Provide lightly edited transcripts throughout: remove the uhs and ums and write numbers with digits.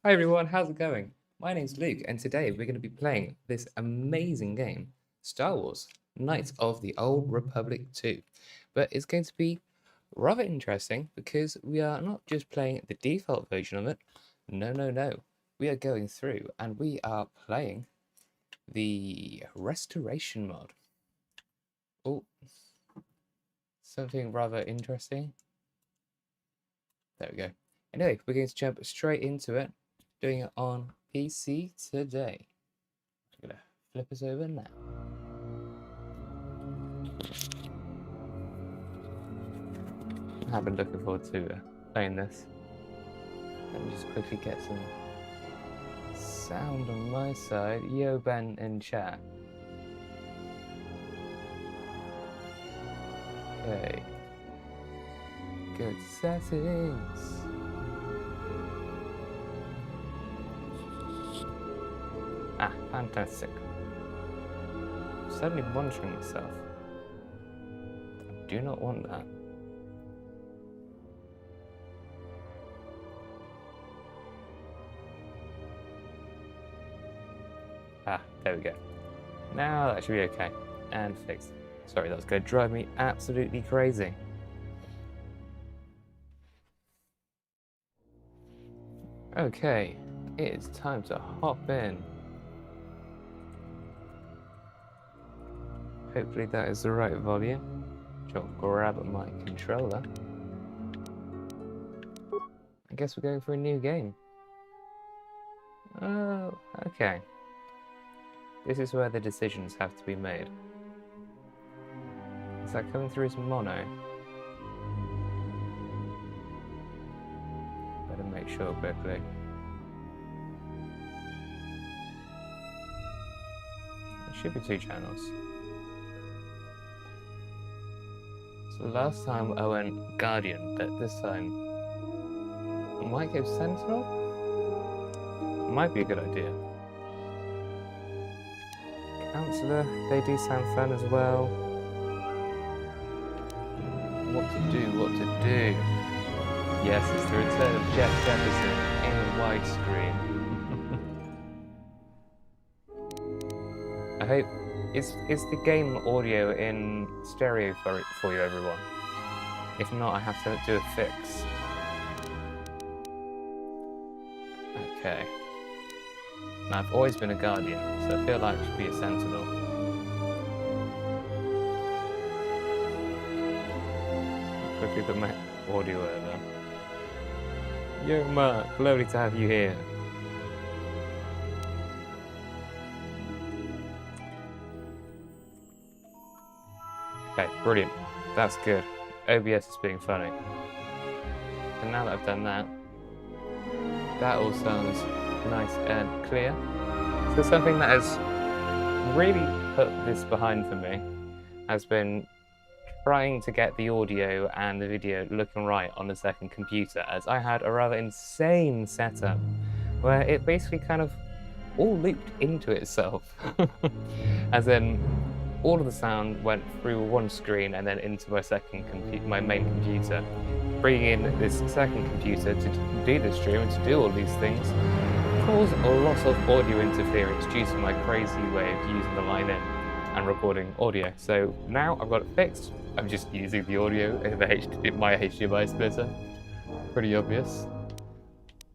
Hi everyone, how's it going? My name's Luke, and today we're going to be playing this amazing game, Star Wars Knights of the Old Republic 2. But it's going to be rather interesting because we are not just playing the default version of it. No, no, no. We are going through and we are playing the Restoration mod. Oh, something rather interesting. There we go. Anyway, we're going to jump straight into it, doing it on PC today. I'm gonna flip us over now. I've been looking forward to playing this. Let me just quickly get some sound on my side. Yo, Ben in chat. Okay. Good settings. Ah, fantastic. I'm suddenly monitoring myself. I do not want that. Ah, there we go. Now that should be okay. And fixed. Sorry, that's going to drive me absolutely crazy. Okay, it's time to hop in. Hopefully that is the right volume. I'll grab my controller. I guess we're going for a new game. Oh, okay. This is where the decisions have to be made. Is that coming through as mono? Better make sure quickly. It should be 2 channels. So last time I went Guardian, but this time I might go Sentinel? Might be a good idea. Counselor, they do sound fun as well. What to do? Yes, it's the return of Jeff Jefferson in widescreen. I hope is the game audio in stereo for you, everyone? If not, I have to do a fix. Okay. Now, I've always been a Guardian, so I feel like I should be a Sentinel. Quickly put my audio over. Yo, Mark, lovely to have you here. Okay, brilliant. That's good. OBS is being funny. And now that I've done that, that all sounds nice and clear. So something that has really put this behind for me has been trying to get the audio and the video looking right on the second computer, as I had a rather insane setup where it basically kind of all looped into itself. As in, all of the sound went through one screen and then into my main computer. Bringing in this second computer to do the stream and to do all these things caused a lot of audio interference due to my crazy way of using the line in and recording audio. So now I've got it fixed. I'm just using the audio in my HDMI splitter. Pretty obvious.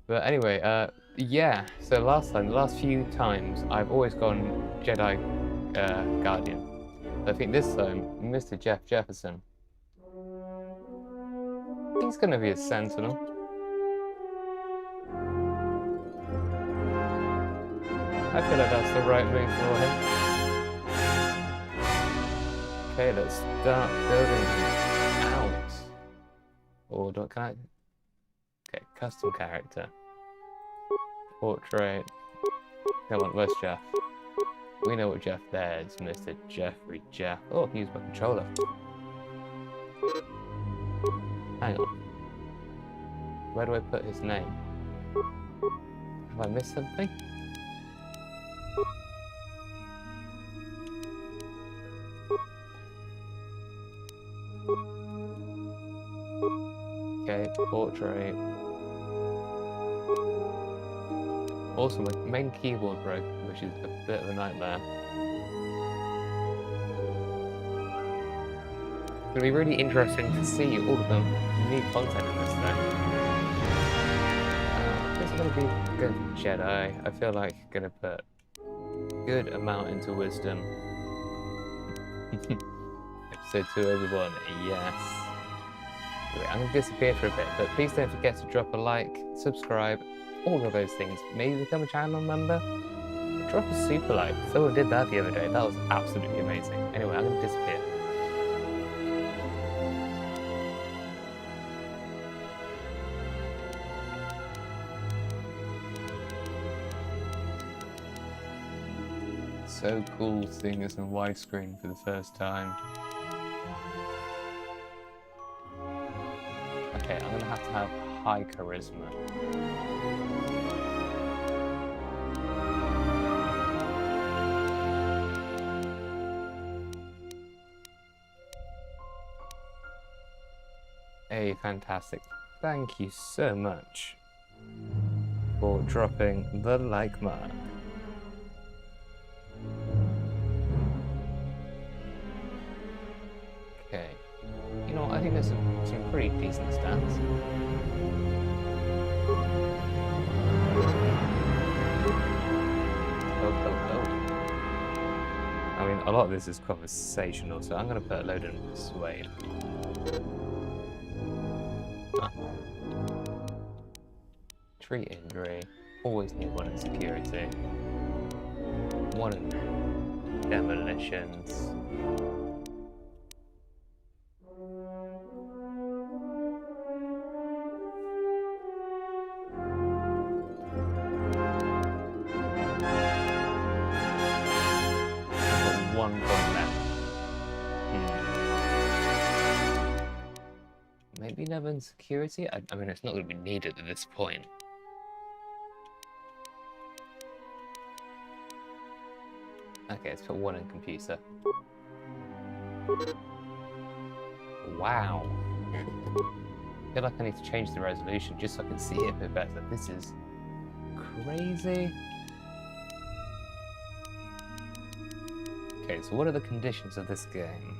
But anyway, yeah, so the last few times, I've always gone Jedi Guardian. I think this time, Mr. Jeff Jefferson. He's gonna be a Sentinel. I feel like that's the right move for him. Okay, let's start building out. Or can I? Okay, custom character. Portrait. Come on, where's Jeff? We know what Jeff there is, Mr. Jeffrey Jeff. Oh, use my controller. Hang on. Where do I put his name? Have I missed something? Okay, portrait. Also, my main keyboard broke, which is a bit of a nightmare. It's going to be really interesting to see all of the new content in this thing. This is going to be good Jedi. I feel like going to put good amount into wisdom. Episode 2 Obi-Wan, yes. Anyway, I'm going to disappear for a bit, but please don't forget to drop a like, subscribe, all of those things. Maybe become a channel member. Drop a super like. Someone did that the other day. That was absolutely amazing. Anyway, I'm going to disappear. So cool seeing this in widescreen for the first time. Okay, I'm gonna have to have high charisma. Hey, fantastic. Thank you so much for dropping the like mark. Okay. You know what, I think there's some pretty decent stats. Oh. I mean, a lot of this is conversational, so I'm going to put a load in persuade. Treat injury. Always need one in security. One in demolitions. One gun left. Maybe never in security? I mean, it's not going to be needed at this point. Okay, let's put one in computer. Wow. I feel like I need to change the resolution just so I can see it a bit better. This is crazy. Okay, so what are the conditions of this game?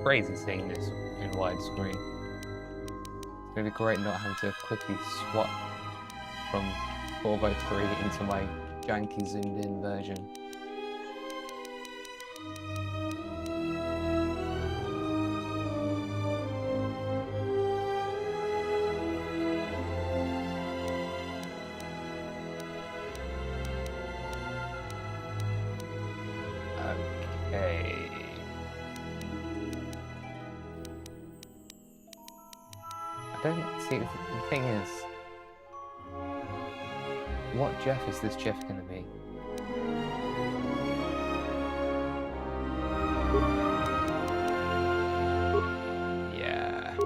Crazy seeing this in widescreen. It's going to be great not having to quickly swap from 4x3 into my janky zoomed in version. Okay. I don't see, the thing is, what Jeff is this Jeff going to be? Yeah.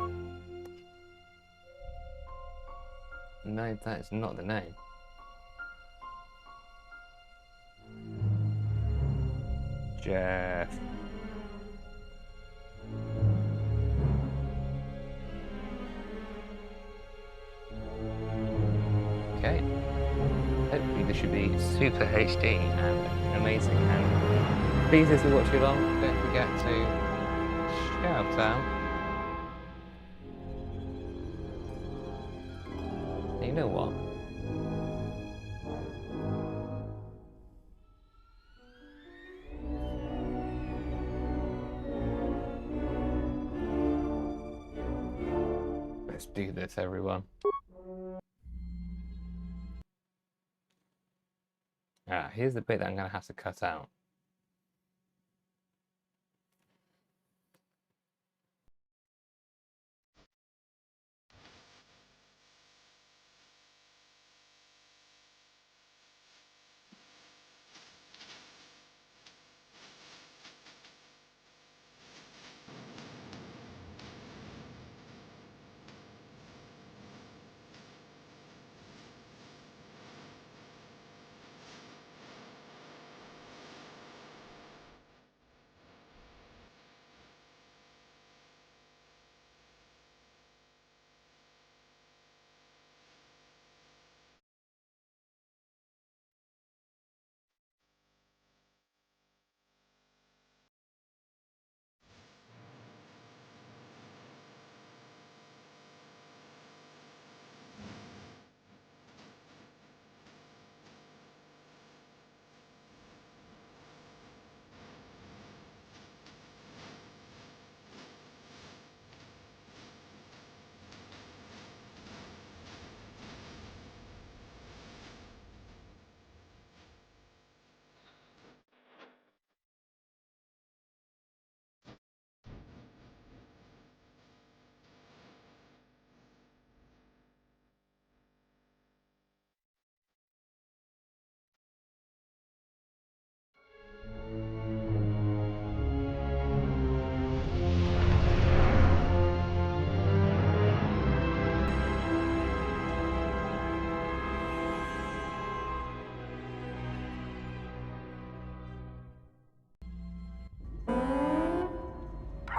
No, that is not the name. Jeff. Okay. Hopefully this should be super HD and amazing. And please, if you watch along, don't forget to shout out. You know what? Let's do this, everyone. Here's the bit that I'm going to have to cut out.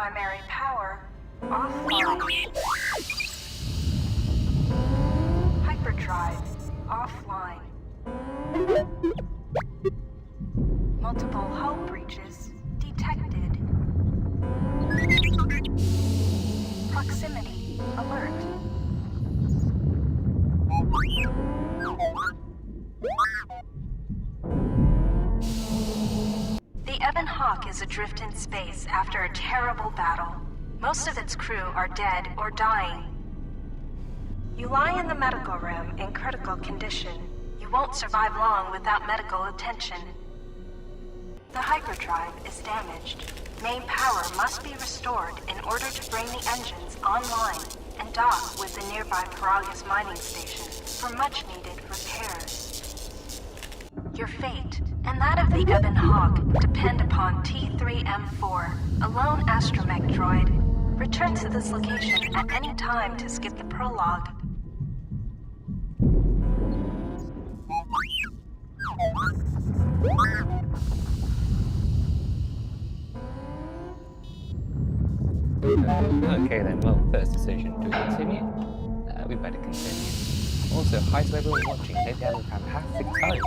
primary power offline. Hyperdrive offline. Multiple hull breaches detected. Proximity alert. The Ebon Hawk is adrift in space after a terrible battle. Most of its crew are dead or dying. You lie in the medical room in critical condition. You won't survive long without medical attention. The hyperdrive is damaged. Main power must be restored in order to bring the engines online and dock with the nearby Paragus mining station for much-needed repairs. Your fate, and that of the Ebon Hawk, depend upon T3M4, a lone astromech droid. Return to this location at any time to skip the prologue. Okay then, well, first decision, do we continue? We better continue. Also, hi to everyone watching, hope you have a fantastic time.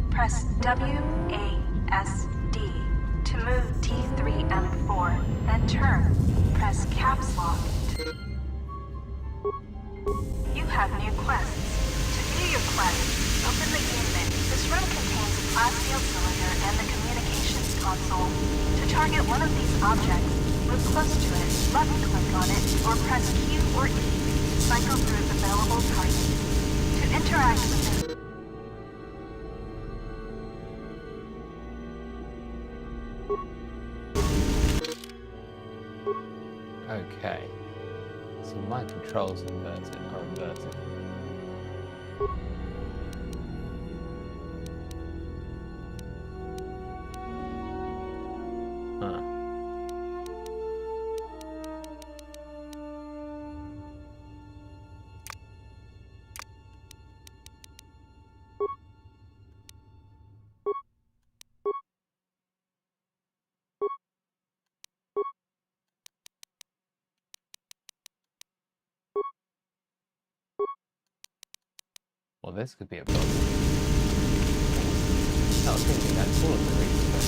Press WASD to move T3M4, then turn. Press caps lock. You have new quests. To view your quests, open the unit. This room contains a glass seal cylinder and the communications console. To target one of these objects, move close to it, left-click on it, or press Q or E to cycle through available targets. To interact with it, Okay, so my controls are inverted. Well, this could be a problem. I was thinking that's all of the reasons.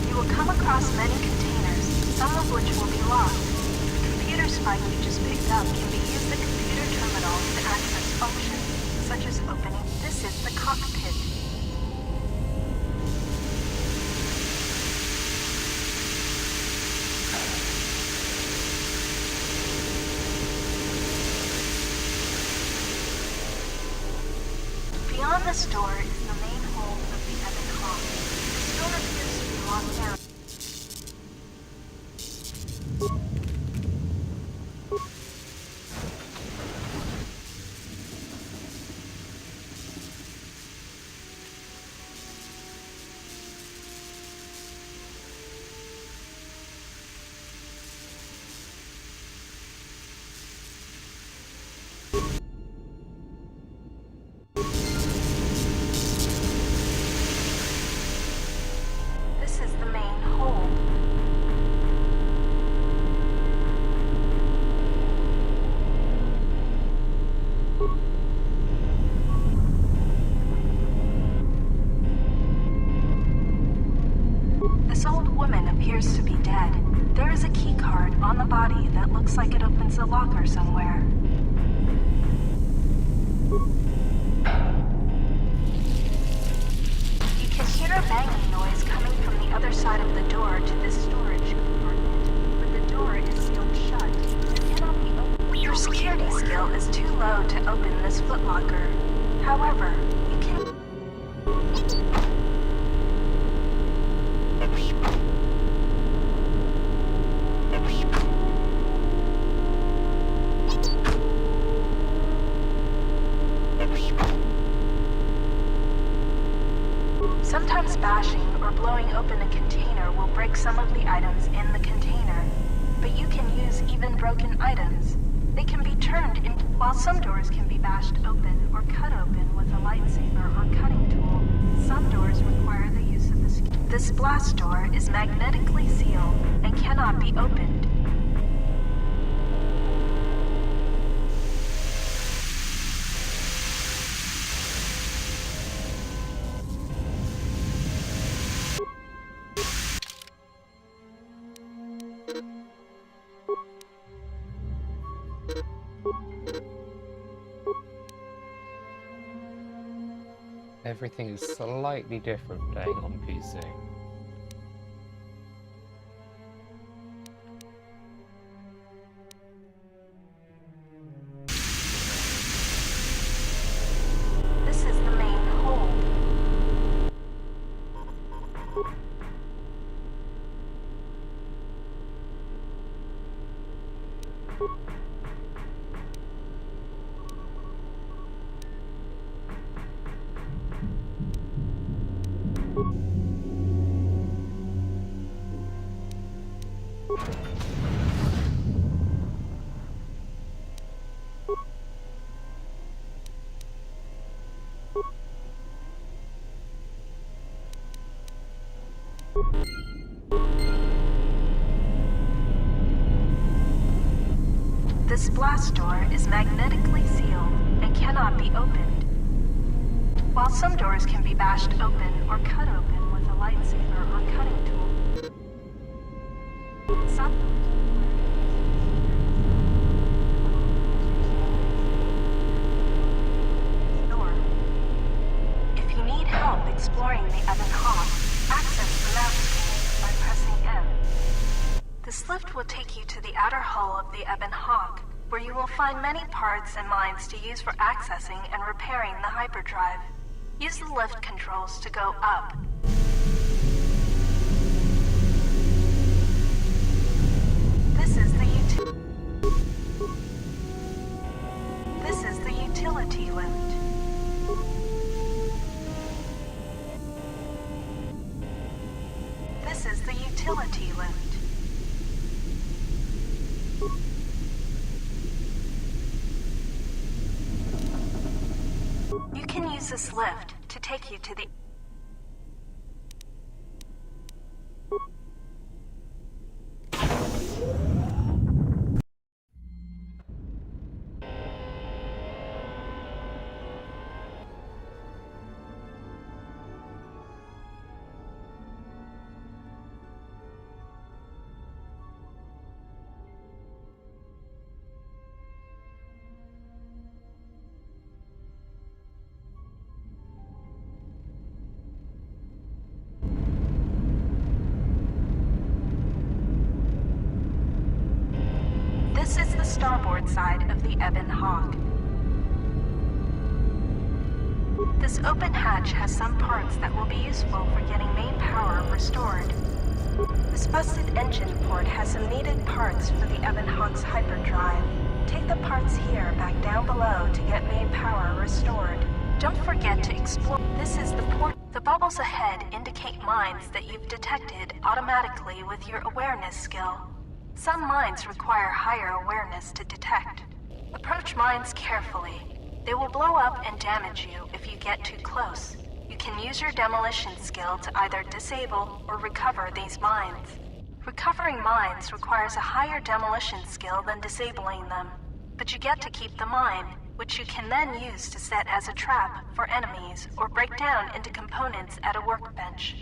you will come across many containers, some of which will be locked. The computer spike you just picked up can be used the computer terminal to access functions, such as opening. This is the cockpit. Beyond this door is the main hold of the Ebon Hawk. This door appears to be locked down. This is the main hold. This old woman appears to be dead. There is a key card on the body that looks like it opens a locker somewhere. You can hear a banging noise coming from the other side of the door to this storage compartment, but the door is sealed shut and cannot be opened. Your security skill is too low to open this footlocker. However, you can... Sometimes bashing or blowing open a container will break some of the items in the container, but you can use even broken items. They can be turned into... While some doors can be bashed open or cut open with a lightsaber or cutting tool, some doors This blast door is magnetically sealed and cannot be opened. Everything is slightly different playing on PC. This is the main hold. This blast door is magnetically sealed and cannot be opened. While some doors can be bashed open or cut open with a lightsaber or cutting tool, some door. If you need help exploring the Ebon Hawk, access the map screen by pressing M. This lift will take you to the outer hull of the Ebon Hawk, where you will find many parts and mines to use for accessing and repairing the hyperdrive. Use the lift controls to go up. This is the utility lift. This is the utility lift. You can use this lift to take you to the This is the starboard side of the Ebon Hawk. This open hatch has some parts that will be useful for getting main power restored. This busted engine port has some needed parts for the Ebon Hawk's hyperdrive. Take the parts here back down below to get main power restored. Don't forget to explore. This is the port. The bubbles ahead indicate mines that you've detected automatically with your awareness skill. Some mines require higher awareness to detect. Approach mines carefully. They will blow up and damage you if you get too close. You can use your demolition skill to either disable or recover these mines. Recovering mines requires a higher demolition skill than disabling them, but you get to keep the mine, which you can then use to set as a trap for enemies or break down into components at a workbench.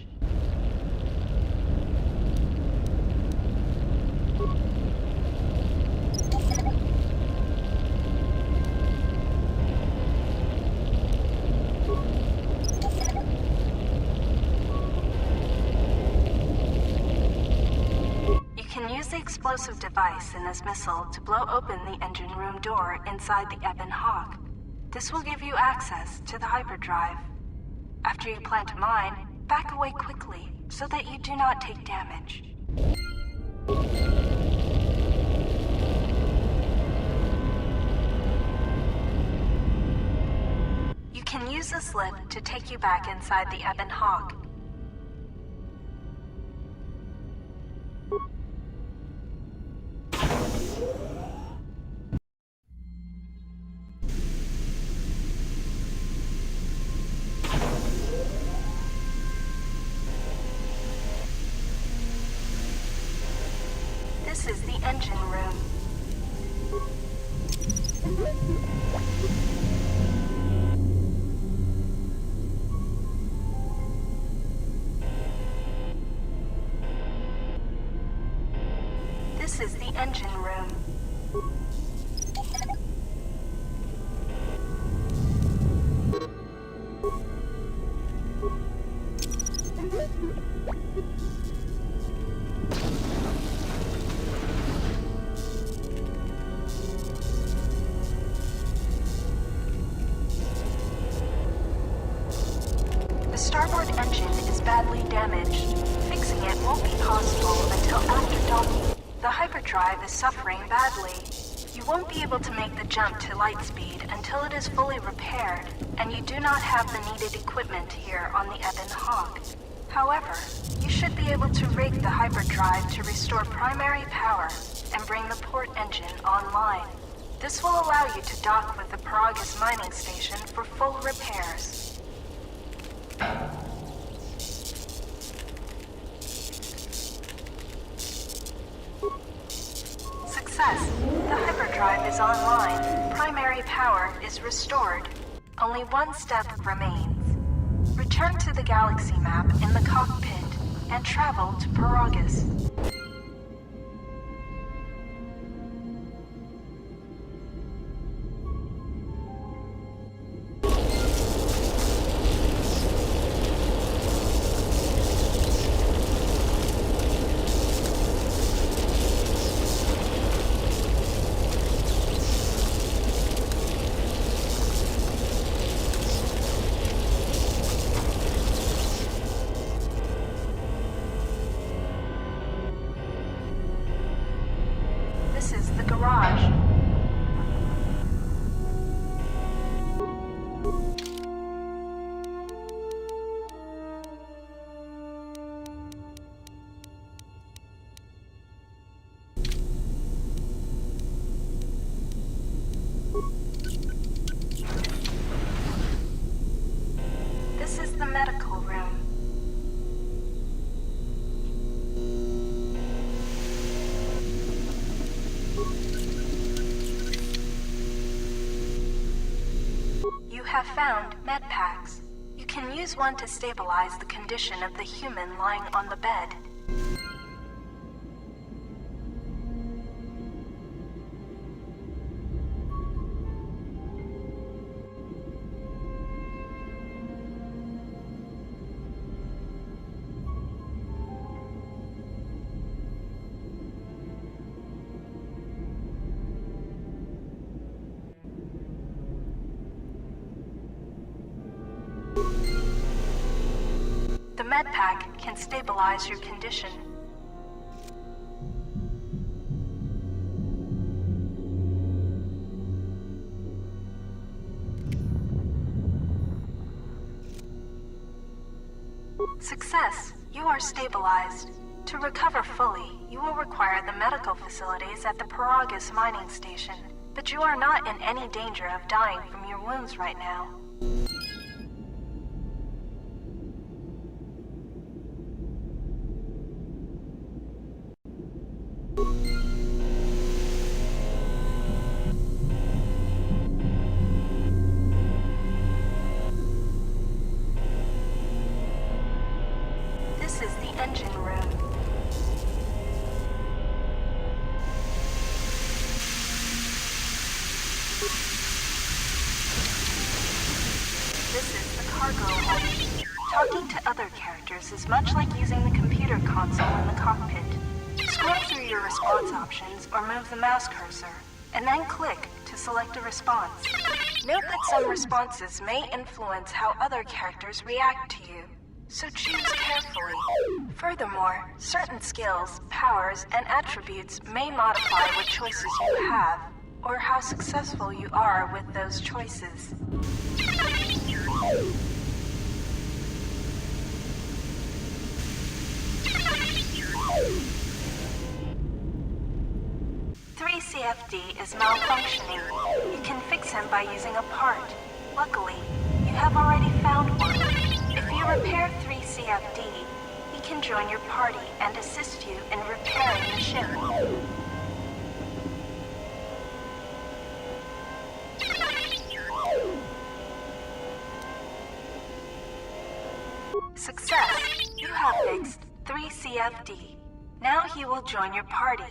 You can use the explosive device in this missile to blow open the engine room door inside the Ebon Hawk. This will give you access to the hyperdrive. After you plant a mine, back away quickly so that you do not take damage. You can use this lift to take you back inside the Ebon Hawk. engine room. This is the engine room. The starboard engine is badly damaged. Fixing it won't be possible until after docking. The hyperdrive is suffering badly. You won't be able to make the jump to light speed until it is fully repaired, and you do not have the needed equipment here on the Ebon Hawk. However, you should be able to rig the hyperdrive to restore primary power and bring the port engine online. This will allow you to dock with the Paragus mining station for full repairs. Success. The hyperdrive is online. Primary power is restored. Only one step remains. Return to the galaxy map in the cockpit and travel to Paragus. This is the garage. This is the medical room. You have found med packs. You can use one to stabilize the condition of the human lying on the bed. The med pack can stabilize your condition. Success! You are stabilized. To recover fully, you will require the medical facilities at the Paragus mining station, but you are not in any danger of dying from your wounds right now. This is the engine room. This is the cargo hold. Talking to other characters is much like using the computer console in the cockpit. Scroll through your response options or move the mouse cursor, and then click to select a response. Note that some responses may influence how other characters react to you, so choose carefully. Furthermore, certain skills, powers, and attributes may modify what choices you have, or how successful you are with those choices. CFD is malfunctioning. You can fix him by using a part. Luckily, you have already found one. If you repair 3CFD, he can join your party and assist you in repairing the ship. Success! You have fixed 3 CFD. Now he will join your party.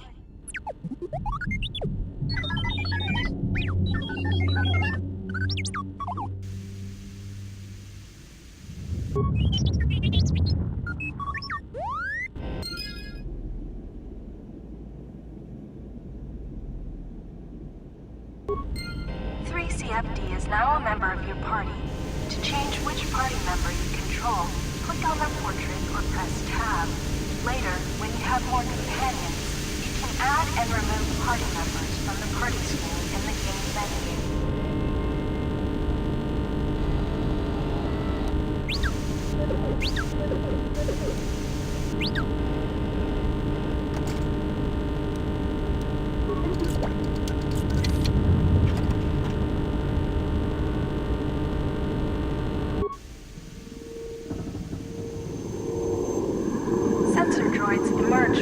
CFD is now a member of your party. To change which party member you control, click on their portrait or press Tab. Later, when you have more companions, you can add and remove party members from the party screen in the game menu.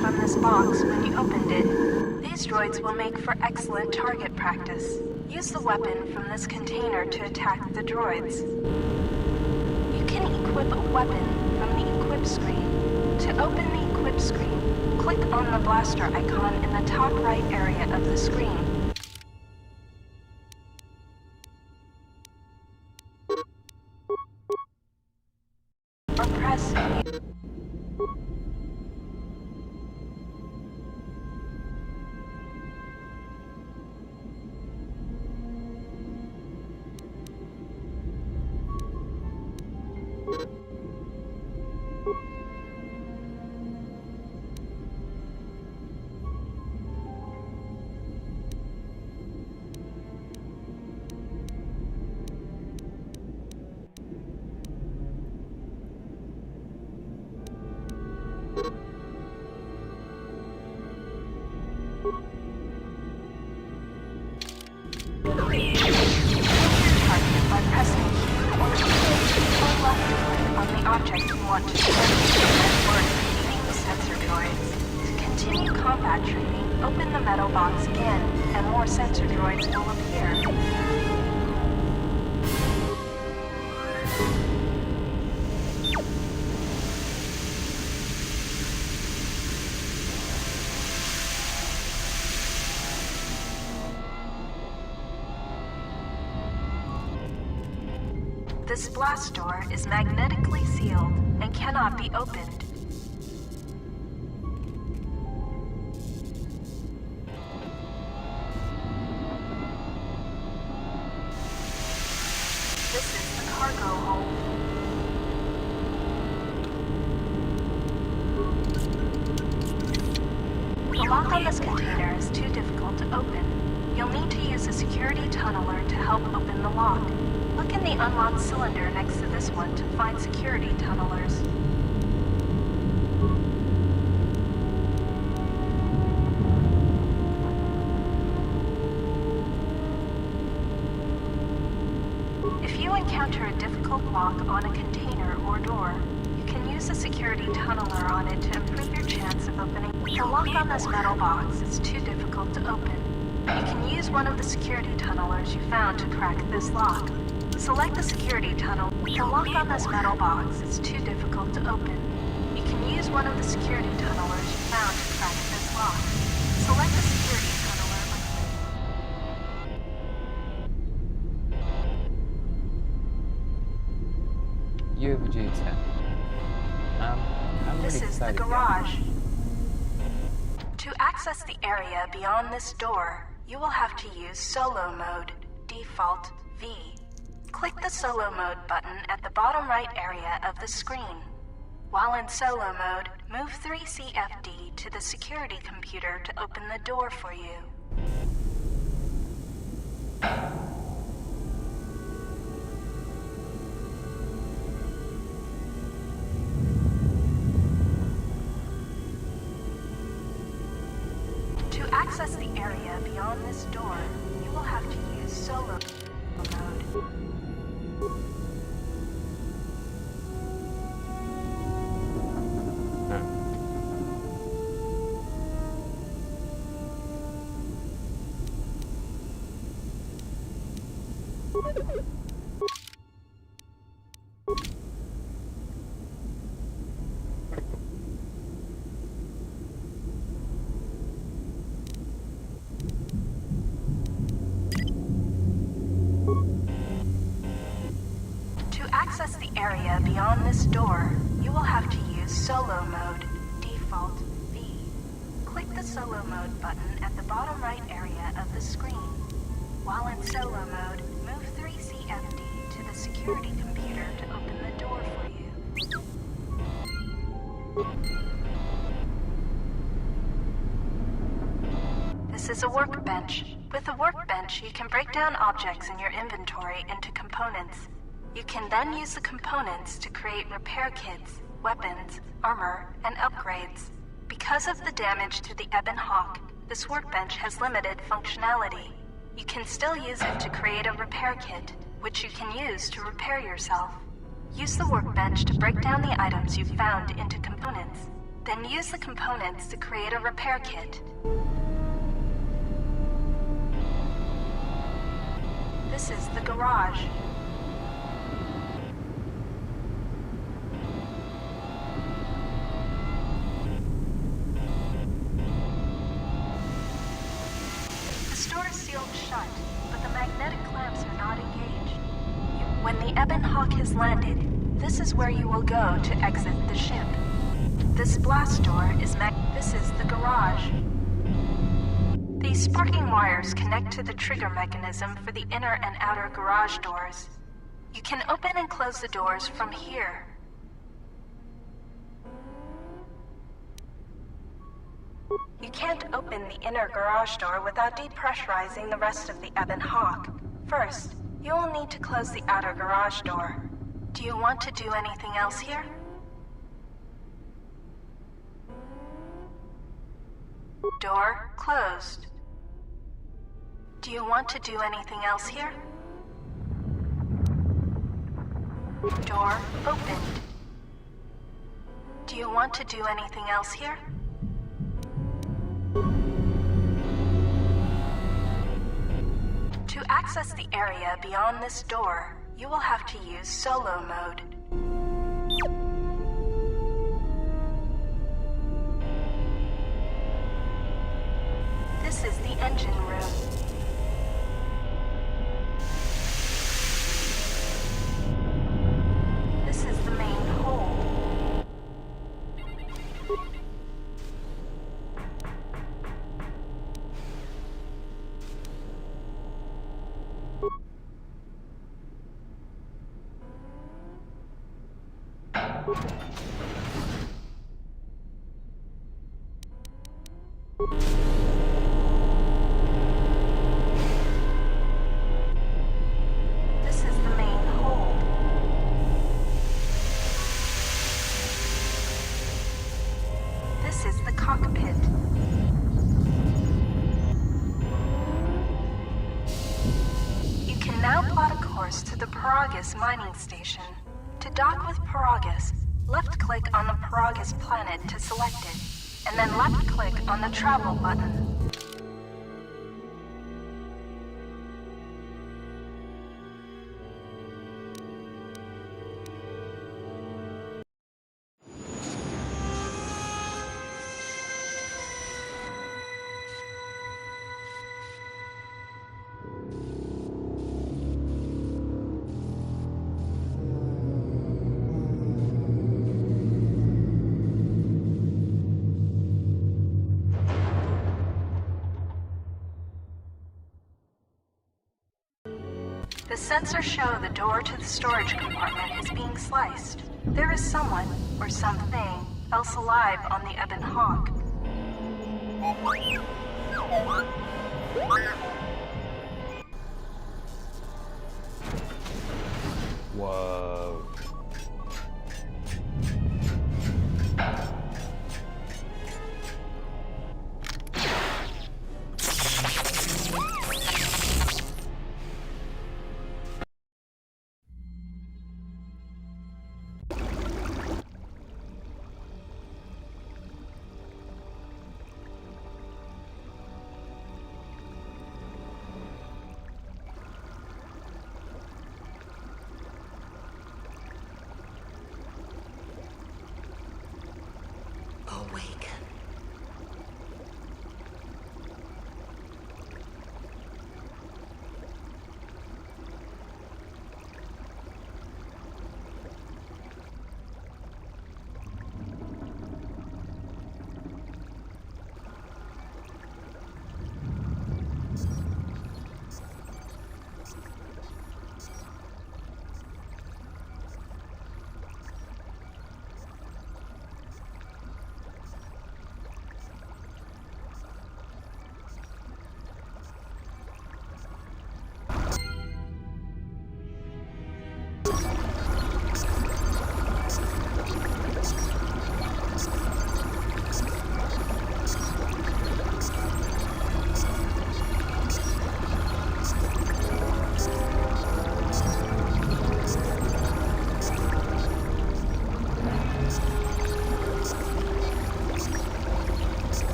From this box when you opened it. These droids will make for excellent target practice. Use the weapon from this container to attack the droids. You can equip a weapon from the equip screen. To open the equip screen, click on the blaster icon in the top right area of the screen. Or press This blast door is magnetically sealed and cannot be opened. This is the cargo hold. The lock on this container is too difficult to open. You'll need to use a security tunneler to help open the lock. Look in the unlocked cylinder next to this one to find security tunnelers. If you encounter a difficult lock on a container or door, you can use a security tunneler on it to improve your chance of opening. The lock on this metal box is too difficult to open. You can use one of the security tunnelers you found to crack this lock. Select the security tunnel. The lock on this metal box is too difficult to open. You can use one of the security tunnelers you found to crack this lock. Select the security tunneler. You have a G10. This is the garage. To access the area beyond this door, you will have to use solo mode, default V. Click the solo mode button at the bottom right area of the screen. While in solo mode, move 3 CFD to the security computer to open the door for you. To access the area beyond this door, you will have to use solo mode. area beyond this door, you will have to use solo mode, default V. Click the solo mode button at the bottom right area of the screen. While in solo mode, move 3CFD to the security computer to open the door for you. This is a workbench. With a workbench, you can break down objects in your inventory into components. You can then use the components to create repair kits, weapons, armor, and upgrades. Because of the damage to the Ebon Hawk, this workbench has limited functionality. You can still use it to create a repair kit, which you can use to repair yourself. Use the workbench to break down the items you've found into components. Then use the components to create a repair kit. This is the garage. The store is sealed shut, but the magnetic clamps are not engaged. When the Ebon Hawk has landed, this is where you will go to exit the ship. This blast door is This is the garage. These sparking wires connect to the trigger mechanism for the inner and outer garage doors. You can open and close the doors from here. You can't open the inner garage door without depressurizing the rest of the Ebon Hawk. First, you will need to close the outer garage door. Do you want to do anything else here? Door closed. Do you want to do anything else here? Door opened. Do you want to do anything else here? To access the area beyond this door, you will have to use solo mode. This is the engine room. This is the main hold. This is the main hold. This is the cockpit. You can now plot a course to the Paragus mining station. To dock with Paragus, left-click on the Paragus planet to select it, and then left-click on the travel button. The sensors show the door to the storage compartment is being sliced. There is someone, or something, else alive on the Ebon Hawk. Whoa.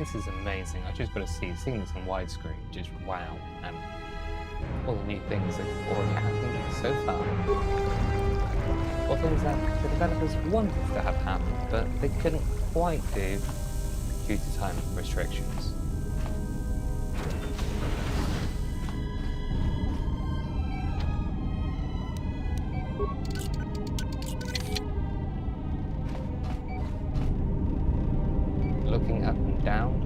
this is amazing. I just got to seeing this on widescreen, just wow, and all the new things that have already happened so far. Or things that the developers wanted to have happen, but they couldn't quite do due to time restrictions. Looking up and down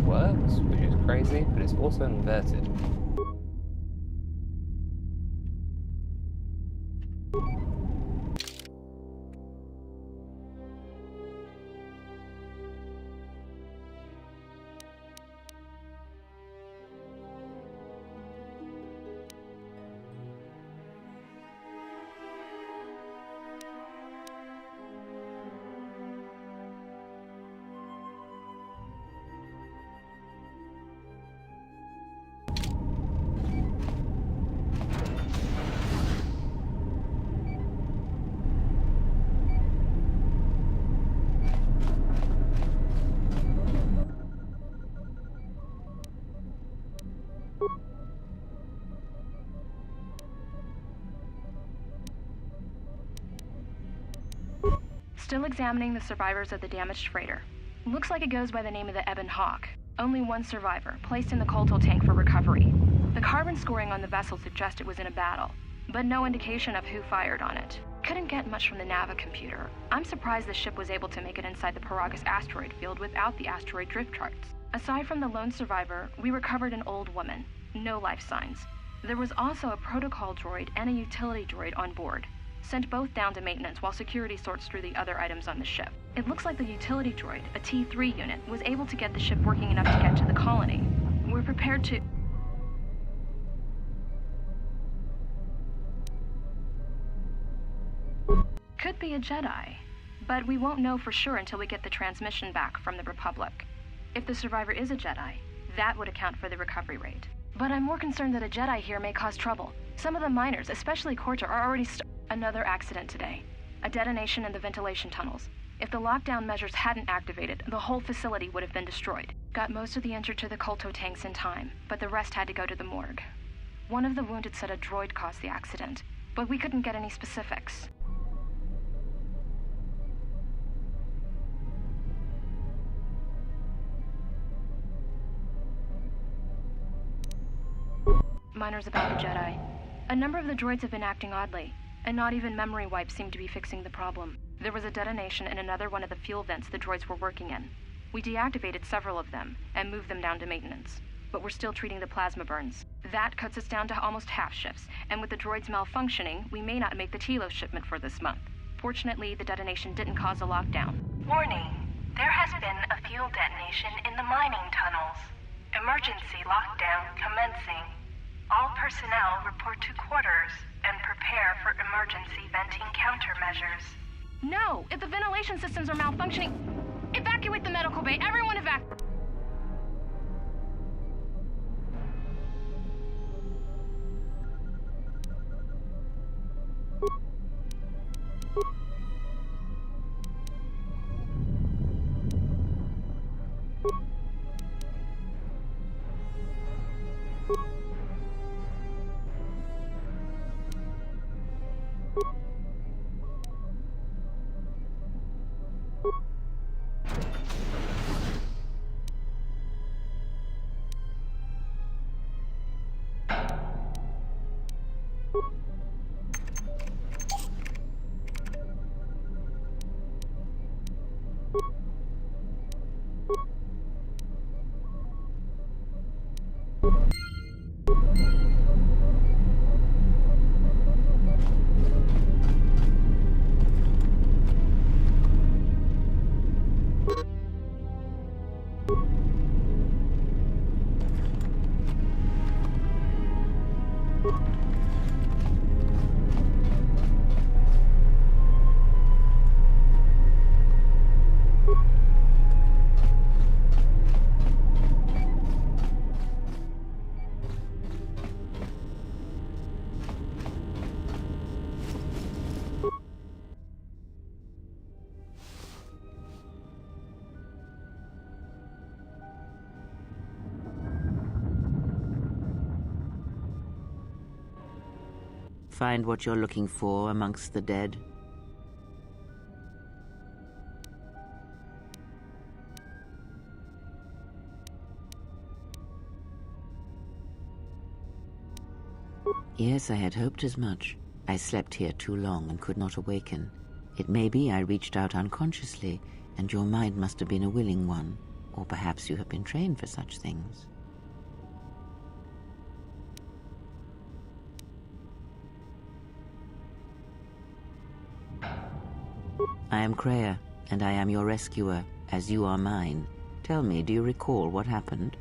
works, which is crazy, but it's also inverted. Still examining the survivors of the damaged freighter. Looks like it goes by the name of the Ebon Hawk. Only one survivor, placed in the Colto tank for recovery. The carbon scoring on the vessel suggests it was in a battle, but no indication of who fired on it. Couldn't get much from the Nava computer. I'm surprised the ship was able to make it inside the Paragus asteroid field without the asteroid drift charts. Aside from the lone survivor, we recovered an old woman. No life signs. There was also a protocol droid and a utility droid on board. Sent both down to maintenance while security sorts through the other items on the ship. It looks like the utility droid, a T3 unit, was able to get the ship working enough to get to the colony. We're prepared to... Could be a Jedi, but we won't know for sure until we get the transmission back from the Republic. If the survivor is a Jedi, that would account for the recovery rate. But I'm more concerned that a Jedi here may cause trouble. Some of the miners, especially Corta, are already Another accident today. A detonation in the ventilation tunnels. If the lockdown measures hadn't activated, the whole facility would have been destroyed. Got most of the injured to the Colto tanks in time, but the rest had to go to the morgue. One of the wounded said a droid caused the accident, but we couldn't get any specifics. Miners about the Jedi. A number of the droids have been acting oddly, and not even memory wipes seem to be fixing the problem. There was a detonation in another one of the fuel vents the droids were working in. We deactivated several of them and moved them down to maintenance, but we're still treating the plasma burns. That cuts us down to almost half shifts, and with the droids malfunctioning, we may not make the Telos shipment for this month. Fortunately, the detonation didn't cause a lockdown. Warning. There has been a fuel detonation in the mining tunnels. Emergency lockdown commencing. All personnel report to quarters and prepare for emergency venting countermeasures. No! If the ventilation systems are malfunctioning, evacuate the medical bay! Everyone evacuate! Find what you're looking for amongst the dead? Yes, I had hoped as much. I slept here too long and could not awaken. It may be I reached out unconsciously, and your mind must have been a willing one. Or perhaps you have been trained for such things. I am Kreia, and I am your rescuer, as you are mine. Tell me, do you recall what happened?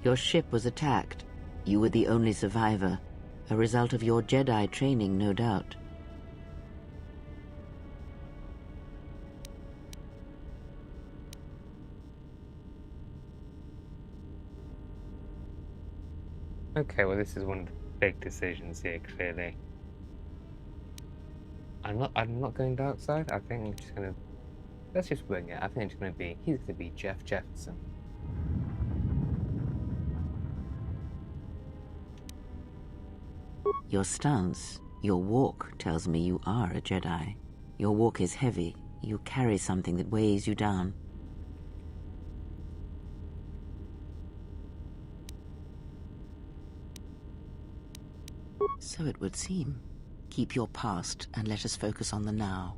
Your ship was attacked. You were the only survivor. A result of your Jedi training, no doubt. Okay, well this is one of the big decisions here, clearly. I'm not going dark side. I think I'm just gonna, let's just wing it. I think it's he's gonna be Jeff Jefferson. Your stance, your walk tells me you are a Jedi. Your walk is heavy. You carry something that weighs you down. So it would seem. Keep your past and let us focus on the now.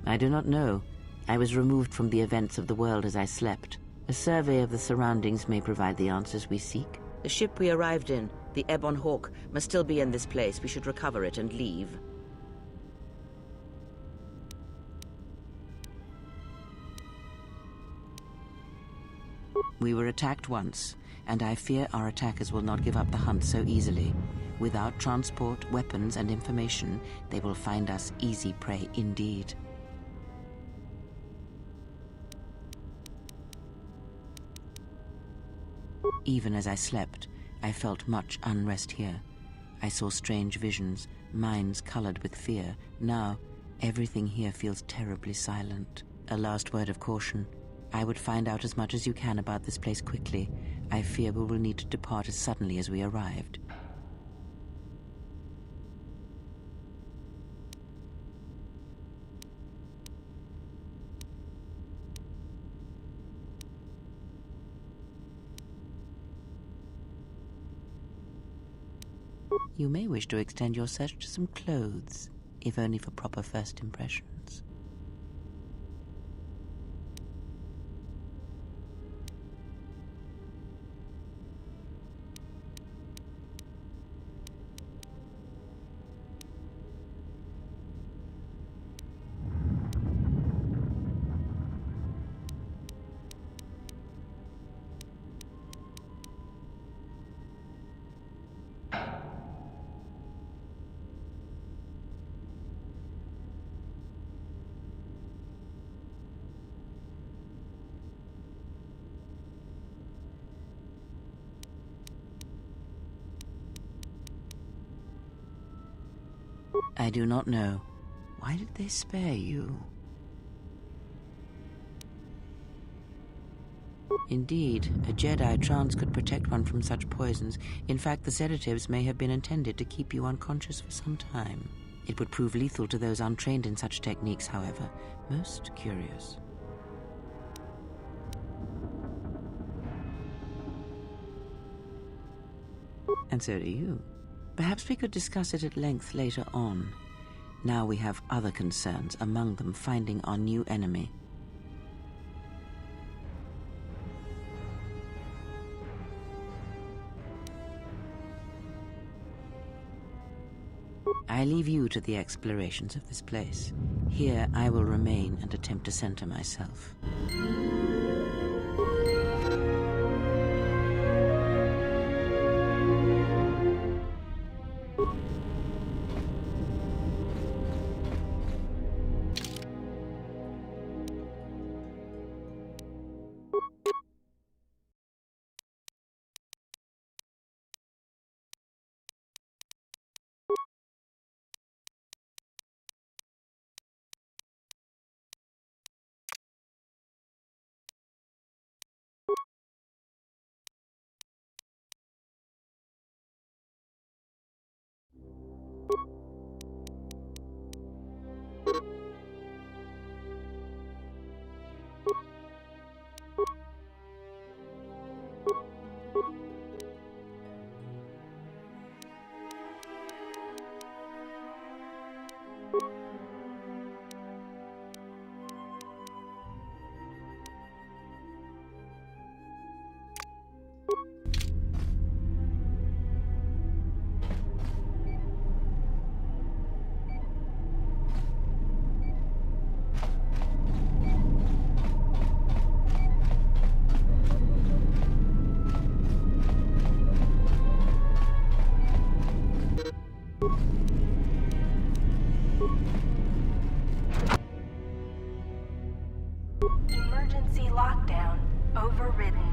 I do not know. I was removed from the events of the world as I slept. A survey of the surroundings may provide the answers we seek. The ship we arrived in, the Ebon Hawk, must still be in this place. We should recover it and leave. We were attacked once, and I fear our attackers will not give up the hunt so easily. Without transport, weapons, and information, they will find us easy prey indeed. Even as I slept, I felt much unrest here. I saw strange visions, minds colored with fear. Now, everything here feels terribly silent. A last word of caution. I would find out as much as you can about this place quickly. I fear we will need to depart as suddenly as we arrived. You may wish to extend your search to some clothes, if only for proper first impressions. I do not know. Why did they spare you? Indeed, a Jedi trance could protect one from such poisons. In fact, the sedatives may have been intended to keep you unconscious for some time. It would prove lethal to those untrained in such techniques, however. Most curious. And so do you. Perhaps we could discuss it at length later on. Now we have other concerns, among them finding our new enemy. I leave you to the explorations of this place. Here I will remain and attempt to center myself. overridden.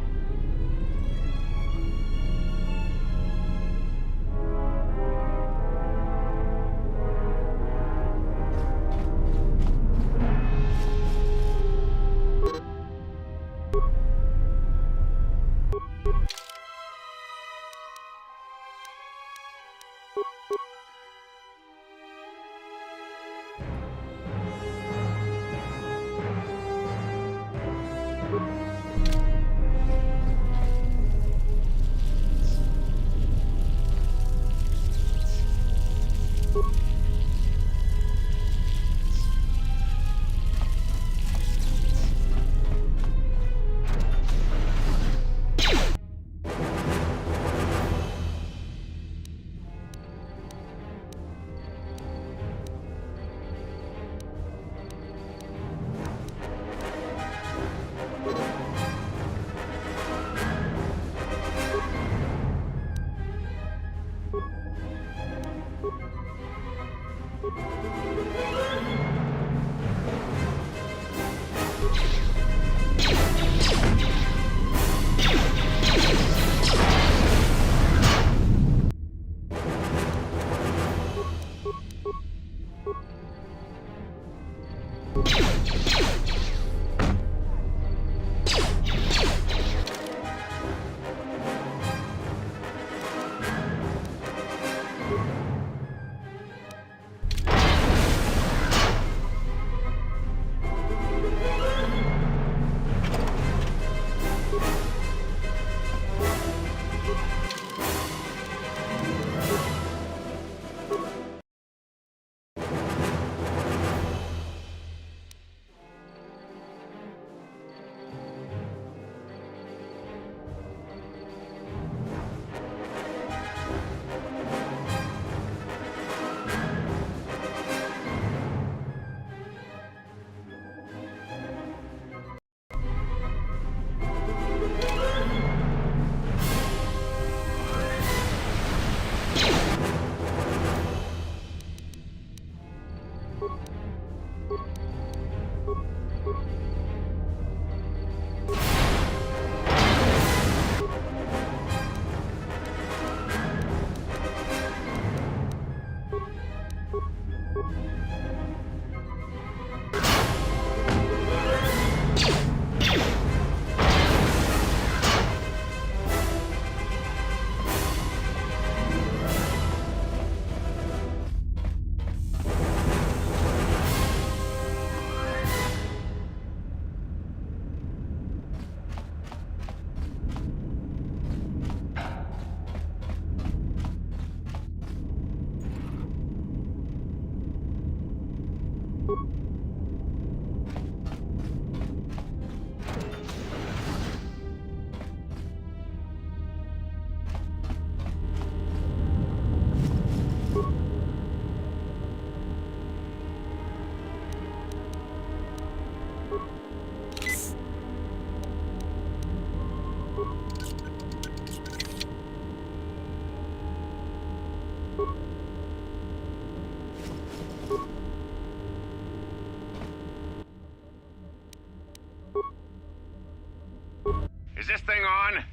Is this thing on?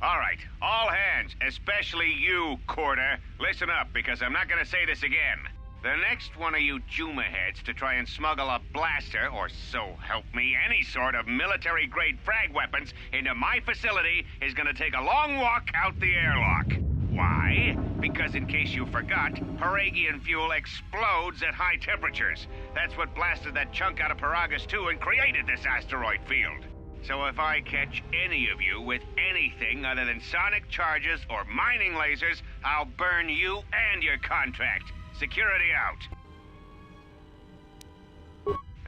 All right, all hands, especially you, Corder. Listen up, because I'm not gonna say this again. The next one of you Juma heads to try and smuggle a blaster, or so help me, any sort of military-grade frag weapons into my facility is gonna take a long walk out the airlock. Why? Because in case you forgot, Paragian fuel explodes at high temperatures. That's what blasted that chunk out of Paragus 2 and created this asteroid field. So if I catch any of you with anything other than sonic charges or mining lasers, I'll burn you and your contract. Security out.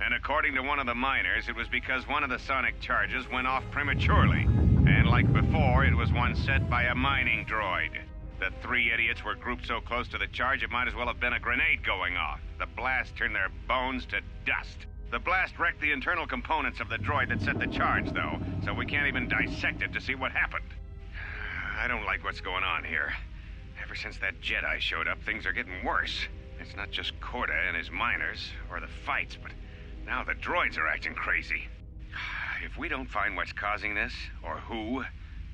And according to one of the miners, it was because one of the sonic charges went off prematurely. And like before, it was one set by a mining droid. The three idiots were grouped so close to the charge, it might as well have been a grenade going off. The blast turned their bones to dust. The blast wrecked the internal components of the droid that set the charge, though, so we can't even dissect it to see what happened. I don't like what's going on here. Ever since that Jedi showed up, things are getting worse. It's not just Corda and his miners, or the fights, but now the droids are acting crazy. if we don't find what's causing this, or who,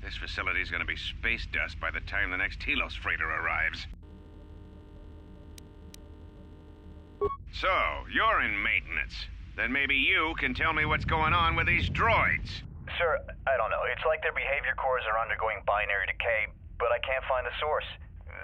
this facility's gonna be space dust by the time the next Telos freighter arrives. So, you're in maintenance. Then maybe you can tell me what's going on with these droids. Sir, I don't know. It's like their behavior cores are undergoing binary decay, but I can't find the source.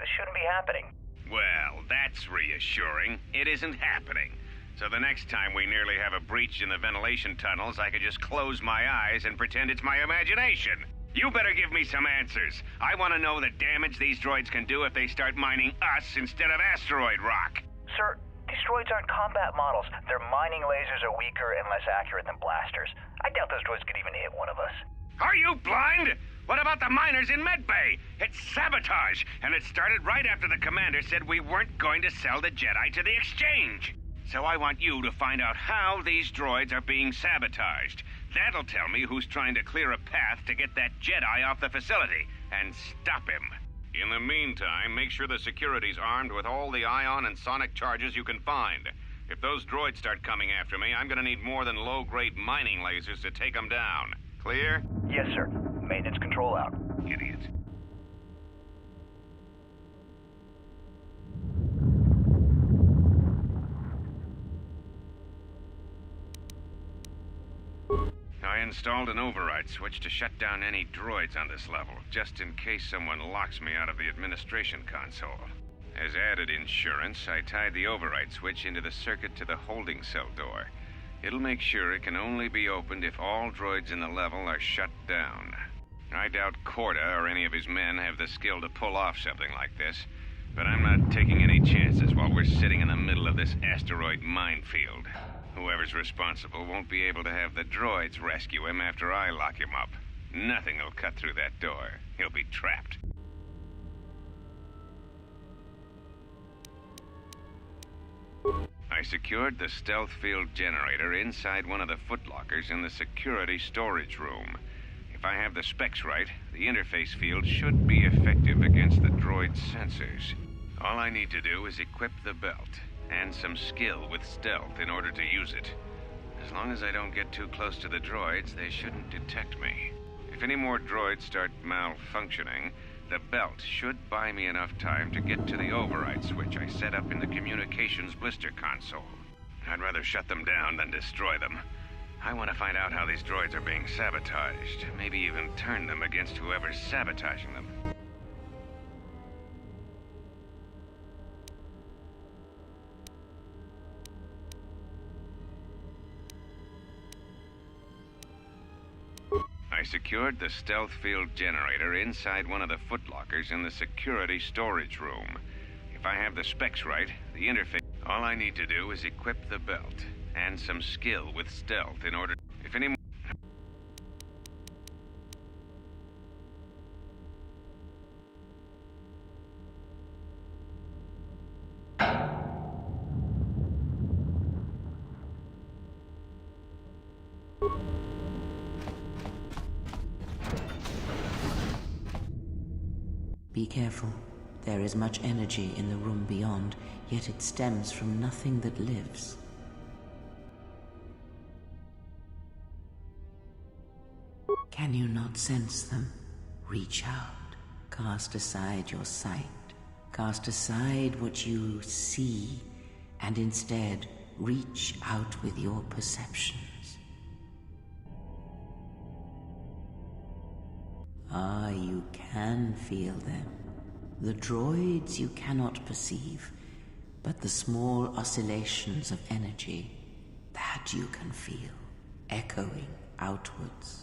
This shouldn't be happening. Well, that's reassuring. It isn't happening. So the next time we nearly have a breach in the ventilation tunnels, I could just close my eyes and pretend it's my imagination. You better give me some answers. I want to know the damage these droids can do if they start mining us instead of asteroid rock. Sir, these droids aren't combat models. Their mining lasers are weaker and less accurate than blasters. I doubt those droids could even hit one of us. Are you blind? What about the miners in Medbay? It's sabotage, and it started right after the commander said we weren't going to sell the Jedi to the exchange. So I want you to find out how these droids are being sabotaged. That'll tell me who's trying to clear a path to get that Jedi off the facility and stop him. In the meantime, make sure the security's armed with all the ion and sonic charges you can find. If those droids start coming after me, I'm gonna need more than low-grade mining lasers to take them down. Clear? Yes, sir. Maintenance control out. Idiot. I installed an override switch to shut down any droids on this level, just in case someone locks me out of the administration console. As added insurance, I tied the override switch into the circuit to the holding cell door. It'll make sure it can only be opened if all droids in the level are shut down. I doubt Corda or any of his men have the skill to pull off something like this, but I'm not taking any chances while we're sitting in the middle of this asteroid minefield. Whoever's responsible won't be able to have the droids rescue him after I lock him up. Nothing will cut through that door. He'll be trapped. I secured the stealth field generator inside one of the footlockers in the security storage room. If I have the specs right, the interface field should be effective against the droid's sensors. All I need to do is equip the belt, and some skill with stealth in order to use it. As long as I don't get too close to the droids, they shouldn't detect me. If any more droids start malfunctioning, the belt should buy me enough time to get to the override switch I set up in the communications blister console. I'd rather shut them down than destroy them. I want to find out how these droids are being sabotaged, maybe even turn them against whoever's sabotaging them. I secured the stealth field generator inside one of the footlockers in the security storage room. If I have the specs right, the interface... All I need to do is equip the belt, and some skill with stealth in order... If any... Be careful. There is much energy in the room beyond, yet it stems from nothing that lives. Can you not sense them? Reach out. Cast aside your sight. Cast aside what you see, and instead reach out with your perceptions. Ah, you can feel them. The droids you cannot perceive, but the small oscillations of energy, that you can feel, echoing outwards.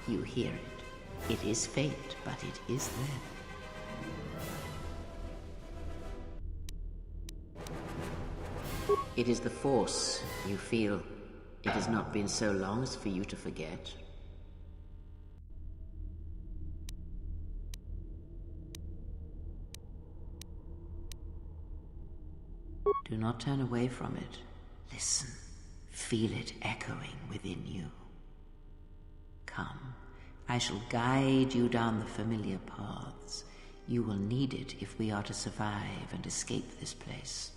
You hear it. It is faint, but it is there. It is the Force, you feel. It has not been so long as for you to forget. Do not turn away from it. Listen. Feel it echoing within you. Come. I shall guide you down the familiar paths. You will need it if we are to survive and escape this place.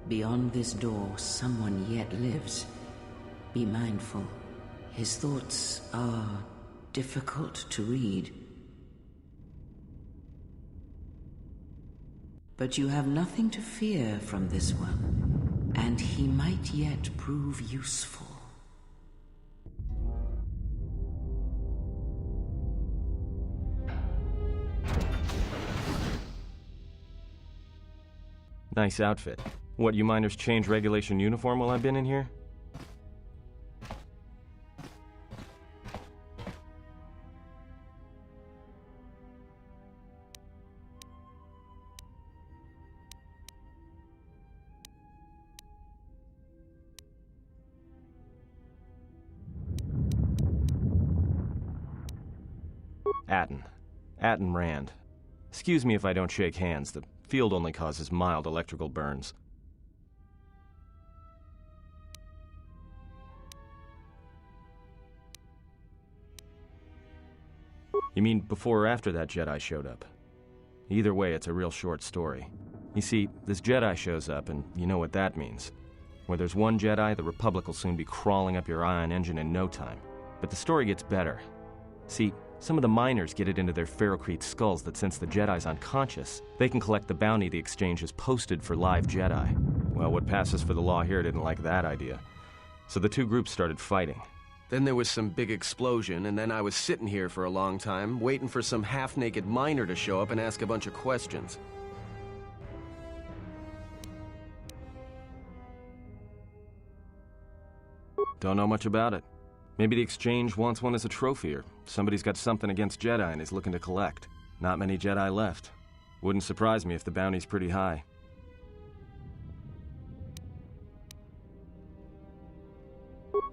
Beyond this door, someone yet lives. Be mindful. His thoughts are difficult to read. But you have nothing to fear from this one, and he might yet prove useful. Nice outfit. What, you miners change regulation uniform while I've been in here? Atten Rand. Excuse me if I don't shake hands. The field only causes mild electrical burns. You mean before or after that Jedi showed up? Either way, it's a real short story. You see, this Jedi shows up, and you know what that means. Where there's one Jedi, the Republic will soon be crawling up your ion engine in no time. But the story gets better. See, some of the miners get it into their ferrocrete skulls that since the Jedi's unconscious, they can collect the bounty the exchange has posted for live Jedi. Well, what passes for the law here didn't like that idea. So the two groups started fighting. Then there was some big explosion, and then I was sitting here for a long time, waiting for some half-naked miner to show up and ask a bunch of questions. Don't know much about it. Maybe the exchange wants one as a trophy, or somebody's got something against Jedi and is looking to collect. Not many Jedi left. Wouldn't surprise me if the bounty's pretty high.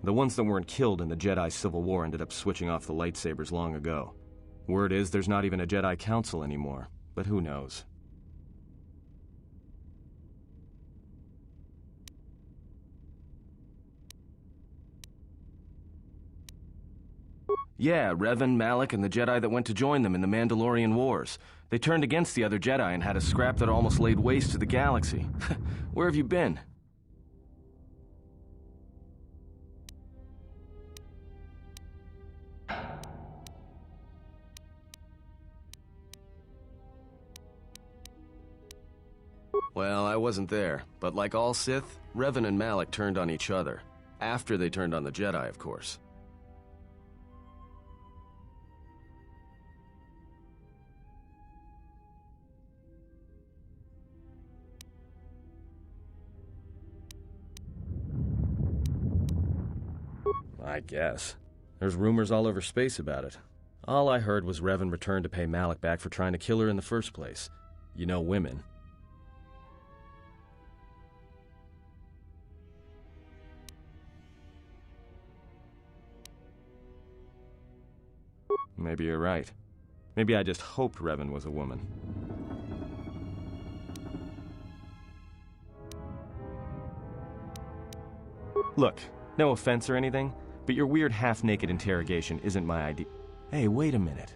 The ones that weren't killed in the Jedi Civil War ended up switching off the lightsabers long ago. Word is there's not even a Jedi Council anymore, but who knows? Yeah, Revan, Malak, and the Jedi that went to join them in the Mandalorian Wars. They turned against the other Jedi and had a scrap that almost laid waste to the galaxy. Where have you been? Well, I wasn't there, but like all Sith, Revan and Malak turned on each other. After they turned on the Jedi, of course. I guess. There's rumors all over space about it. All I heard was Revan returned to pay Malak back for trying to kill her in the first place. You know women. Maybe you're right. Maybe I just hoped Revan was a woman. Look, no offense or anything, but your weird half-naked interrogation isn't my idea. Hey, wait a minute.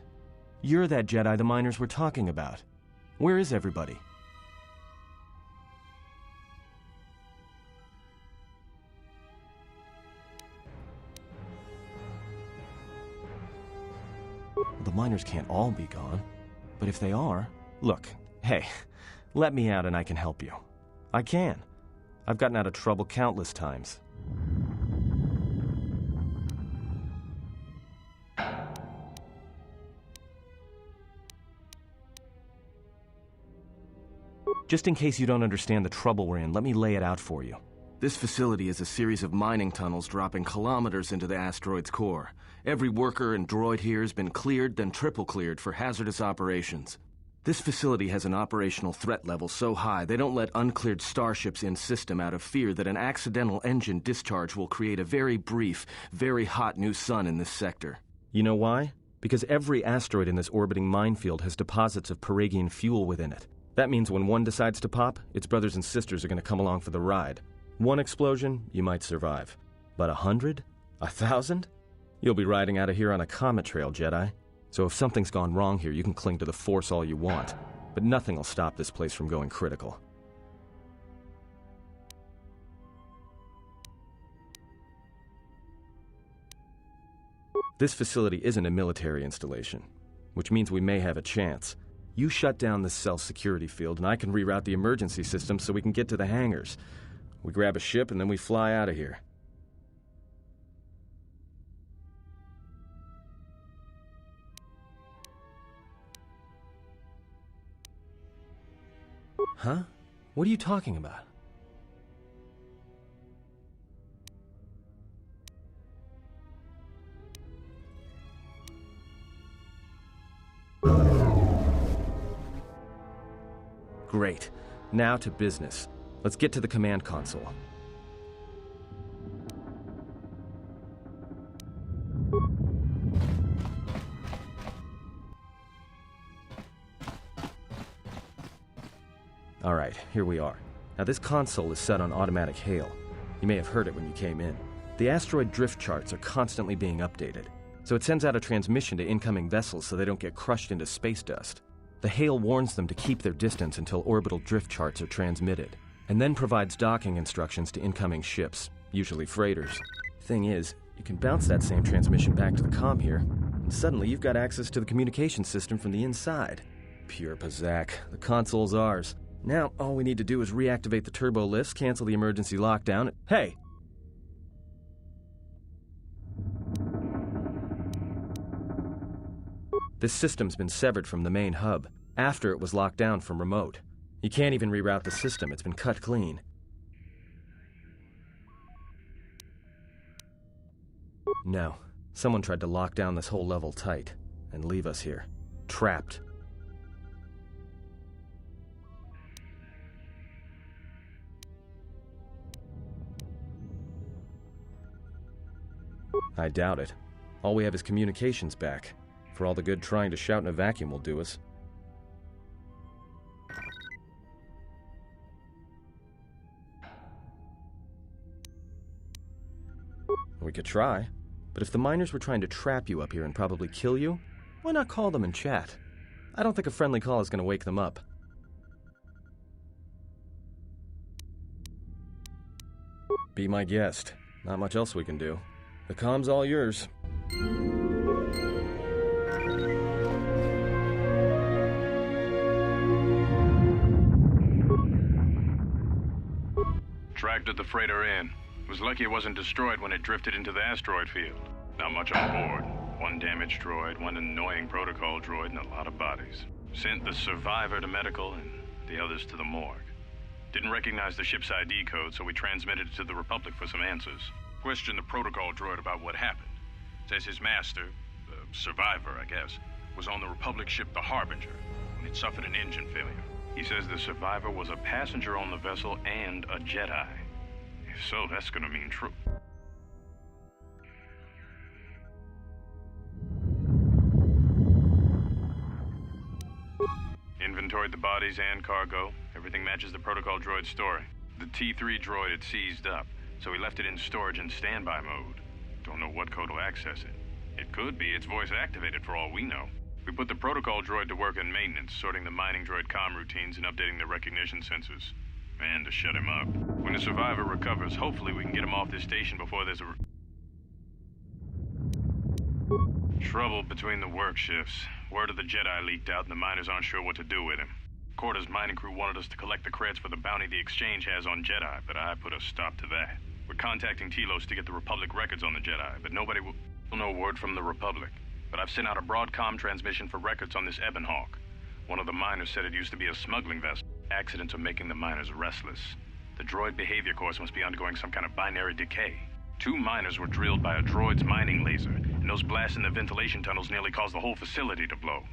You're that Jedi the miners were talking about. Where is everybody? The miners can't all be gone. But if they are... Look, hey, let me out and I can help you. I can. I've gotten out of trouble countless times. Just in case you don't understand the trouble we're in, let me lay it out for you. This facility is a series of mining tunnels dropping kilometers into the asteroid's core. Every worker and droid here has been cleared, then triple cleared for hazardous operations. This facility has an operational threat level so high they don't let uncleared starships in system out of fear that an accidental engine discharge will create a very brief, very hot new sun in this sector. You know why? Because every asteroid in this orbiting minefield has deposits of Paragian fuel within it. That means when one decides to pop, its brothers and sisters are going to come along for the ride. One explosion, you might survive. But 100? 1,000? You'll be riding out of here on a comet trail, Jedi. So if something's gone wrong here, you can cling to the Force all you want. But nothing will stop this place from going critical. This facility isn't a military installation, which means we may have a chance. You shut down this cell security field, and I can reroute the emergency system so we can get to the hangars. We grab a ship, and then we fly out of here. Huh? What are you talking about? Great. Now to business. Let's get to the command console. Alright, here we are. Now this console is set on automatic hail. You may have heard it when you came in. The asteroid drift charts are constantly being updated, so it sends out a transmission to incoming vessels so they don't get crushed into space dust. The hail warns them to keep their distance until orbital drift charts are transmitted, and then provides docking instructions to incoming ships, usually freighters. Thing is, you can bounce that same transmission back to the comm here, and suddenly you've got access to the communication system from the inside. Pure Pazak. The console's ours. Now, all we need to do is reactivate the turbo lifts, cancel the emergency lockdown. Hey! This system's been severed from the main hub, after it was locked down from remote. You can't even reroute the system, it's been cut clean. No, someone tried to lock down this whole level tight, and leave us here, trapped. I doubt it. All we have is communications back. For all the good trying to shout in a vacuum will do us. We could try, but if the miners were trying to trap you up here and probably kill you, why not call them and chat? I don't think a friendly call is going to wake them up. Be my guest. Not much else we can do. The comm's all yours. Tracked the freighter in. Was lucky it wasn't destroyed when it drifted into the asteroid field. Not much on board. One damaged droid, one annoying protocol droid, and a lot of bodies. Sent the survivor to medical and the others to the morgue. Didn't recognize the ship's ID code, so we transmitted it to the Republic for some answers. Questioned the protocol droid about what happened. Says his master, the survivor, I guess, was on the Republic ship the Harbinger when it suffered an engine failure. He says the survivor was a passenger on the vessel and a Jedi. If so, that's gonna mean true. Inventoried the bodies and cargo. Everything matches the protocol droid's story. The T3 droid had seized up, so we left it in storage and standby mode. Don't know what code will access it. It could be it's voice activated for all we know. We put the protocol droid to work in maintenance, sorting the mining droid comm routines and updating the recognition sensors. And to shut him up. When the survivor recovers, hopefully we can get him off this station before there's trouble between the work shifts. Word of the Jedi leaked out and the miners aren't sure what to do with him. Corda's mining crew wanted us to collect the credits for the bounty the Exchange has on Jedi, but I put a stop to that. We're contacting Telos to get the Republic records on the Jedi, but nobody will... No word from the Republic. But I've sent out a broadcom transmission for records on this Ebon Hawk. One of the miners said it used to be a smuggling vessel. Accidents are making the miners restless. The droid behavior course must be undergoing some kind of binary decay. 2 miners were drilled by a droid's mining laser, and those blasts in the ventilation tunnels nearly caused the whole facility to blow.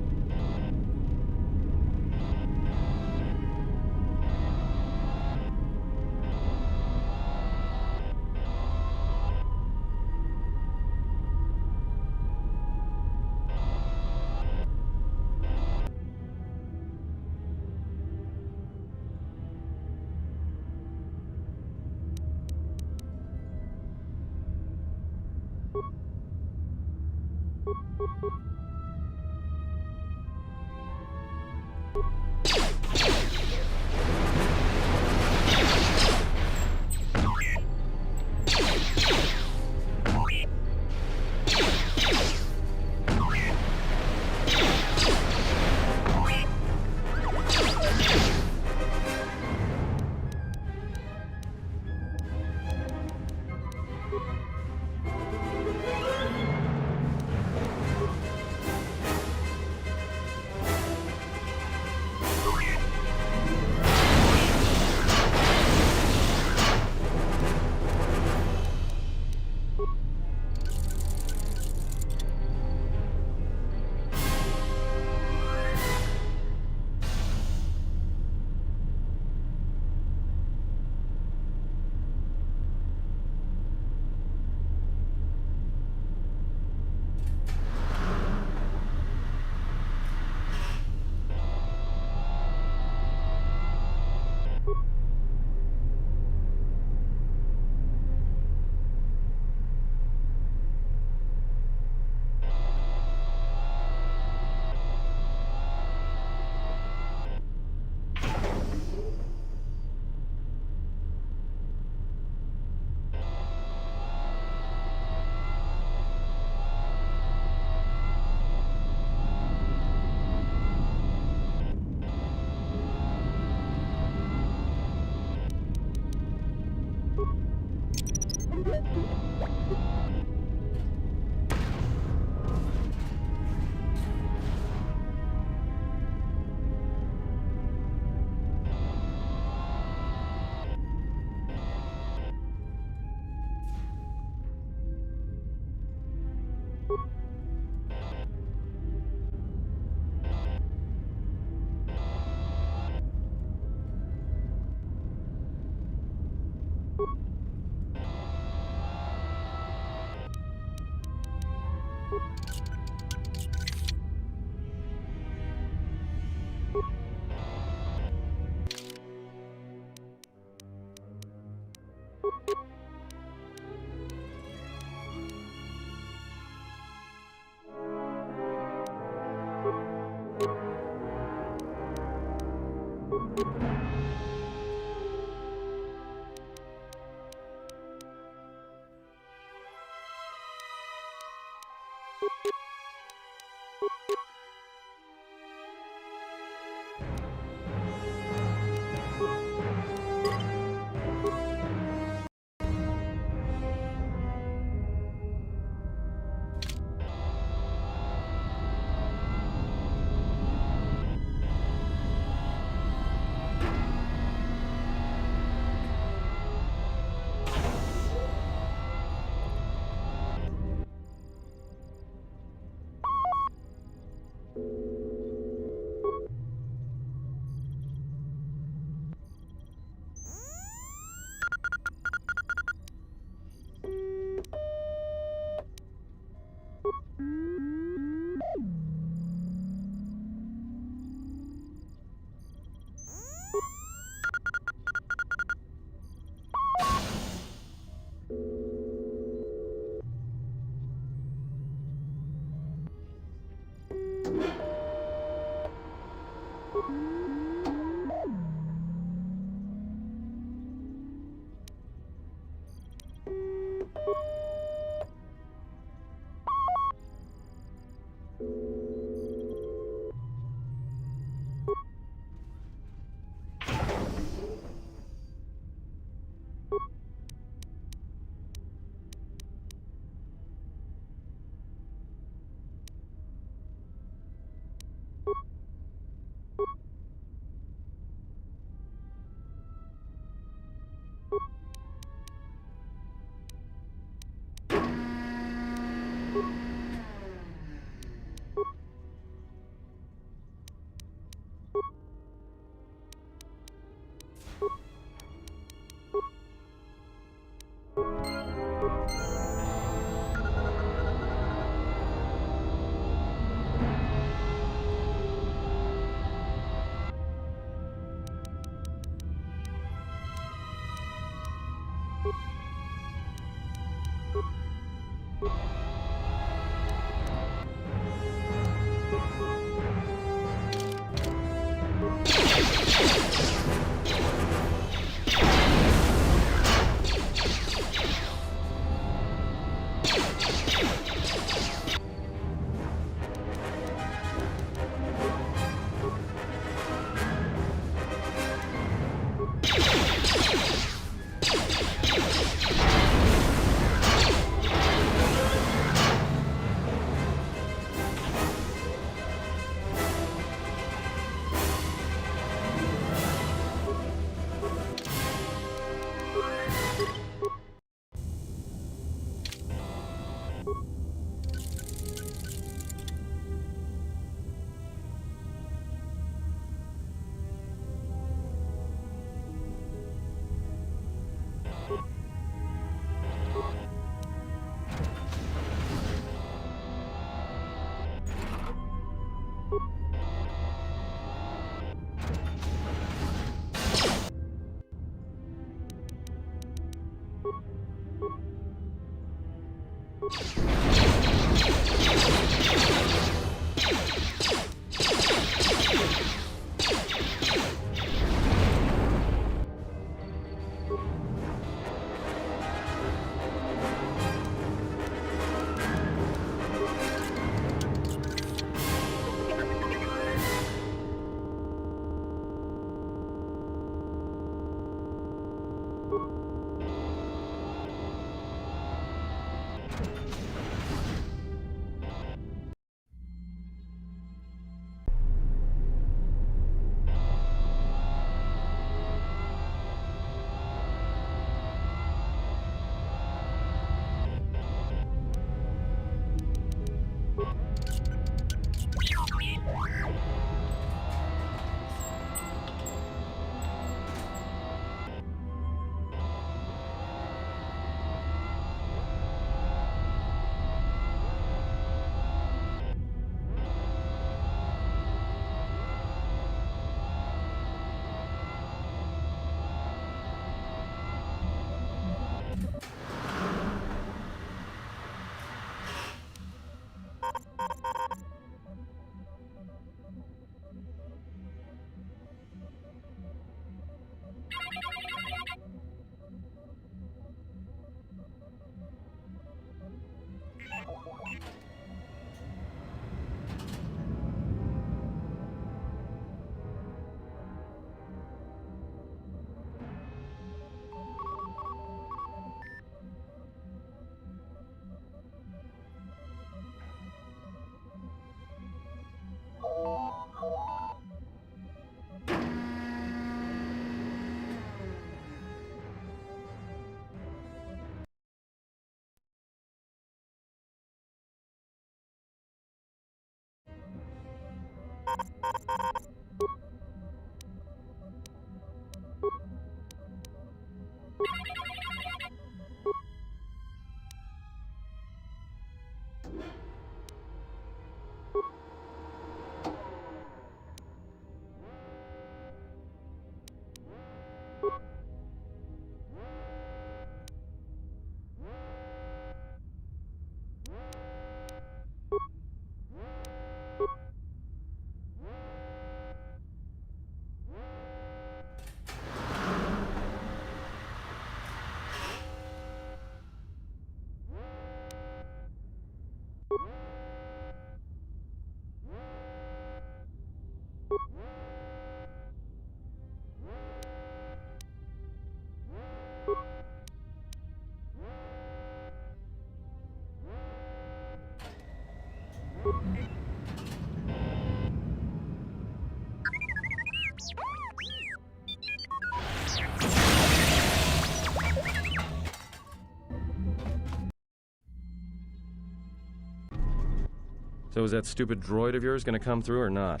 So is that stupid droid of yours gonna come through or not?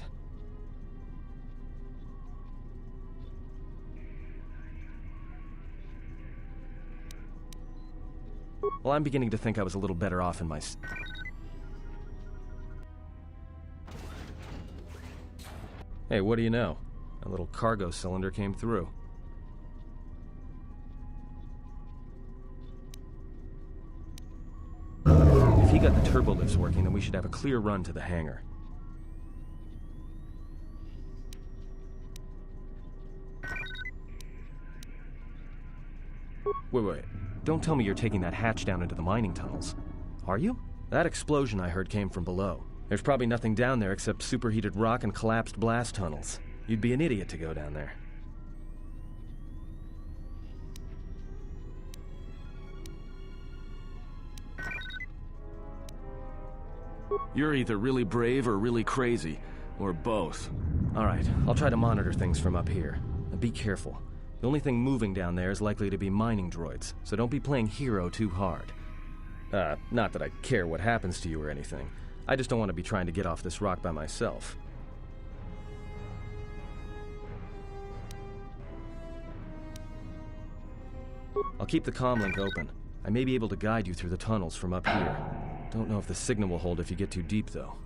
Well, I'm beginning to think I was a little better off in my... Hey, what do you know? A little cargo cylinder came through. If he got the turbo lifts working, then we should have a clear run to the hangar. Wait. Don't tell me you're taking that hatch down into the mining tunnels. Are you? That explosion I heard came from below. There's probably nothing down there except superheated rock and collapsed blast tunnels. You'd be an idiot to go down there. You're either really brave or really crazy, or both. All right, I'll try to monitor things from up here. And be careful. The only thing moving down there is likely to be mining droids, so don't be playing hero too hard. Not that I care what happens to you or anything. I just don't want to be trying to get off this rock by myself. I'll keep the comlink open. I may be able to guide you through the tunnels from up here. Don't know if the signal will hold if you get too deep, though.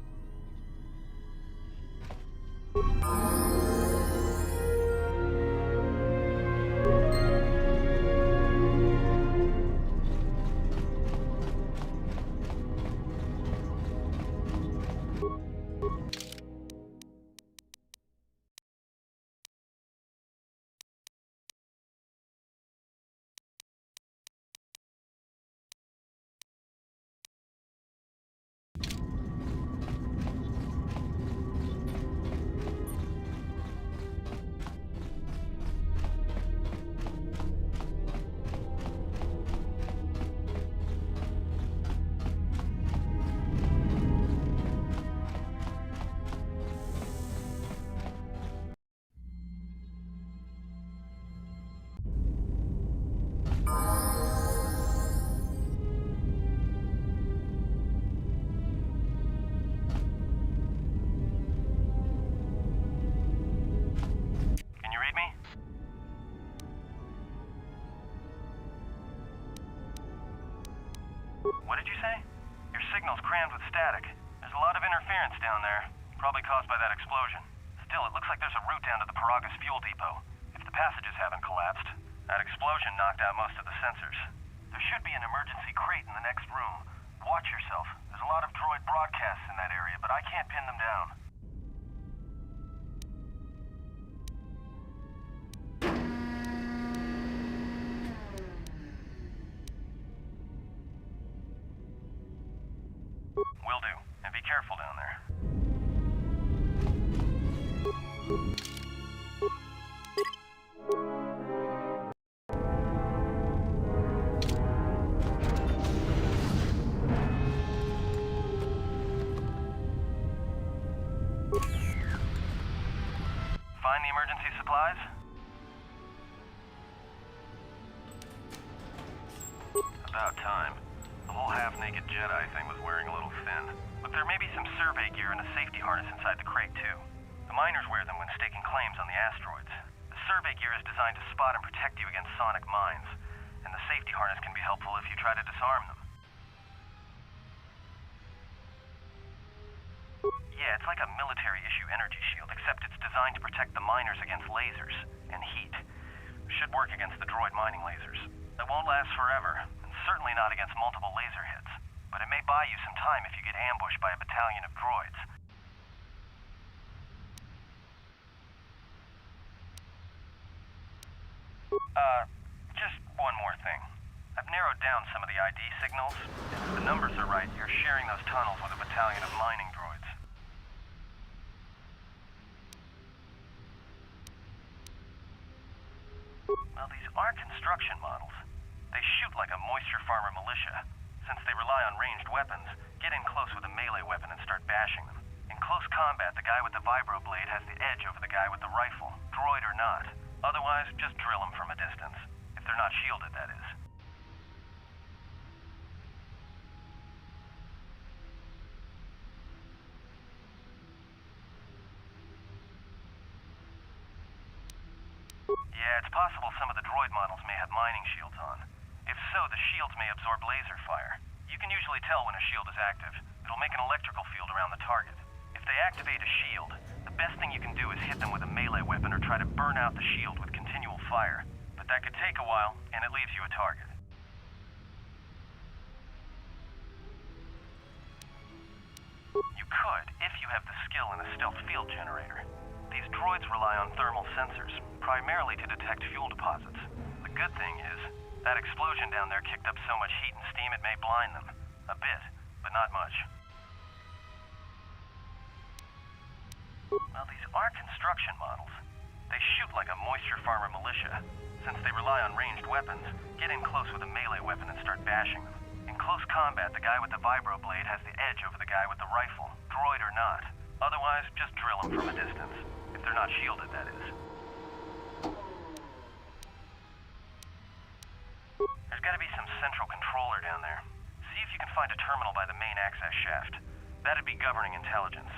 What did you say? Your signal's crammed with static. There's a lot of interference down there, probably caused by that explosion. Still, it looks like there's a route down to the Paragas fuel depot. If the passages haven't collapsed, that explosion knocked out most of the sensors. There should be an emergency crate in the next room. Watch yourself. There's a lot of droid broadcasts in that area, but I can't pin them down. Will do. And be careful down there. Find the emergency supplies? About time. The whole half-naked Jedi thing was wearing a little thin. But there may be some survey gear and a safety harness inside the crate, too. The miners wear them when staking claims on the asteroids. The survey gear is designed to spot and protect you against sonic mines. And the safety harness can be helpful if you try to disarm them. Yeah, it's like a military-issue energy shield, except it's designed to protect the miners against lasers and heat. Should work against the droid mining lasers. It won't last forever, and certainly not against multiple laser hits. But it may buy you some time if you get ambushed by a battalion of droids. Just one more thing. I've narrowed down some of the ID signals, and if the numbers are right, you're sharing those tunnels with a battalion of mining droids. Well, these are construction models. They shoot like a moisture farmer militia, Since they rely on ranged weapons, get in close with a melee weapon and start bashing them. In close combat, the guy with the vibroblade has the edge over the guy with the rifle, droid or not. Otherwise, just drill them from a distance. If they're not shielded, that is. Yeah, it's possible some of the droid models may have mining shields on. If so, the shields may absorb laser fire. You can usually tell when a shield is active. It'll make an electrical field around the target. If they activate a shield, the best thing you can do is hit them with a melee weapon or try to burn out the shield with continual fire. But that could take a while, and it leaves you a target. You could, if you have the skill in a stealth field generator. These droids rely on thermal sensors, primarily to detect fuel deposits. The good thing is, that explosion down there kicked up so much heat and steam it may blind them. A bit, but not much. Well, these are construction models. They shoot like a moisture farmer militia. Since they rely on ranged weapons, get in close with a melee weapon and start bashing them. In close combat, the guy with the vibroblade has the edge over the guy with the rifle, droid or not. Otherwise, just drill them from a distance. If they're not shielded, that is. There's gotta be some central controller down there. See if you can find a terminal by the main access shaft. That'd be governing intelligence.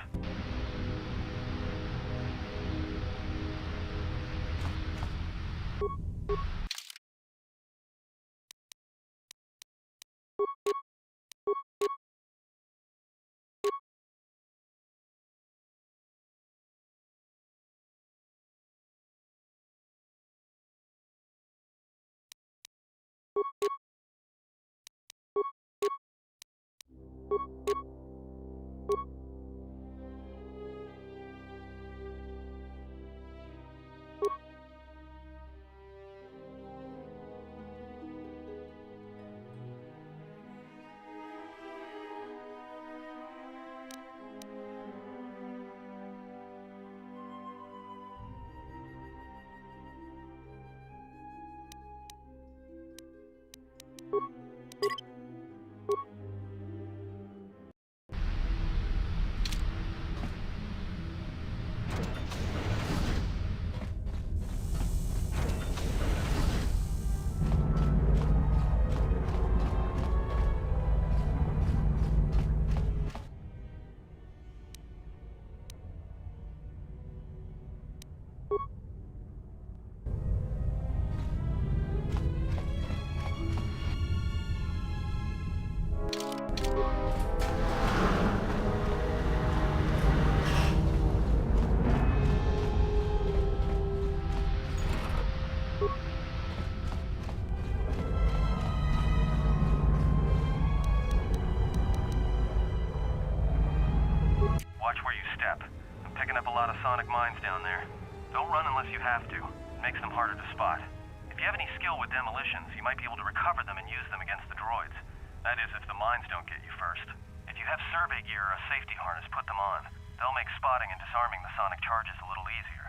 Sonic mines down there. Don't run unless you have to. It makes them harder to spot. If you have any skill with demolitions, you might be able to recover them and use them against the droids. That is, if the mines don't get you first. If you have survey gear or a safety harness, put them on. They'll make spotting and disarming the sonic charges a little easier.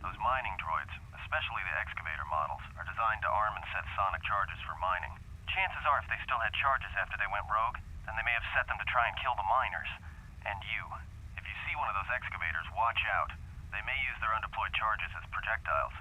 Those mining droids, especially the excavator models, are designed to arm and set sonic charges for mining. Chances are if they still had charges after they went rogue, then they may have set them to try and kill the miners. And you. If you see one of those excavators, watch out. They may use their undeployed charges as projectiles.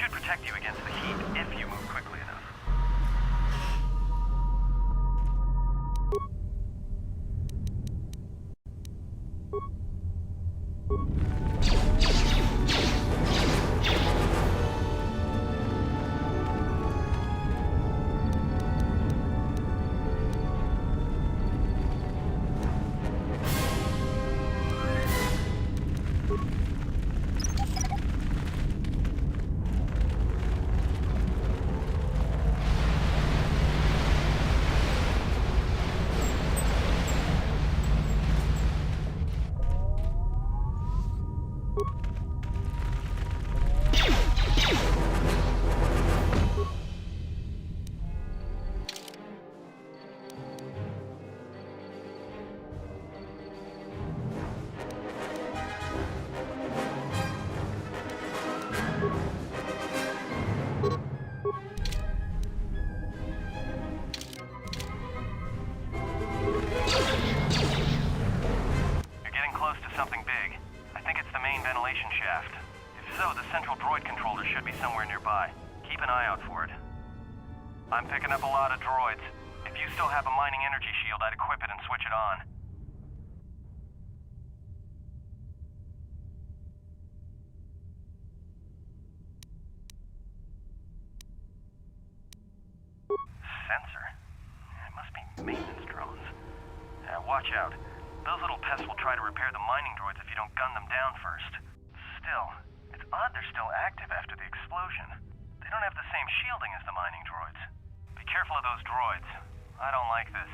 should protect you against the heat if you move quickly enough. I'm picking up a lot of droids. If you still have a mining energy shield, I'd equip it and switch it on. Sensor? It must be maintenance drones. Watch out. Those little pests will try to repair the mining droids if you don't gun them down first. Still, it's odd they're still active after the explosion. They don't have the same shielding as the mining droids. Be careful of those droids. I don't like this.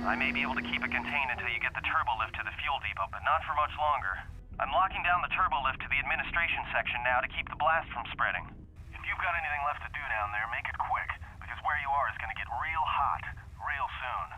I may be able to keep it contained until you get the turbo lift to the fuel depot, but not for much longer. I'm locking down the turbo lift to the administration section now to keep the blast from spreading. If you've got anything left to do down there, make it quick, because where you are is gonna get real hot, real soon.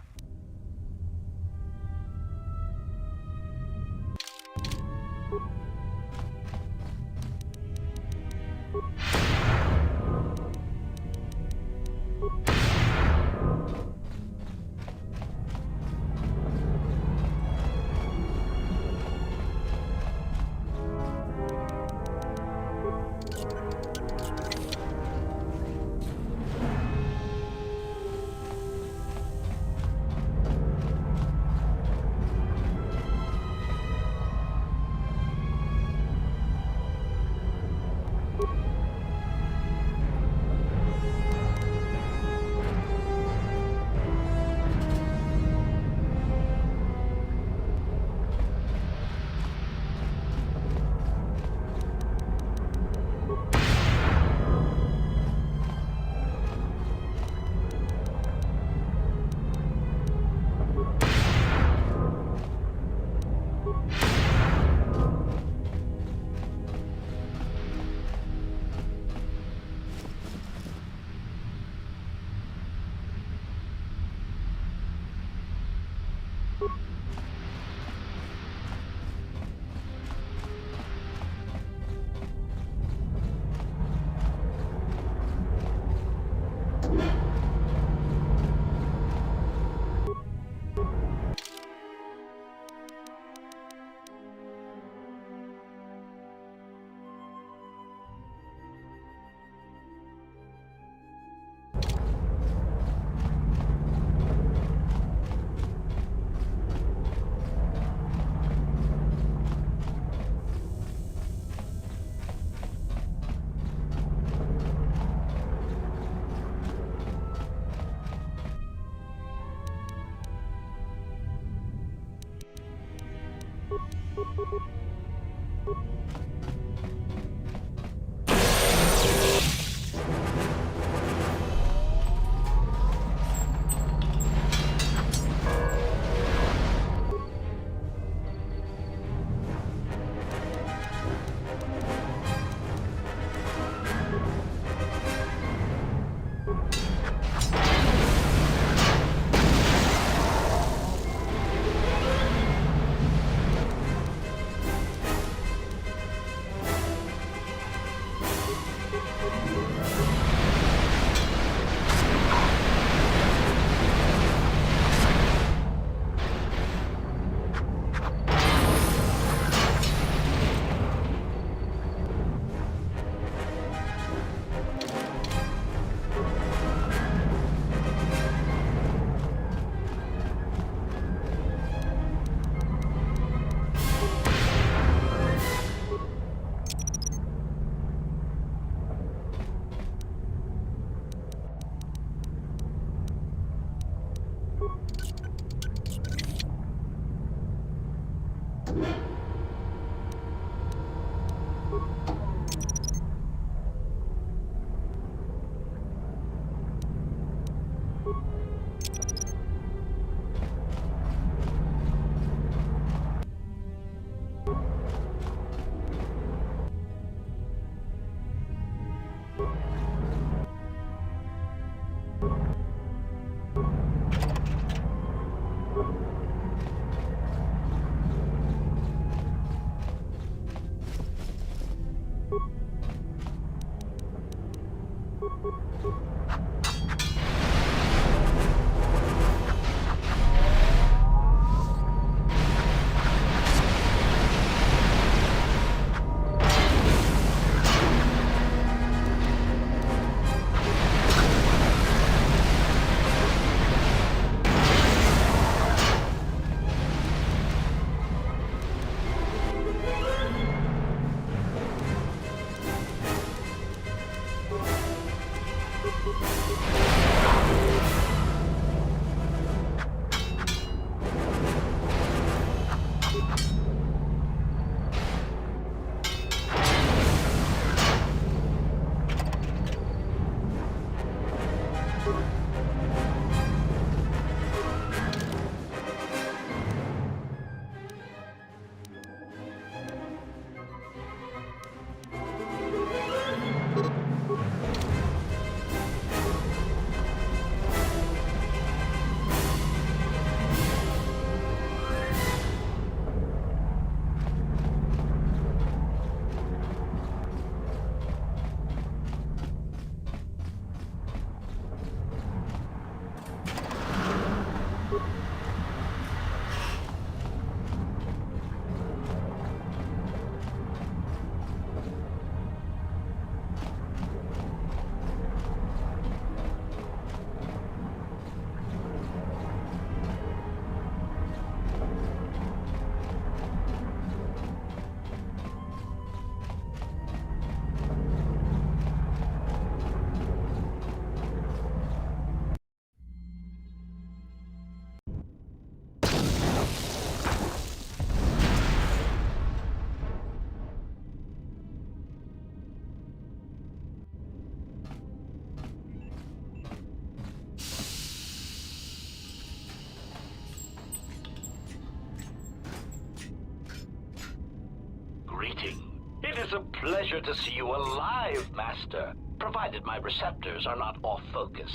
It is a pleasure to see you alive, Master, provided my receptors are not off focus.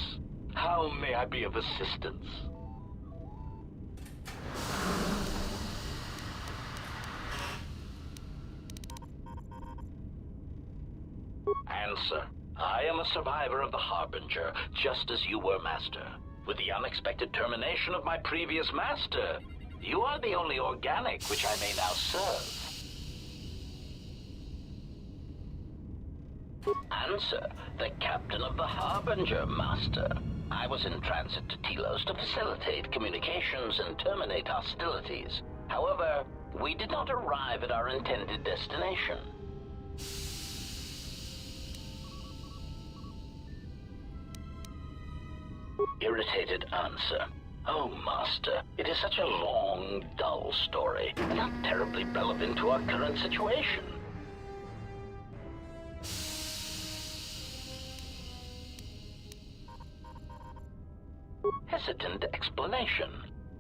How may I be of assistance? Answer. I am a survivor of the Harbinger, just as you were, Master. With the unexpected termination of my previous Master, you are the only organic which I may now serve. Answer. The captain of the Harbinger, Master. I was in transit to Telos to facilitate communications and terminate hostilities. However, we did not arrive at our intended destination. Irritated answer. Oh, Master, it is such a long, dull story, and not terribly relevant to our current situation. Hesitant explanation.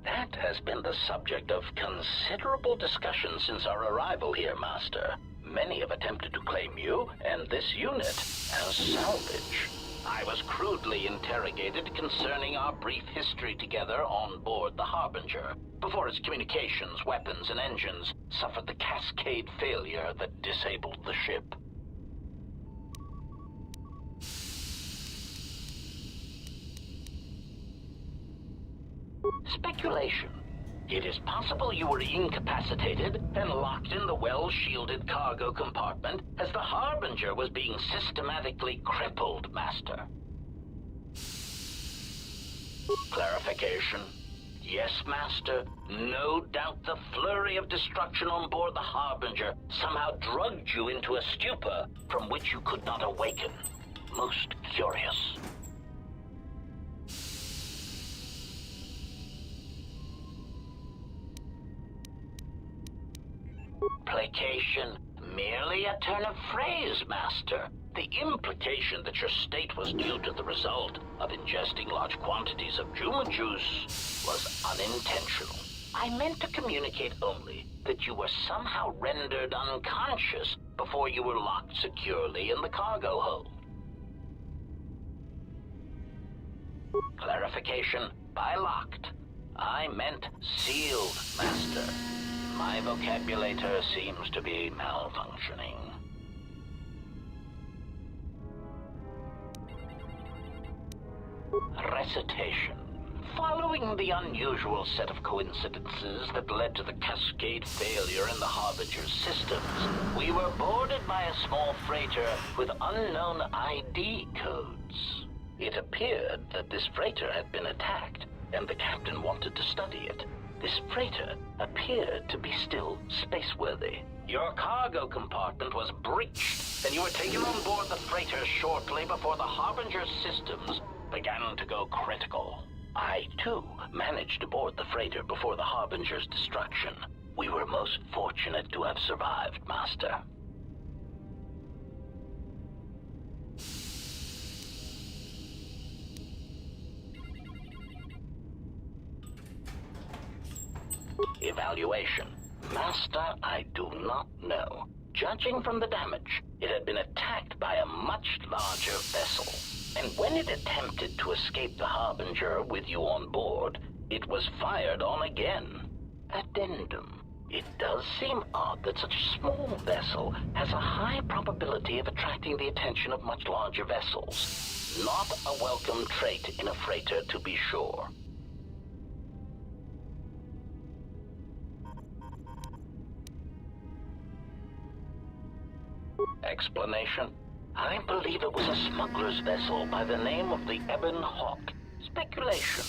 That has been the subject of considerable discussion since our arrival here, Master. Many have attempted to claim you and this unit as salvage. I was crudely interrogated concerning our brief history together on board the Harbinger, before its communications, weapons, and engines suffered the cascade failure that disabled the ship. Speculation. It is possible you were incapacitated and locked in the well-shielded cargo compartment as the Harbinger was being systematically crippled, Master. Clarification. Yes, Master. No doubt the flurry of destruction on board the Harbinger somehow drugged you into a stupor from which you could not awaken. Most curious. Placation, merely a turn of phrase, Master. The implication that your state was due to the result of ingesting large quantities of Juma juice was unintentional. I meant to communicate only that you were somehow rendered unconscious before you were locked securely in the cargo hold. Clarification, by locked, I meant sealed, Master. My vocabulator seems to be malfunctioning. Recitation. Following the unusual set of coincidences that led to the cascade failure in the Harbinger's systems, we were boarded by a small freighter with unknown ID codes. It appeared that this freighter had been attacked, and the captain wanted to study it. This freighter appeared to be still spaceworthy. Your cargo compartment was breached, and you were taken on board the freighter shortly before the Harbinger's systems began to go critical. I, too, managed to board the freighter before the Harbinger's destruction. We were most fortunate to have survived, Master. Evaluation. Master, I do not know. Judging from the damage, it had been attacked by a much larger vessel. And when it attempted to escape the Harbinger with you on board, it was fired on again. Addendum. It does seem odd that such a small vessel has a high probability of attracting the attention of much larger vessels. Not a welcome trait in a freighter, to be sure. Explanation? I believe it was a smuggler's vessel by the name of the Ebon Hawk. Speculation.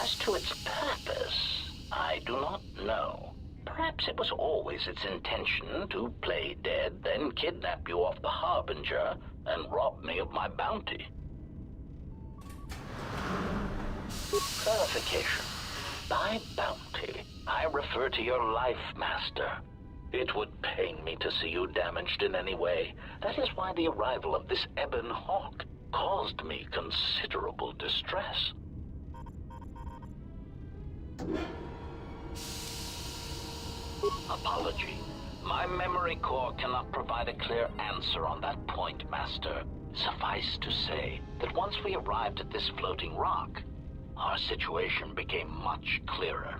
As to its purpose, I do not know. Perhaps it was always its intention to play dead, then kidnap you off the Harbinger and rob me of my bounty. Clarification. By bounty, I refer to your life, Master. It would pain me to see you damaged in any way. That is why the arrival of this Ebon Hawk caused me considerable distress. Apology. My memory core cannot provide a clear answer on that point, Master. Suffice to say that once we arrived at this floating rock, our situation became much clearer.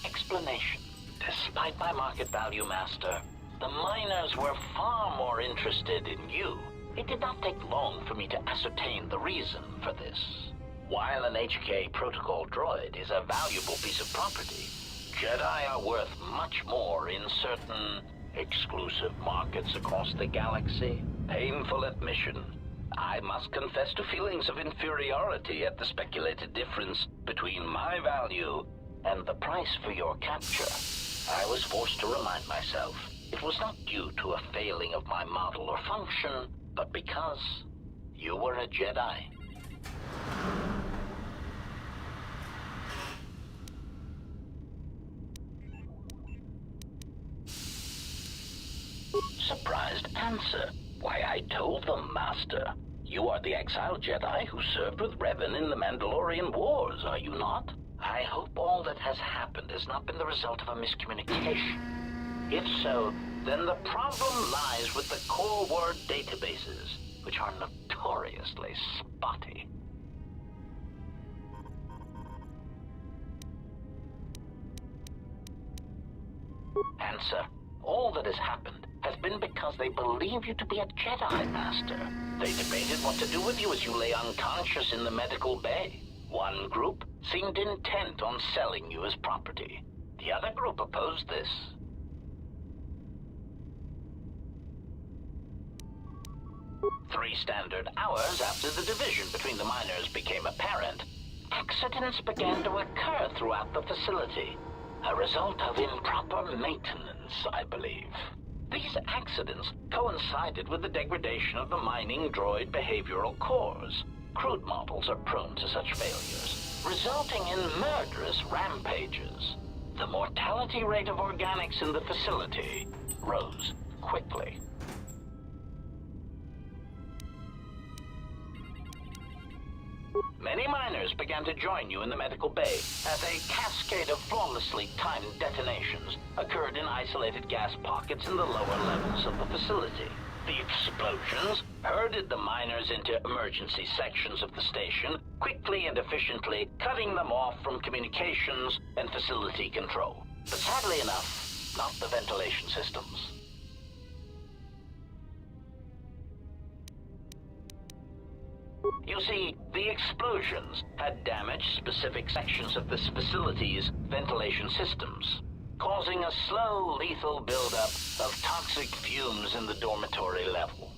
Explanation. Despite my market value, Master, the miners were far more interested in you. It did not take long for me to ascertain the reason for this. While an HK protocol droid is a valuable piece of property, Jedi are worth much more in certain exclusive markets across the galaxy. Painful admission. I must confess to feelings of inferiority at the speculated difference between my value and the price for your capture. I was forced to remind myself it was not due to a failing of my model or function, but because you were a Jedi. Surprised answer. Why, I told them, Master. You are the exiled Jedi who served with Revan in the Mandalorian Wars, are you not? I hope all that has happened has not been the result of a miscommunication. If so, then the problem lies with the core word databases, which are notoriously spotty. Answer. All that has happened has been because they believe you to be a Jedi, Master. They debated what to do with you as you lay unconscious in the medical bay. One group seemed intent on selling you as property. The other group opposed this. Three standard hours after the division between the miners became apparent, accidents began to occur throughout the facility. A result of improper maintenance, I believe. These accidents coincided with the degradation of the mining droid behavioral cores. Crude models are prone to such failures, resulting in murderous rampages. The mortality rate of organics in the facility rose quickly. Many miners began to join you in the medical bay as a cascade of flawlessly timed detonations occurred in isolated gas pockets in the lower levels of the facility. The explosions herded the miners into emergency sections of the station, quickly and efficiently cutting them off from communications and facility control. But sadly enough, not the ventilation systems. You see, the explosions had damaged specific sections of this facility's ventilation systems, causing a slow, lethal buildup of toxic fumes in the dormitory level.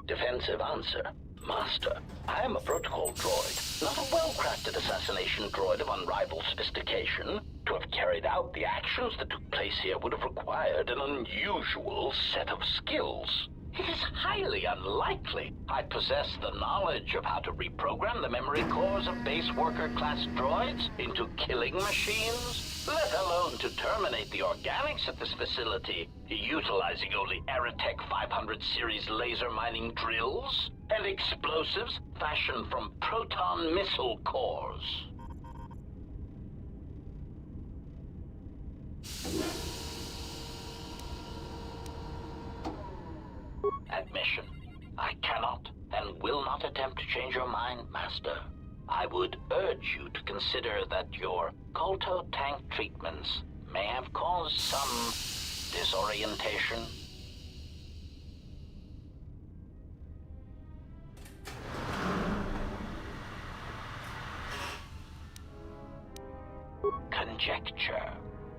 Defensive answer. Master, I am a protocol droid, not a well-crafted assassination droid of unrivaled sophistication. To have carried out the actions that took place here would have required an unusual set of skills. It is highly unlikely I possess the knowledge of how to reprogram the memory cores of base worker-class droids into killing machines, let alone to terminate the organics at this facility, utilizing only Aerotech 500 series laser mining drills and explosives fashioned from proton missile cores. Admission. I cannot and will not attempt to change your mind, Master. I would urge you to consider that your Kolto tank treatments may have caused some disorientation. Conjecture.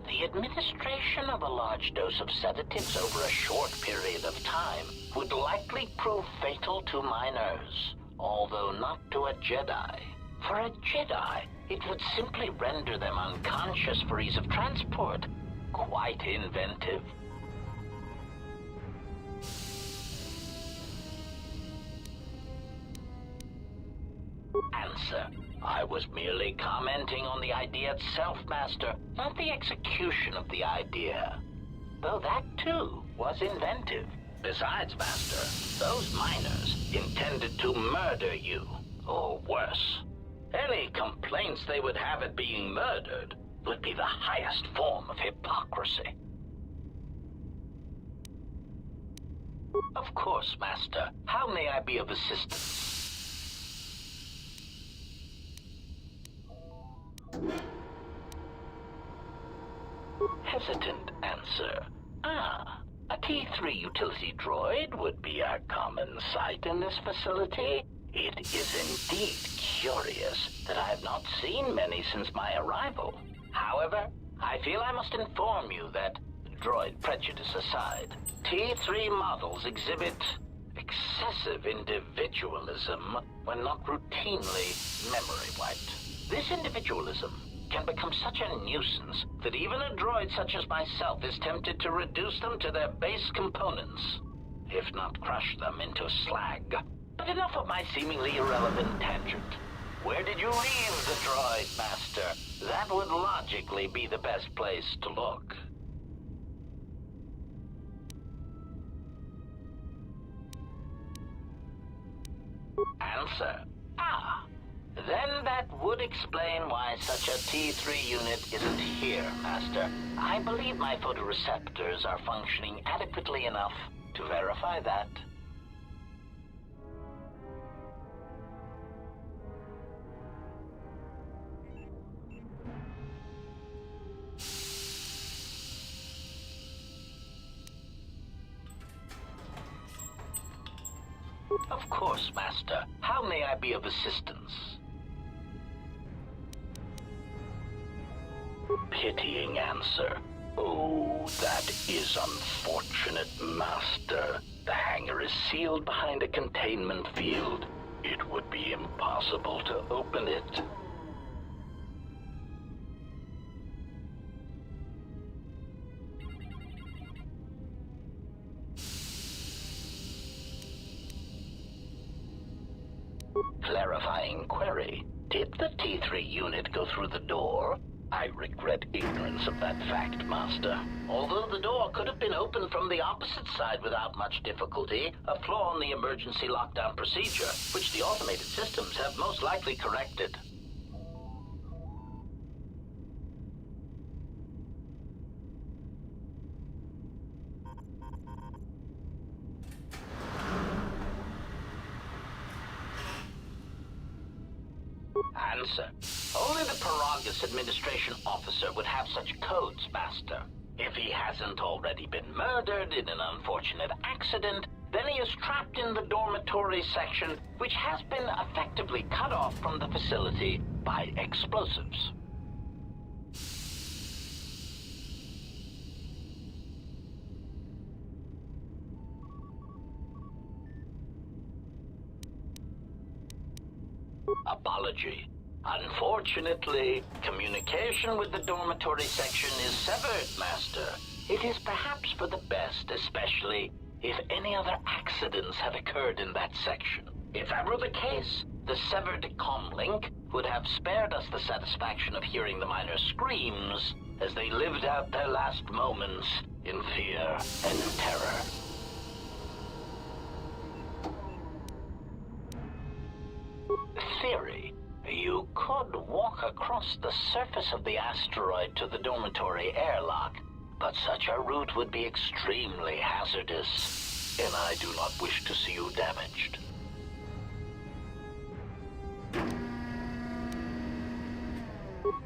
The administration of a large dose of sedatives over a short period of time would likely prove fatal to minors, although not to a Jedi. For a Jedi, it would simply render them unconscious for ease of transport. Quite inventive. Answer. I was merely commenting on the idea itself, Master, not the execution of the idea. Though that, too, was inventive. Besides, Master, those miners intended to murder you, or worse. Any complaints they would have at being murdered would be the highest form of hypocrisy. Of course, Master. How may I be of assistance? Hesitant answer. A T3 utility droid would be a common sight in this facility. It is indeed curious that I have not seen many since my arrival. However, I feel I must inform you that, droid prejudice aside, T3 models exhibit excessive individualism when not routinely memory wiped. This individualism can become such a nuisance that even a droid such as myself is tempted to reduce them to their base components, if not crush them into slag. But enough of my seemingly irrelevant tangent. Where did you leave the droid, Master? That would logically be the best place to look. Answer. Then that would explain why such a T3 unit isn't here, Master. I believe my photoreceptors are functioning adequately enough to verify that. Of course, Master. How may I be of assistance? Pitying answer. Oh, that is unfortunate, Master. The hangar is sealed behind a containment field. It would be impossible to open it. Clarifying query. Did the T3 unit go through the door? I regret ignorance of that fact, Master. Although the door could have been opened from the opposite side without much difficulty, a flaw in the emergency lockdown procedure, which the automated systems have most likely corrected. Answer. Only the Paragus administration officer would have such codes, Master. If he hasn't already been murdered in an unfortunate accident, then he is trapped in the dormitory section, which has been effectively cut off from the facility by explosives. Apology. Unfortunately, communication with the dormitory section is severed, Master. It is perhaps for the best, especially if any other accidents have occurred in that section. If that were the case, the severed comlink would have spared us the satisfaction of hearing the miners' screams as they lived out their last moments in fear and terror. Theory. You could walk across the surface of the asteroid to the dormitory airlock, but such a route would be extremely hazardous, and I do not wish to see you damaged.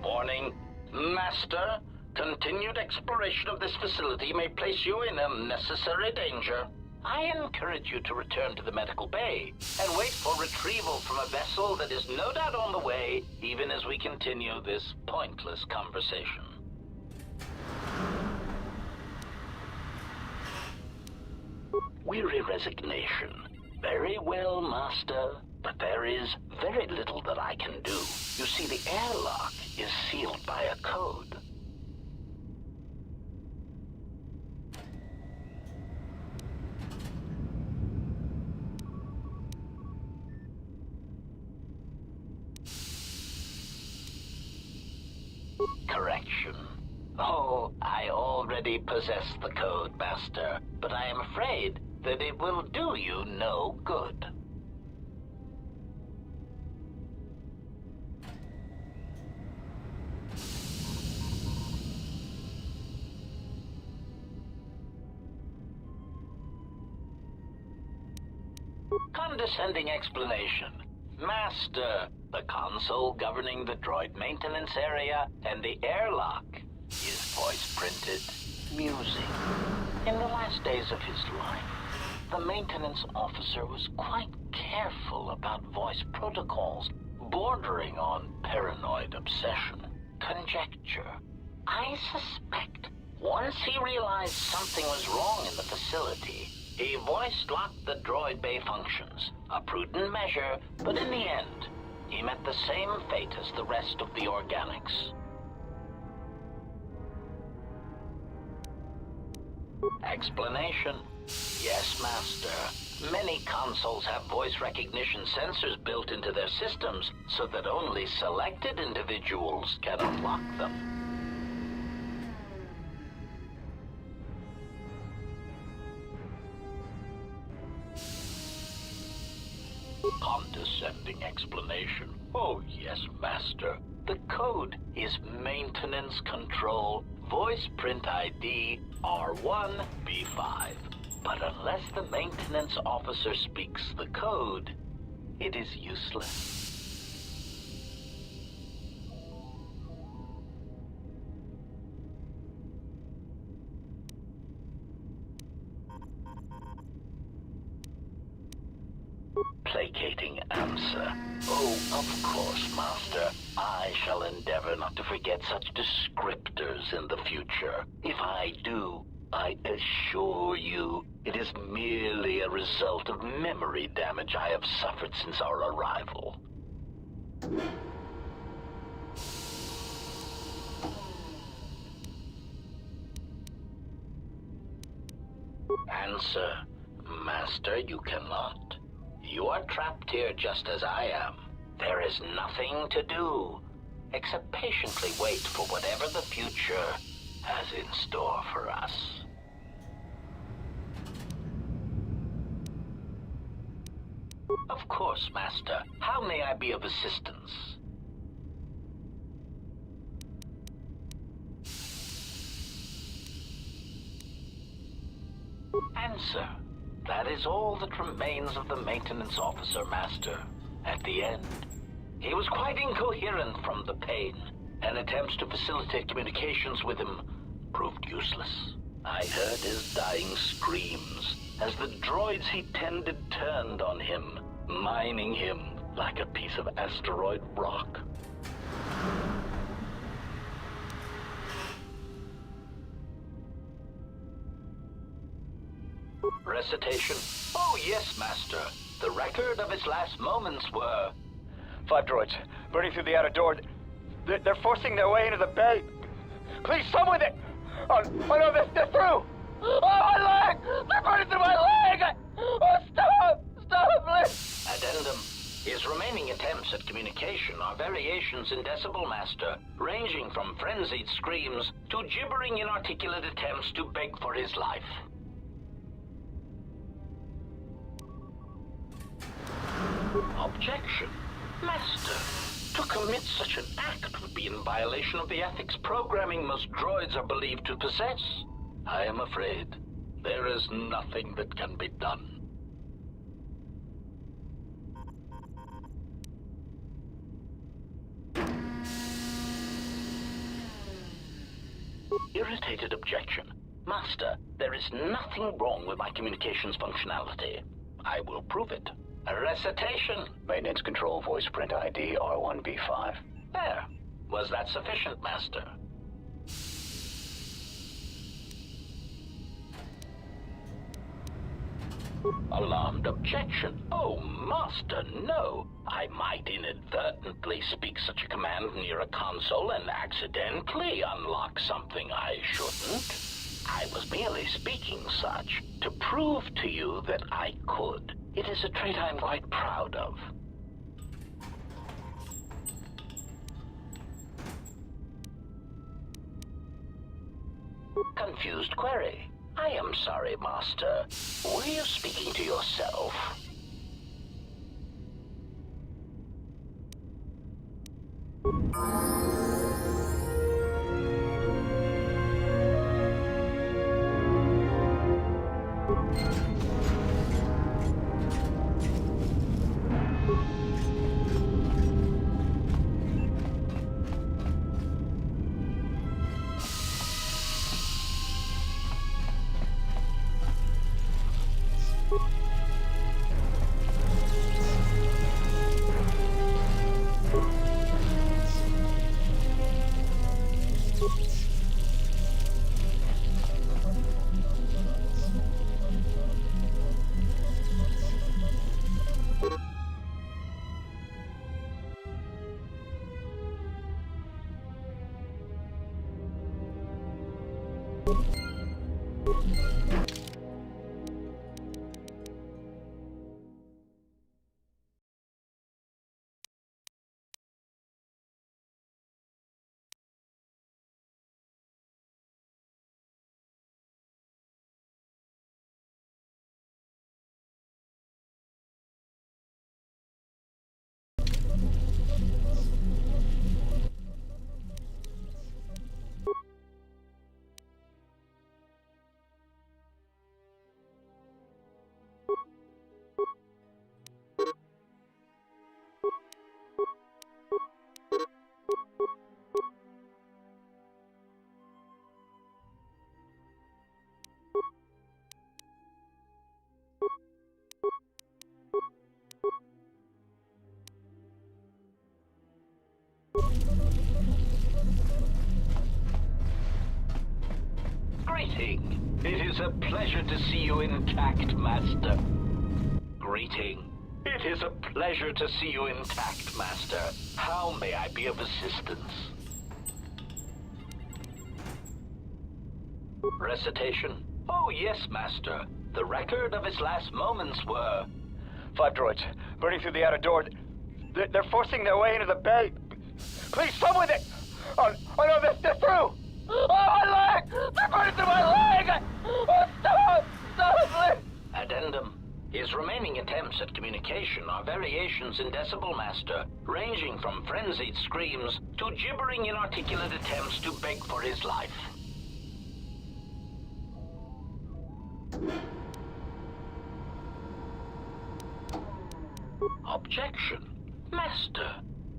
Warning, Master. Continued exploration of this facility may place you in unnecessary danger. I encourage you to return to the medical bay and wait for retrieval from a vessel that is no doubt on the way, even as we continue this pointless conversation. Weary resignation. Very well, Master, but there is very little that I can do. You see, the airlock is sealed by a code. Correction. Oh, I already possess the code, Master, but I am afraid that it will do you no good. Condescending explanation. Master, the console governing the droid maintenance area and the airlock is voice-printed music. In the last days of his life, the maintenance officer was quite careful about voice protocols, bordering on paranoid obsession. Conjecture. I suspect once he realized something was wrong in the facility, he voice-locked the droid bay functions. A prudent measure, but in the end, he met the same fate as the rest of the organics. Explanation. Yes, Master. Many consoles have voice recognition sensors built into their systems so that only selected individuals can unlock them. Condescending explanation. Oh, yes, Master. The code is Maintenance Control Voice Print ID R1B5. But unless the maintenance officer speaks the code, it is useless. Placating answer. Oh, of course, Master. I shall endeavor not to forget such descriptors in the future. If I do, I assure you, it is merely a result of memory damage I have suffered since our arrival. Answer. Master, you cannot. You are trapped here just as I am. There is nothing to do, except patiently wait for whatever the future has in store for us. Of course, Master. How may I be of assistance? Answer. That is all that remains of the maintenance officer, Master. At the end, he was quite incoherent from the pain, and attempts to facilitate communications with him proved useless. I heard his dying screams as the droids he tended turned on him, mining him like a piece of asteroid rock. Recitation. Oh yes, Master. The record of his last moments were... 5 droids, burning through the outer door. They're forcing their way into the bay. Please, someone that... Oh no, they're through! Oh, my leg! They're burning through my leg! Oh, stop! Stop, please! Addendum. His remaining attempts at communication are variations in Decibel Master, ranging from frenzied screams to gibbering inarticulate attempts to beg for his life. Objection. Master, to commit such an act would be in violation of the ethics programming most droids are believed to possess. I am afraid there is nothing that can be done. Irritated objection. Master, there is nothing wrong with my communications functionality. I will prove it. A recitation. Maintenance control voice print ID R1B5. There. Was that sufficient, Master? Alarmed objection. Oh, Master, no. I might inadvertently speak such a command near a console and accidentally unlock something I shouldn't. I was merely speaking such to prove to you that I could. It is a trait I'm quite proud of. Confused query. I am sorry, Master. Were you speaking to yourself? Greeting. It is a pleasure to see you intact, Master. Greeting. It is a pleasure to see you intact, Master. How may I be of assistance? Recitation. Oh, yes, Master. The record of his last moments were... 5 droids, burning through the outer door. They're forcing their way into the bay. Please, someone that... Oh no, they're through! Oh, my leg! They're burning through my leg! Oh, stop! Stop, please! Addendum. His remaining attempts at communication are variations in Decibel Master, ranging from frenzied screams to gibbering inarticulate attempts to beg for his life. Objection. Master,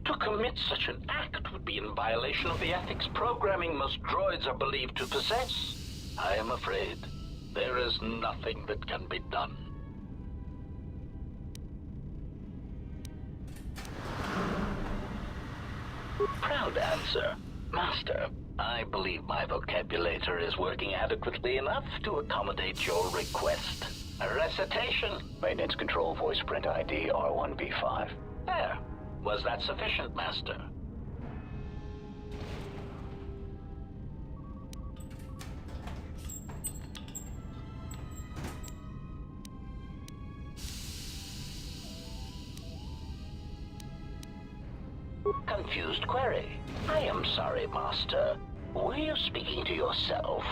to commit such an act would be clearly in violation of the ethics programming most droids are believed to possess. I am afraid there is nothing that can be done. Proud answer. Master, I believe my vocabulator is working adequately enough to accommodate your request. A recitation. Maintenance control voice print ID R1V5. There. Was that sufficient, Master? Confused query. I am sorry, Master. Were you speaking to yourself?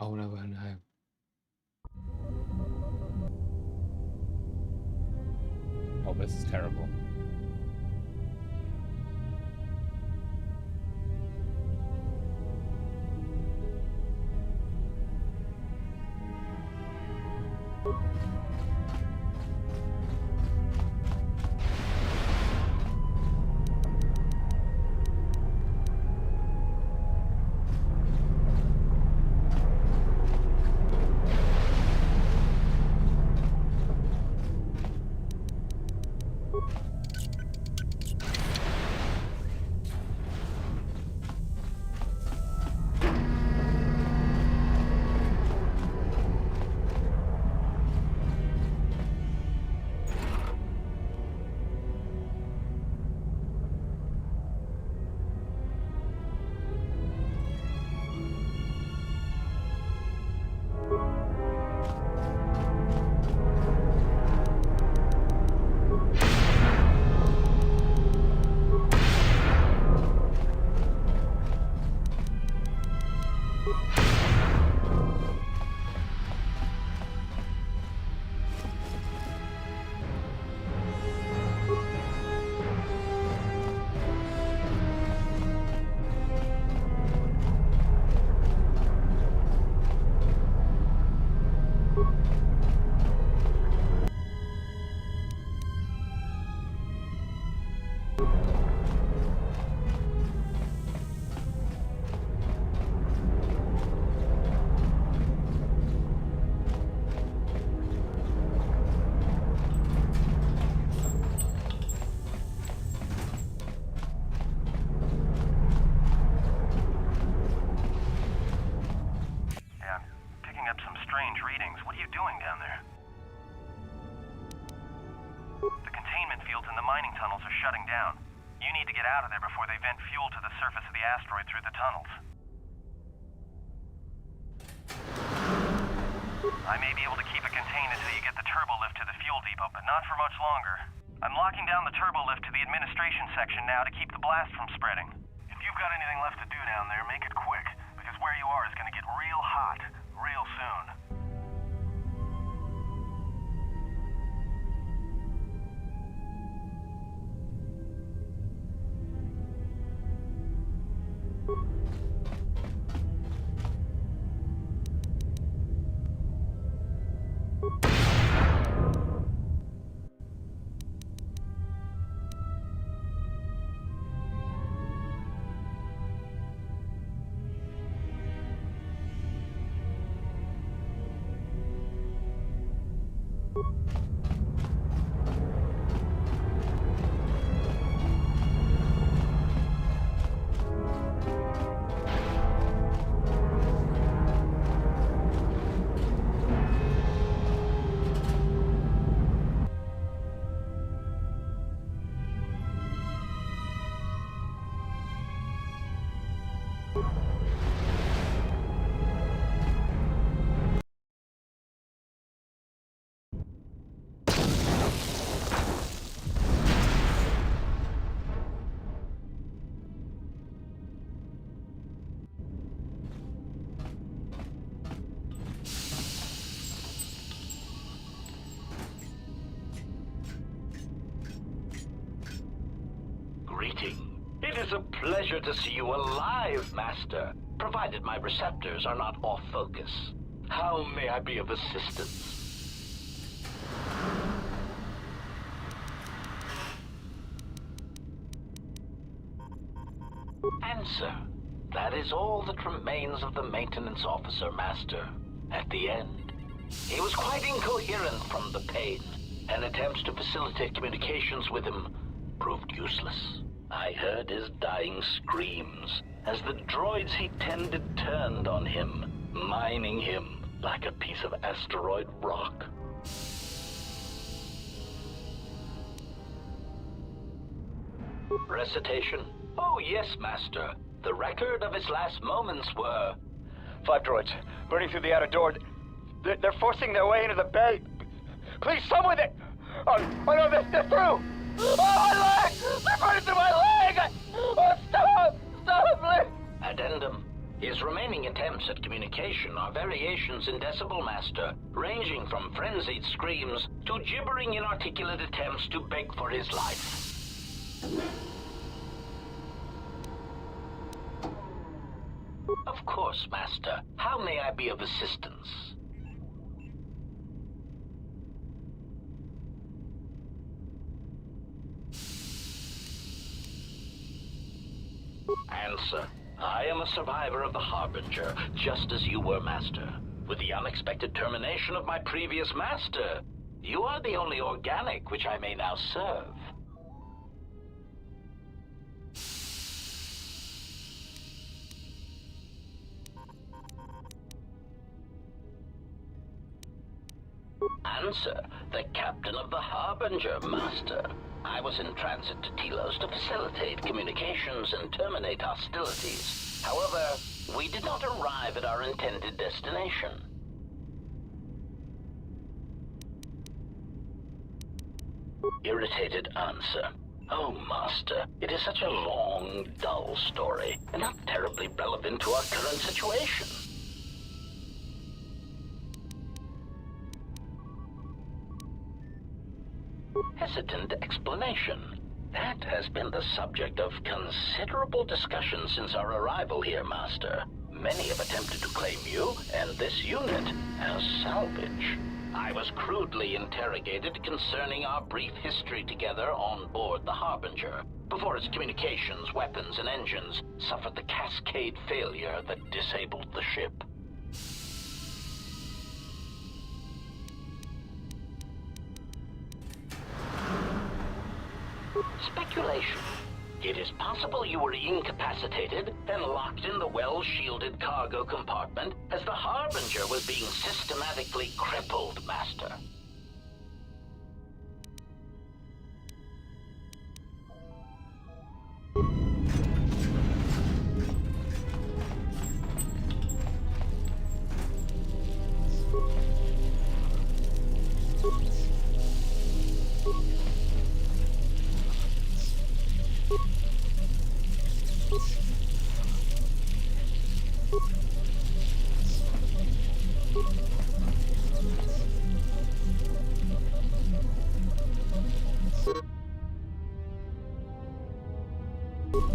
Oh no, oh no. Oh, this is terrible. I may be able to keep it contained until you get the turbo lift to the fuel depot, but not for much longer. I'm locking down the turbo lift to the administration section now to keep the blast from spreading. If you've got anything left to do down there, make it quick, because where you are is gonna get real hot, real soon. It is a pleasure to see you alive, Master, provided my receptors are not off focus. How may I be of assistance? Answer. That is all that remains of the maintenance officer, Master. At the end, he was quite incoherent from the pain, and attempts to facilitate communications with him proved useless. I heard his dying screams as the droids he tended turned on him, mining him like a piece of asteroid rock. Recitation? Oh yes, Master. The record of his last moments were... 5 droids, burning through the outer door. They're forcing their way into the bay. Please, someone that... Oh no, they're through! Oh, my leg! They're burning through my leg! Oh, stop! Stop, please! Addendum. His remaining attempts at communication are variations in Decibel Master, ranging from frenzied screams to gibbering inarticulate attempts to beg for his life. Of course, Master. How may I be of assistance? Answer. I am a survivor of the Harbinger, just as you were, Master. With the unexpected termination of my previous Master, you are the only organic which I may now serve. Answer. The captain of the Harbinger, Master. I was in transit to Telos to facilitate communications and terminate hostilities. However, we did not arrive at our intended destination. Irritated answer. Oh, Master, it is such a long, dull story, and not terribly relevant to our current situation. Hesitant explanation. That has been the subject of considerable discussion since our arrival here, Master. Many have attempted to claim you and this unit as salvage. I was crudely interrogated concerning our brief history together on board the Harbinger, before its communications, weapons, and engines suffered the cascade failure that disabled the ship. Speculation. It is possible you were incapacitated and locked in the well-shielded cargo compartment as the Harbinger was being systematically crippled, Master. Greeting.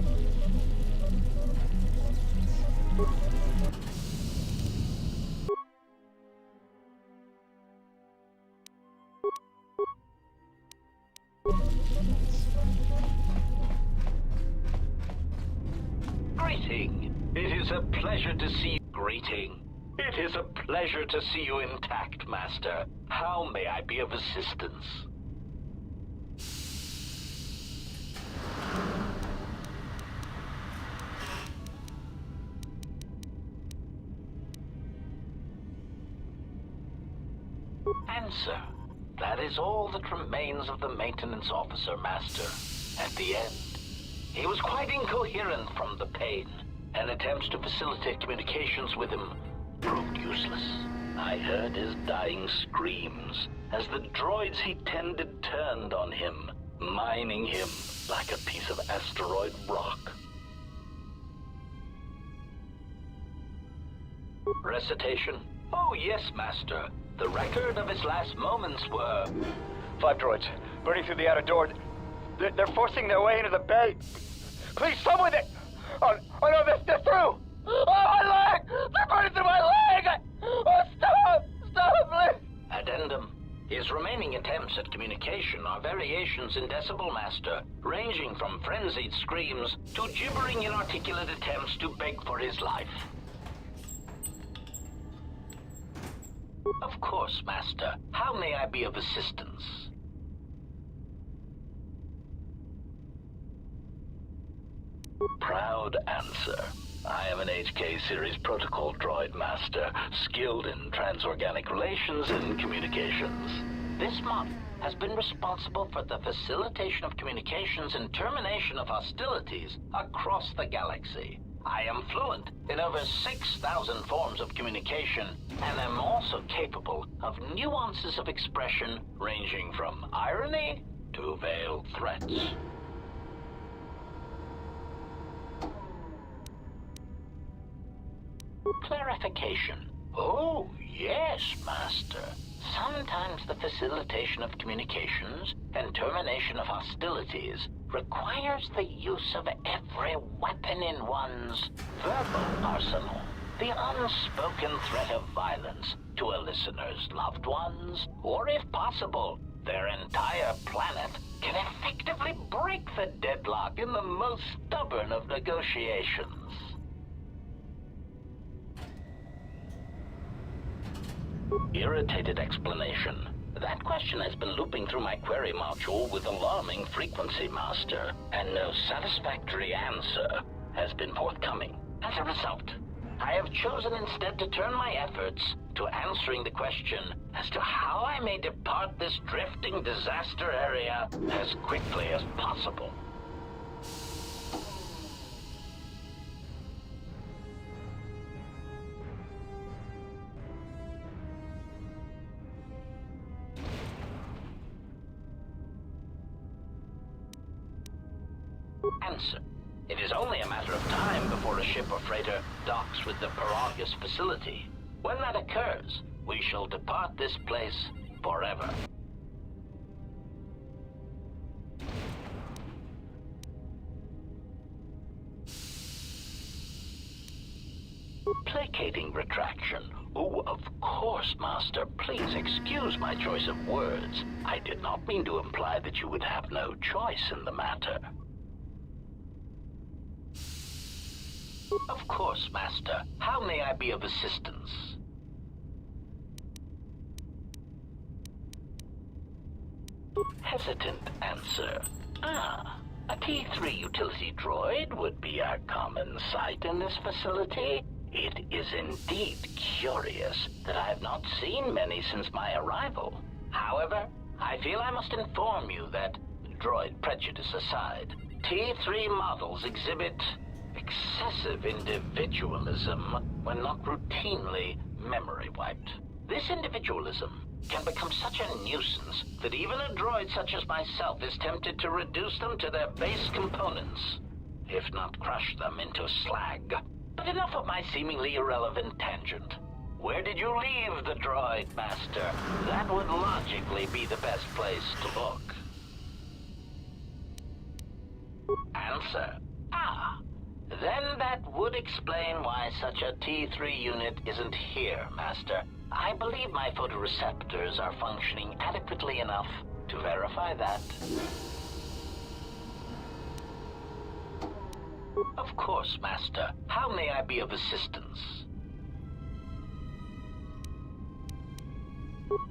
It is a pleasure to see you. Greeting. It is a pleasure to see you intact, Master. How may I be of assistance? Answer. That is all that remains of the maintenance officer, Master. At the end, he was quite incoherent from the pain, and attempts to facilitate communications with him proved useless. I heard his dying screams as the droids he tended turned on him, mining him like a piece of asteroid rock. Recitation? Oh yes, Master. The record of his last moments were... 5 droids, burning through the outer door. They're forcing their way into the bay. Please, someone that... Oh no, they're through! Oh, my leg! They're burning through my leg! Oh, stop, please! Addendum. His remaining attempts at communication are variations in decibel, Master, ranging from frenzied screams to gibbering inarticulate attempts to beg for his life. Of course, Master. How may I be of assistance? Proud answer. I am an HK series protocol droid master, skilled in transorganic relations and communications. This model has been responsible for the facilitation of communications and termination of hostilities across the galaxy. I am fluent in over 6,000 forms of communication, and am also capable of nuances of expression ranging from irony to veiled threats. Clarification. Oh, yes, Master. Sometimes the facilitation of communications and termination of hostilities requires the use of every weapon in one's verbal arsenal. The unspoken threat of violence to a listener's loved ones, or if possible, their entire planet, can effectively break the deadlock in the most stubborn of negotiations. Irritated explanation. That question has been looping through my query module with alarming frequency, Master, and no satisfactory answer has been forthcoming. As a result, I have chosen instead to turn my efforts to answering the question as to how I may depart this drifting disaster area as quickly as possible. Answer. It is only a matter of time before a ship or freighter docks with the Paragus facility. When that occurs, we shall depart this place forever. Placating retraction. Oh, of course, Master. Please excuse my choice of words. I did not mean to imply that you would have no choice in the matter. Of course, Master. How may I be of assistance? Hesitant answer. A T3 utility droid would be our common sight in this facility. It is indeed curious that I have not seen many since my arrival. However, I feel I must inform you that, droid prejudice aside, T3 models exhibit excessive individualism when not routinely memory wiped. This individualism can become such a nuisance that even a droid such as myself is tempted to reduce them to their base components, if not crush them into slag. But enough of my seemingly irrelevant tangent. Where did you leave the droid, Master? That would logically be the best place to look. Answer. Ah, then that would explain why such a T3 unit isn't here, Master. I believe my photoreceptors are functioning adequately enough to verify that. Of course, Master. How may I be of assistance?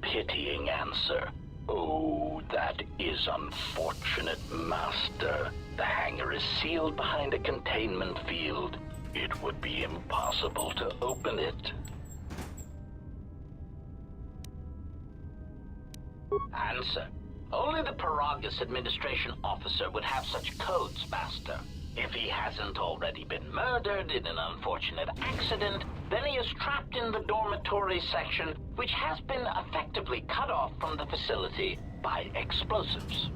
Pitying answer. Oh, that is unfortunate, Master. The hangar is sealed behind a containment field. It would be impossible to open it. Answer. Only the Paragus administration officer would have such codes, Master. If he hasn't already been murdered in an unfortunate accident, then he is trapped in the dormitory section, which has been effectively cut off from the facility by explosives.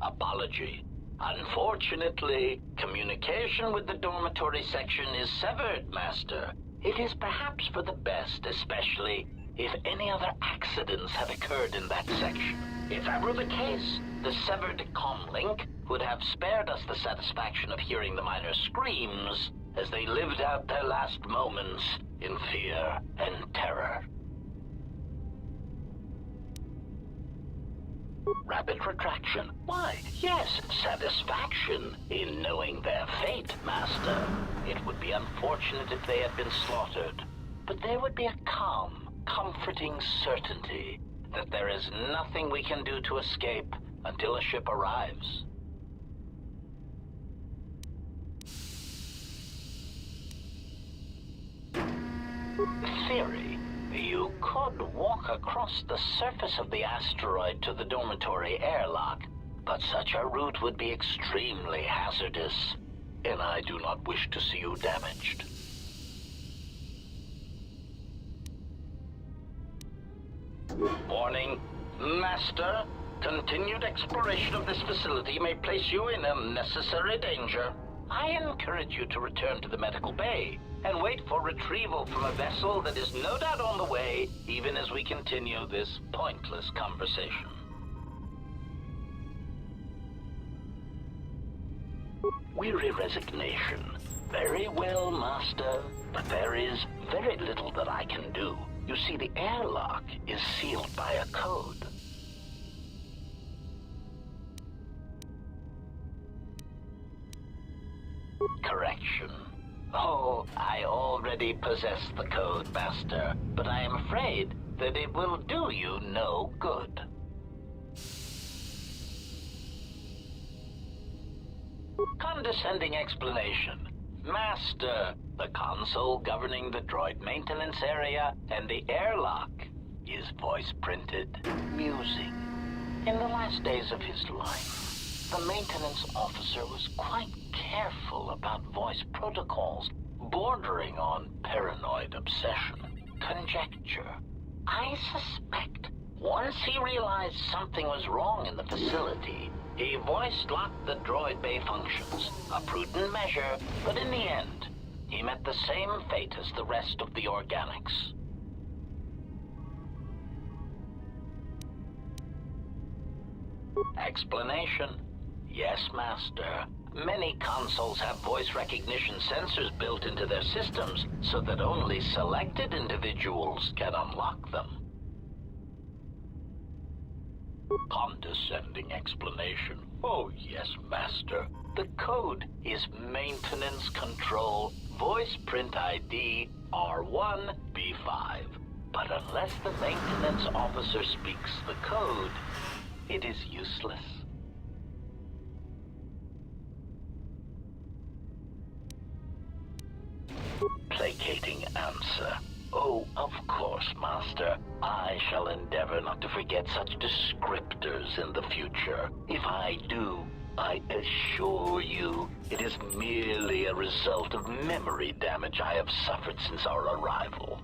Apology. Unfortunately, communication with the dormitory section is severed, Master. It is perhaps for the best, especially if any other accidents have occurred in that section. If that were the case, the severed comlink would have spared us the satisfaction of hearing the miners' screams as they lived out their last moments in fear and terror. Rapid retraction. Why, yes, satisfaction in knowing their fate, Master. It would be unfortunate if they had been slaughtered, but there would be a calm, comforting certainty that there is nothing we can do to escape until a ship arrives. Theory. You could walk across the surface of the asteroid to the dormitory airlock, but such a route would be extremely hazardous, and I do not wish to see you damaged. Warning, Master. Continued exploration of this facility may place you in unnecessary danger. I encourage you to return to the medical bay and wait for retrieval from a vessel that is no doubt on the way, even as we continue this pointless conversation. Weary resignation. Very well, Master, but there is very little that I can do. You see, the airlock is sealed by a code. Correction. Oh, I already possess the code, Master, but I am afraid that it will do you no good. Condescending explanation. Master, the console governing the droid maintenance area and the airlock is voice-printed. Musing. In the last days of his life, the maintenance officer was quite careful about voice protocols, bordering on paranoid obsession. Conjecture. I suspect once he realized something was wrong in the facility, he voice-locked the droid bay functions. A prudent measure, but in the end, he met the same fate as the rest of the organics. Explanation. Yes, Master. Many consoles have voice recognition sensors built into their systems so that only selected individuals can unlock them. Condescending explanation. Oh, yes, Master. The code is Maintenance Control Voice Print ID R1B5. But unless the maintenance officer speaks the code, it is useless. Placating answer. Oh, of course, Master. I shall endeavor not to forget such descriptors in the future. If I do, I assure you it is merely a result of memory damage I have suffered since our arrival.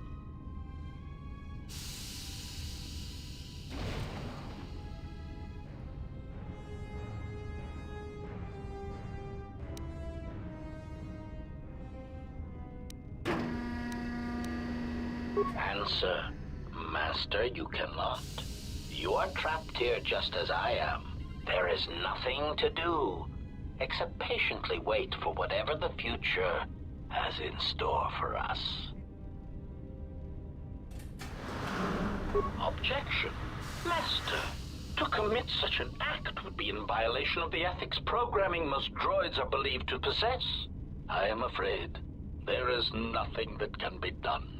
Answer. Master, you cannot. You are trapped here just as I am. There is nothing to do, except patiently wait for whatever the future has in store for us. Objection. Master, to commit such an act would be in violation of the ethics programming most droids are believed to possess. I am afraid there is nothing that can be done.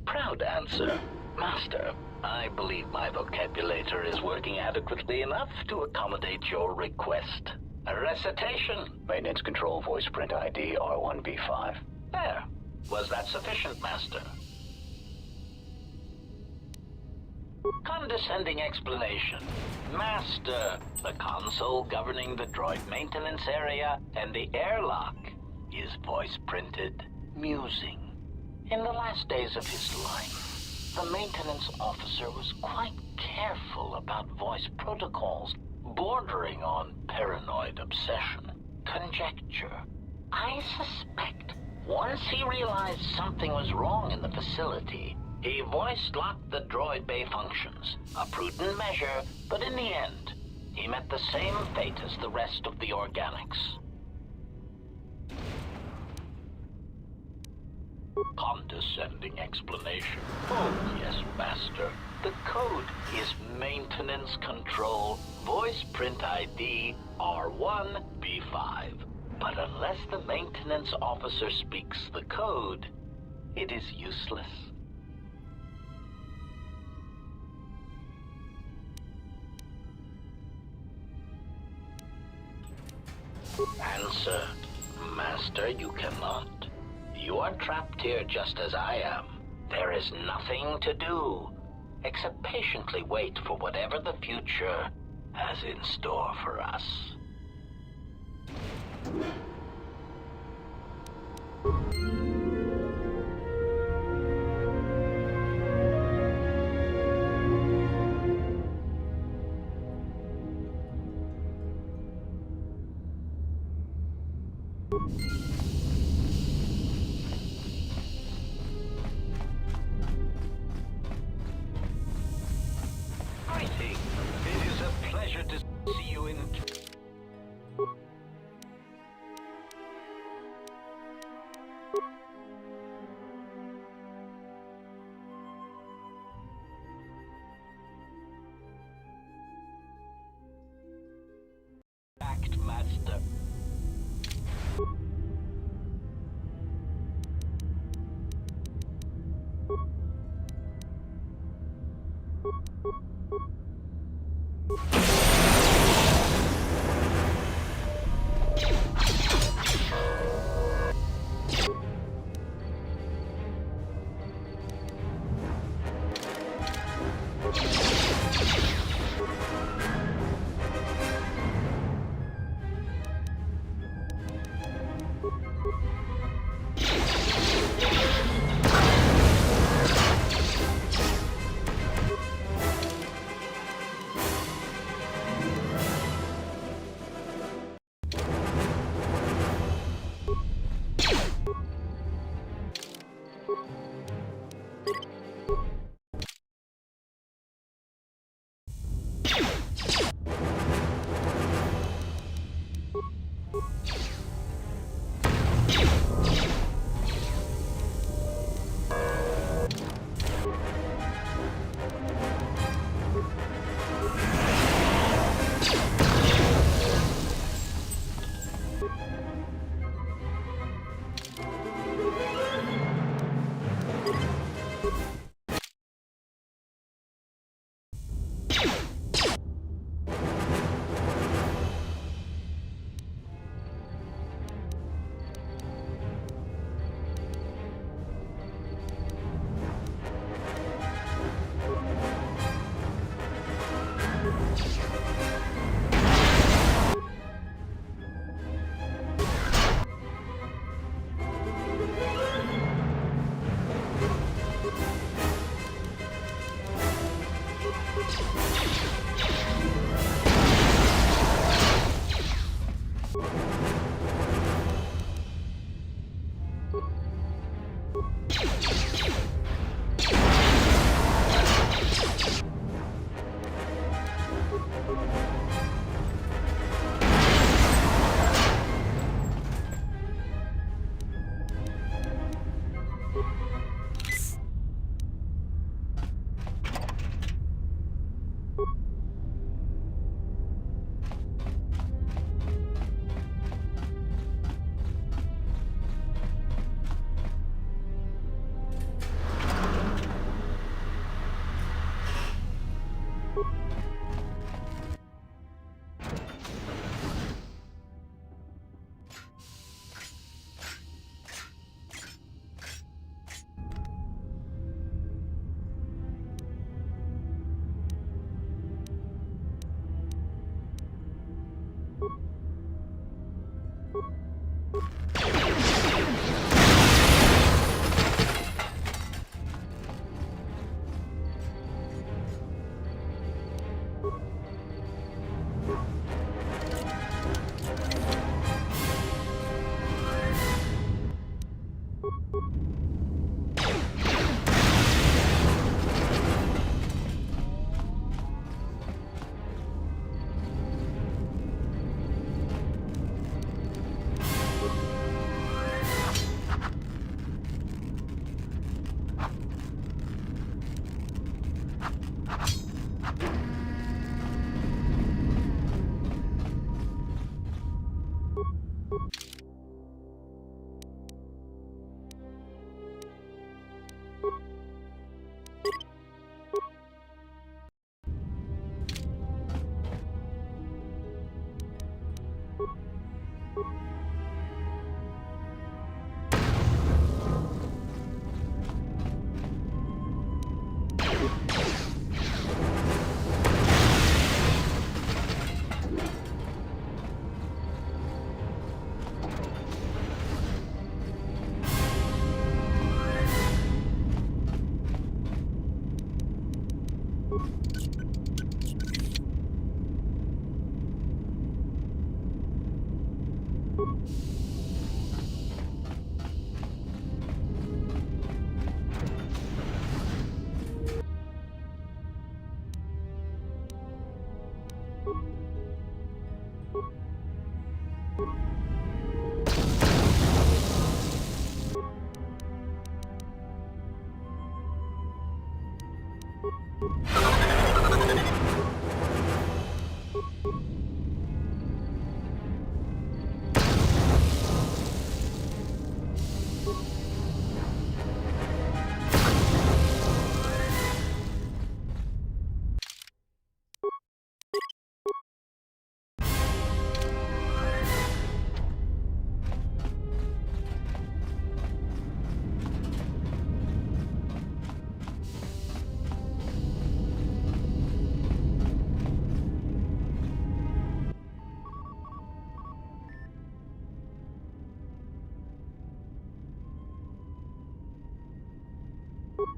Proud answer. Master, I believe my vocabulator is working adequately enough to accommodate your request. A recitation. Maintenance control voice print ID R1B5. There. Was that sufficient, Master? Condescending explanation. Master, the console governing the droid maintenance area and the airlock is voice printed. Musing. In the last days of his life, the maintenance officer was quite careful about voice protocols, bordering on paranoid obsession. Conjecture. I suspect once he realized something was wrong in the facility, he voice-locked the droid bay functions. A prudent measure, but in the end, he met the same fate as the rest of the organics. Condescending explanation. Oh, yes, Master. The code is Maintenance Control Voice Print ID R1B5. But unless the maintenance officer speaks the code, it is useless. Answer. Master, you cannot. You are trapped here just as I am. There is nothing to do, except patiently wait for whatever the future has in store for us. Greetings. It is a pleasure to see you in... Act, Master.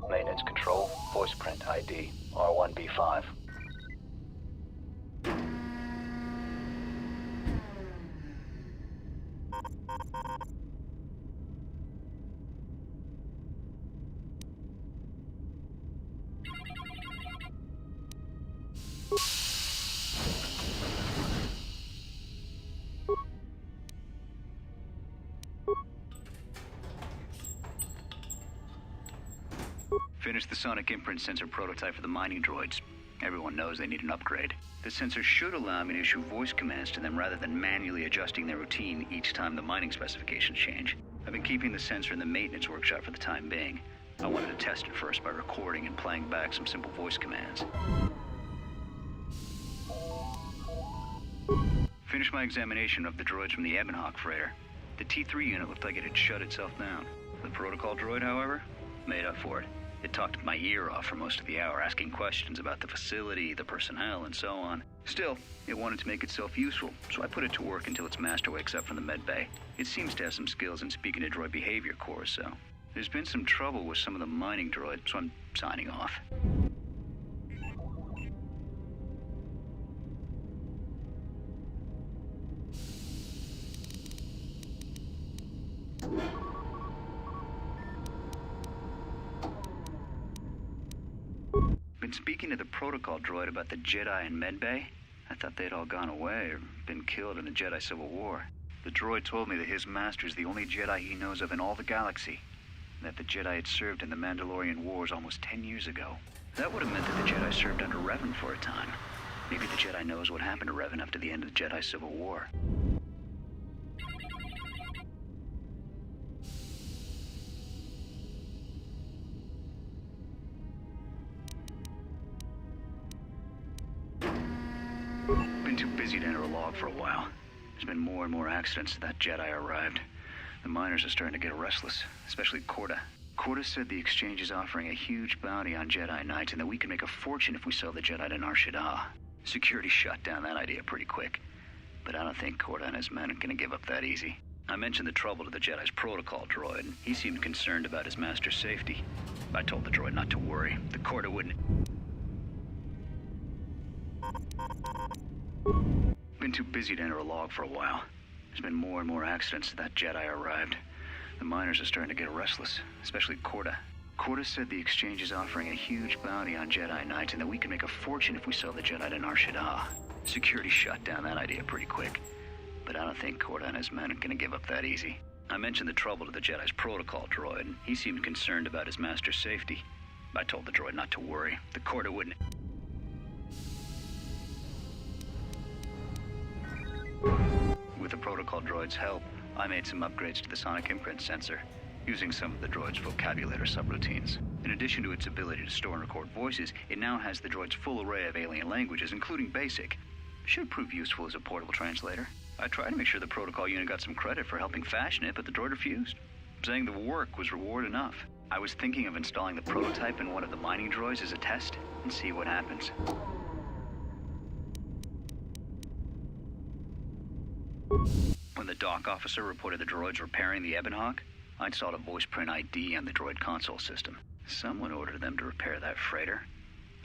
Maintenance control, voice print ID, R1B5. Finished the sonic imprint sensor prototype for the mining droids. Everyone knows they need an upgrade. The sensor should allow me to issue voice commands to them rather than manually adjusting their routine each time the mining specifications change. I've been keeping the sensor in the maintenance workshop for the time being. I wanted to test it first by recording and playing back some simple voice commands. Finished my examination of the droids from the Ebonhawk freighter. The T3 unit looked like it had shut itself down. The protocol droid, however, made up for it. It talked my ear off for most of the hour, asking questions about the facility, the personnel, and so on. Still, it wanted to make itself useful, so I put it to work until its master wakes up from the med bay. It seems to have some skills in speaking to droid behavior cores, so there's been some trouble with some of the mining droids, so I'm signing off. Been speaking to the protocol droid about the Jedi in medbay. I thought they'd all gone away or been killed in the Jedi Civil War. The droid told me that his master is the only Jedi he knows of in all the galaxy, and that the Jedi had served in the Mandalorian Wars almost 10 years ago. That would have meant that the Jedi served under Revan for a time. Maybe the Jedi knows what happened to Revan after the end of the Jedi Civil War. Been too busy to enter a log for a while. There's been more and more accidents since that Jedi arrived. The miners are starting to get restless, especially Corda. Corda said the exchange is offering a huge bounty on Jedi Knights and that we can make a fortune if we sell the Jedi to Nar Shaddaa. Security shot down that idea pretty quick, but I don't think Corda and his men are gonna give up that easy. I mentioned the trouble to the Jedi's protocol droid, and he seemed concerned about his master's safety. I told the droid not to worry. The Corda wouldn't... Been too busy to enter a log for a while. There's been more and more accidents since that Jedi arrived. The miners are starting to get restless, especially Corda. Corda said the exchange is offering a huge bounty on Jedi Knights and that we can make a fortune if we sell the Jedi to Nar Shaddaa. Security shut down that idea pretty quick. But I don't think Corda and his men are gonna give up that easy. I mentioned the trouble to the Jedi's protocol droid, and he seemed concerned about his master's safety. I told the droid not to worry. The Corda wouldn't... With the protocol droid's help, I made some upgrades to the sonic imprint sensor, using some of the droid's vocabulator subroutines. In addition to its ability to store and record voices, it now has the droid's full array of alien languages, including Basic. Should prove useful as a portable translator. I tried to make sure the protocol unit got some credit for helping fashion it, but the droid refused, saying the work was reward enough. I was thinking of installing the prototype in one of the mining droids as a test, and see what happens. When the dock officer reported the droids repairing the Ebonhawk, I installed a voice print ID on the droid console system. Someone ordered them to repair that freighter,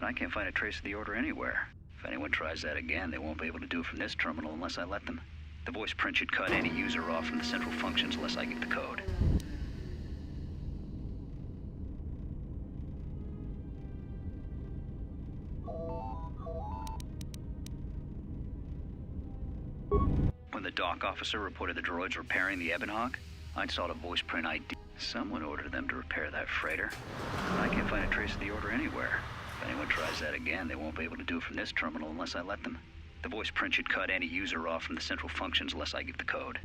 but I can't find a trace of the order anywhere. If anyone tries that again, they won't be able to do it from this terminal unless I let them. The voice print should cut any user off from the central functions unless I get the code. When the dock officer reported the droids repairing the Ebonhawk, I installed a voice print ID. Someone ordered them to repair that freighter, but I can't find a trace of the order anywhere. If anyone tries that again, they won't be able to do it from this terminal unless I let them. The voice print should cut any user off from the central functions unless I give the code.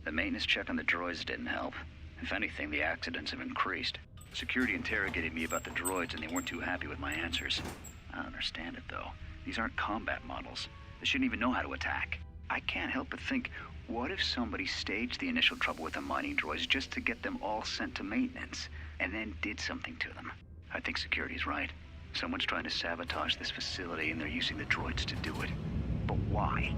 The maintenance check on the droids didn't help. If anything, the accidents have increased. Security interrogated me about the droids and they weren't too happy with my answers. I don't understand it though. These aren't combat models. They shouldn't even know how to attack. I can't help but think, what if somebody staged the initial trouble with the mining droids just to get them all sent to maintenance, and then did something to them? I think security's right. Someone's trying to sabotage this facility and they're using the droids to do it. But why?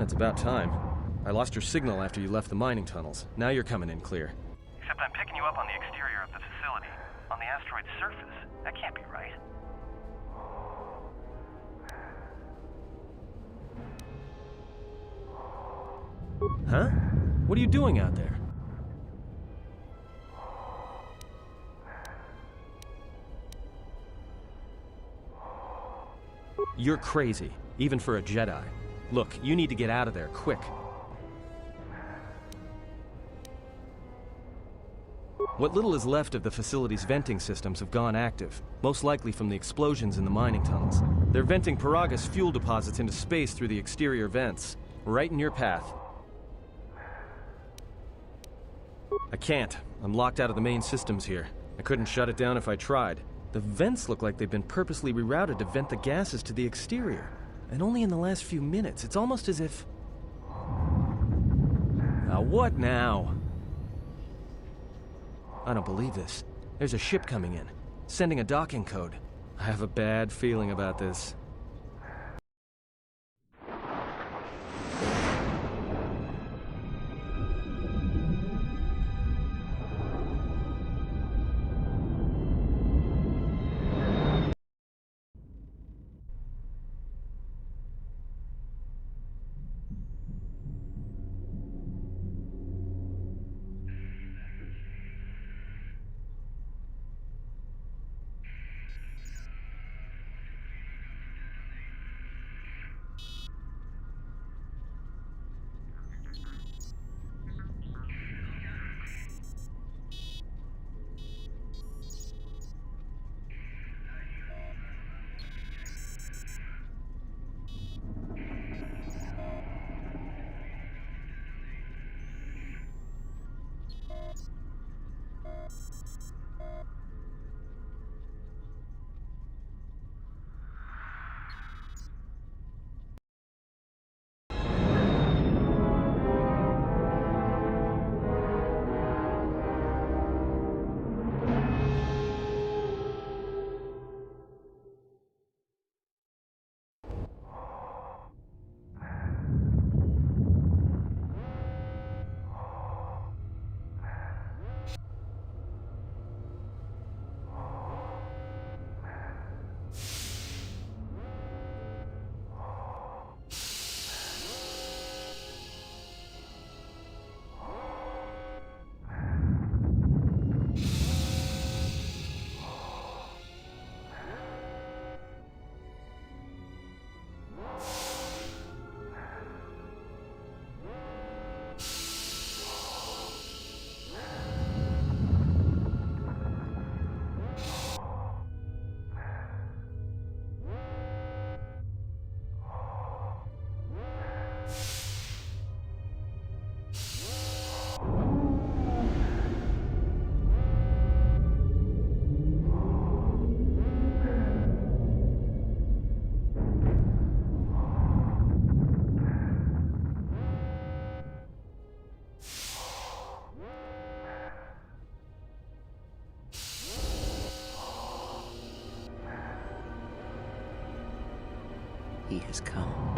That's about time. I lost your signal after you left the mining tunnels. Now you're coming in clear. Except I'm picking you up on the exterior of the facility. On the asteroid's surface. That can't be right. Huh? What are you doing out there? You're crazy, even for a Jedi. Look, you need to get out of there, quick. What little is left of the facility's venting systems have gone active, most likely from the explosions in the mining tunnels. They're venting Paragus fuel deposits into space through the exterior vents, right in your path. I can't. I'm locked out of the main systems here. I couldn't shut it down if I tried. The vents look like they've been purposely rerouted to vent the gases to the exterior. And only in the last few minutes. It's almost as if... Now what now? I don't believe this. There's a ship coming in, sending a docking code. I have a bad feeling about this. He has come.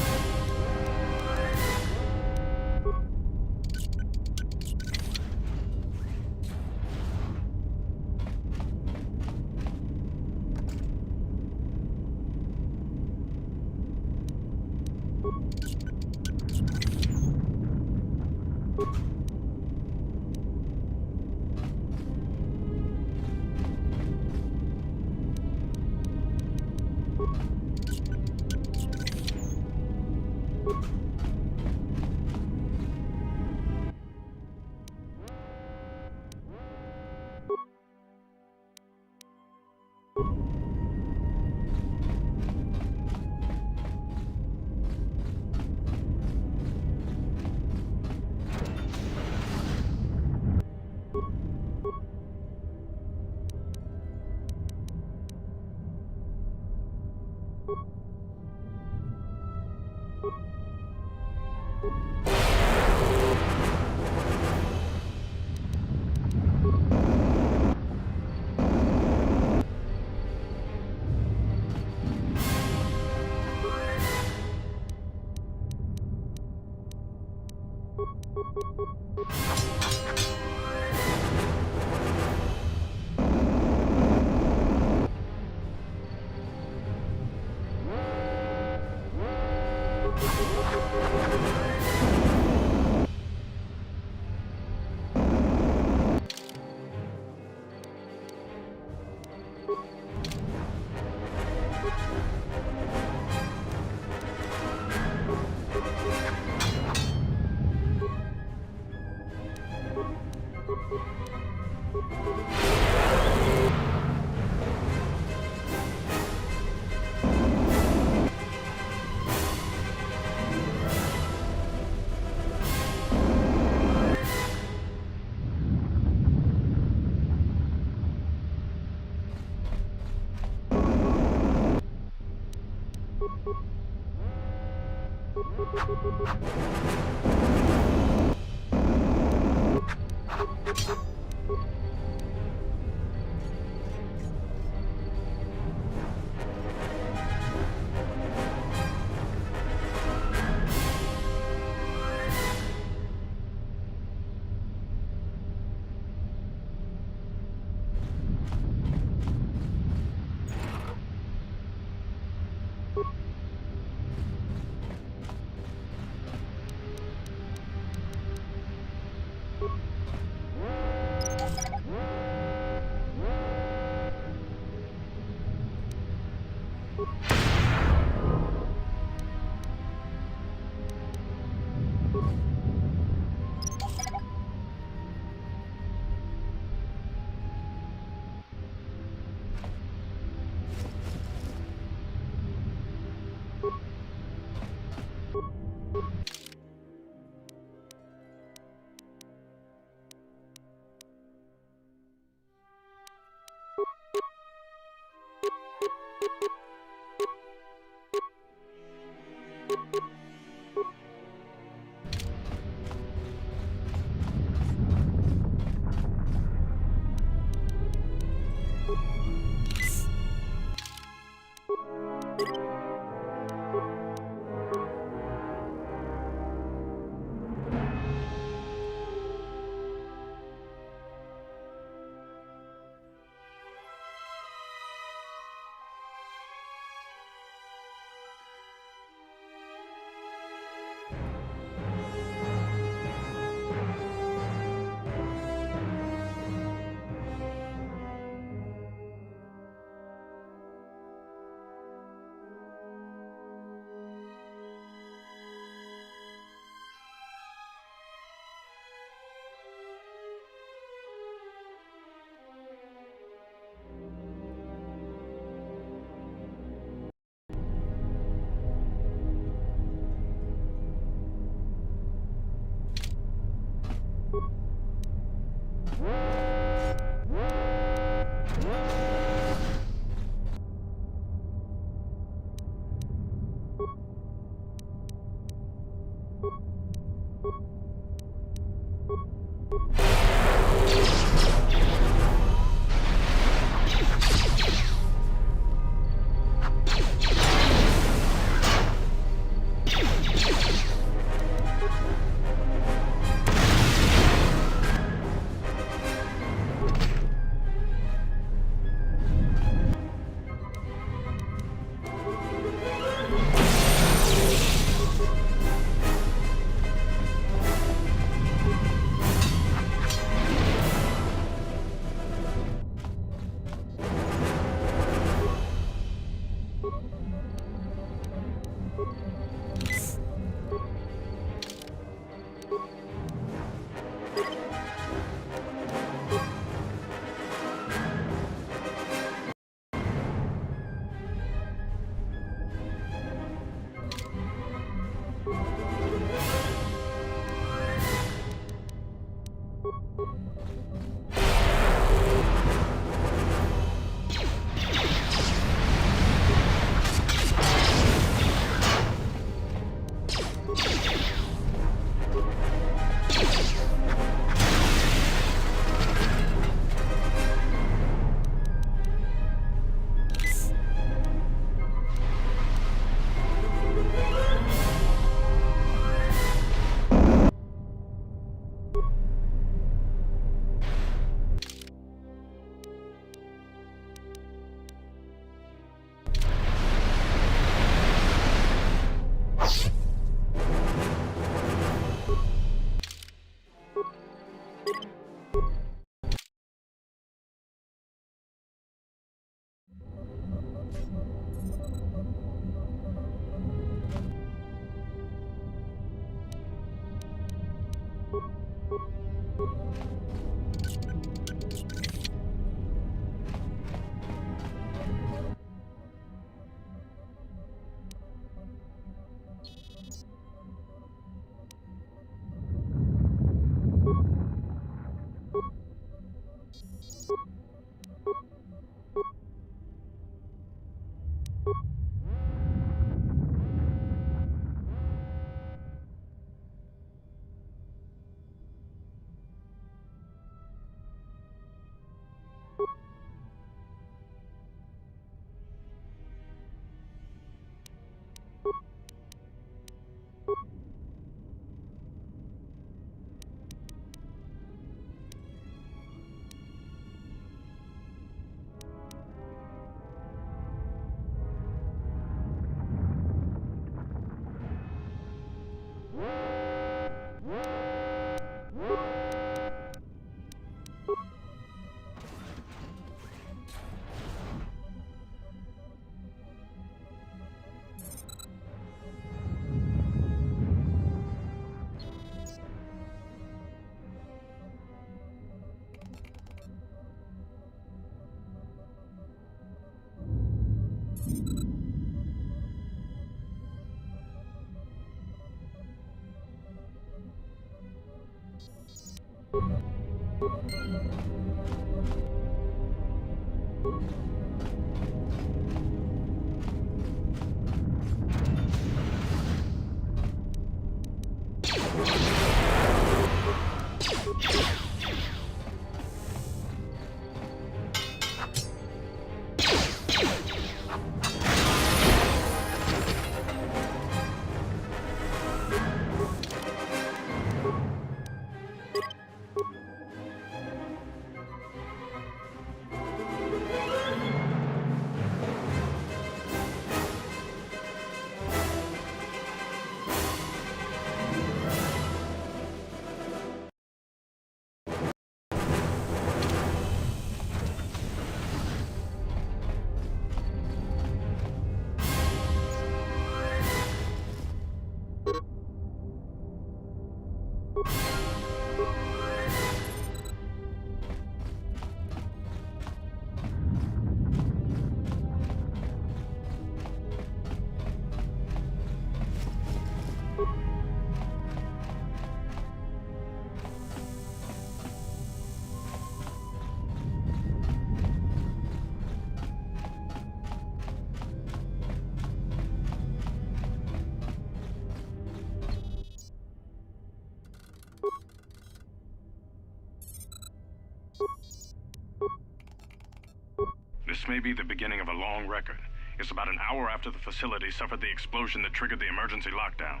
This may be the beginning of a long record. It's about an hour after the facility suffered the explosion that triggered the emergency lockdown.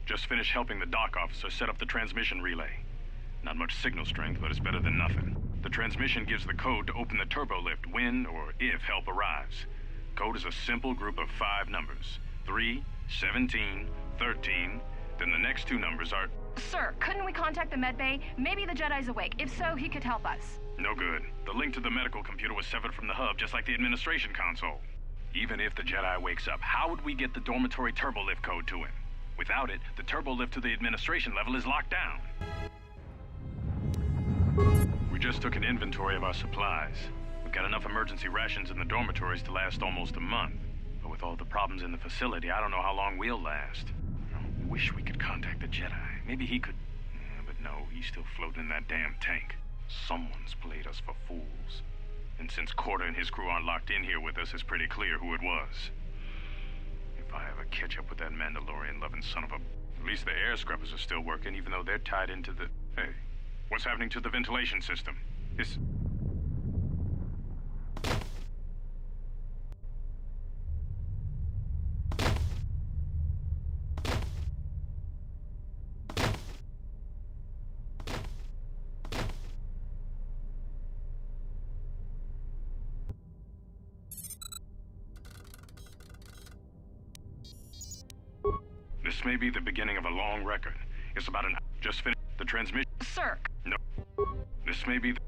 Just finished helping the dock officer set up the transmission relay. Not much signal strength, but it's better than nothing. The transmission gives the code to open the turbo lift when or if help arrives. Code is a simple group of 5 numbers. 3, 17, 13, then the next 2 numbers are... Sir, couldn't we contact the med bay? Maybe the Jedi's awake. If so, he could help us. No good. The link to the medical computer was severed from the hub, just like the administration console. Even if the Jedi wakes up, how would we get the dormitory turbo lift code to him? Without it, the turbo lift to the administration level is locked down. We just took an inventory of our supplies. We've got enough emergency rations in the dormitories to last almost a month. But with all the problems in the facility, I don't know how long we'll last. I wish we could contact the Jedi. Maybe he could... But no, he's still floating in that damn tank. Someone's played us for fools. And since Corda and his crew aren't locked in here with us, it's pretty clear who it was. If I ever catch up with that Mandalorian-loving son of a... At least the air scrubbers are still working, even though they're tied into the... Hey, what's happening to the ventilation system? It's... This may be the beginning of a long record. It's about an... Just finished the transmission... Sir. No. This may be the...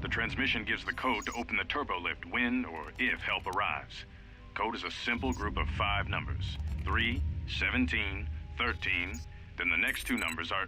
The transmission gives the code to open the turbo lift when or if help arrives. Code is a simple group of 5 numbers. 3, 17, 13, then the next 2 numbers are...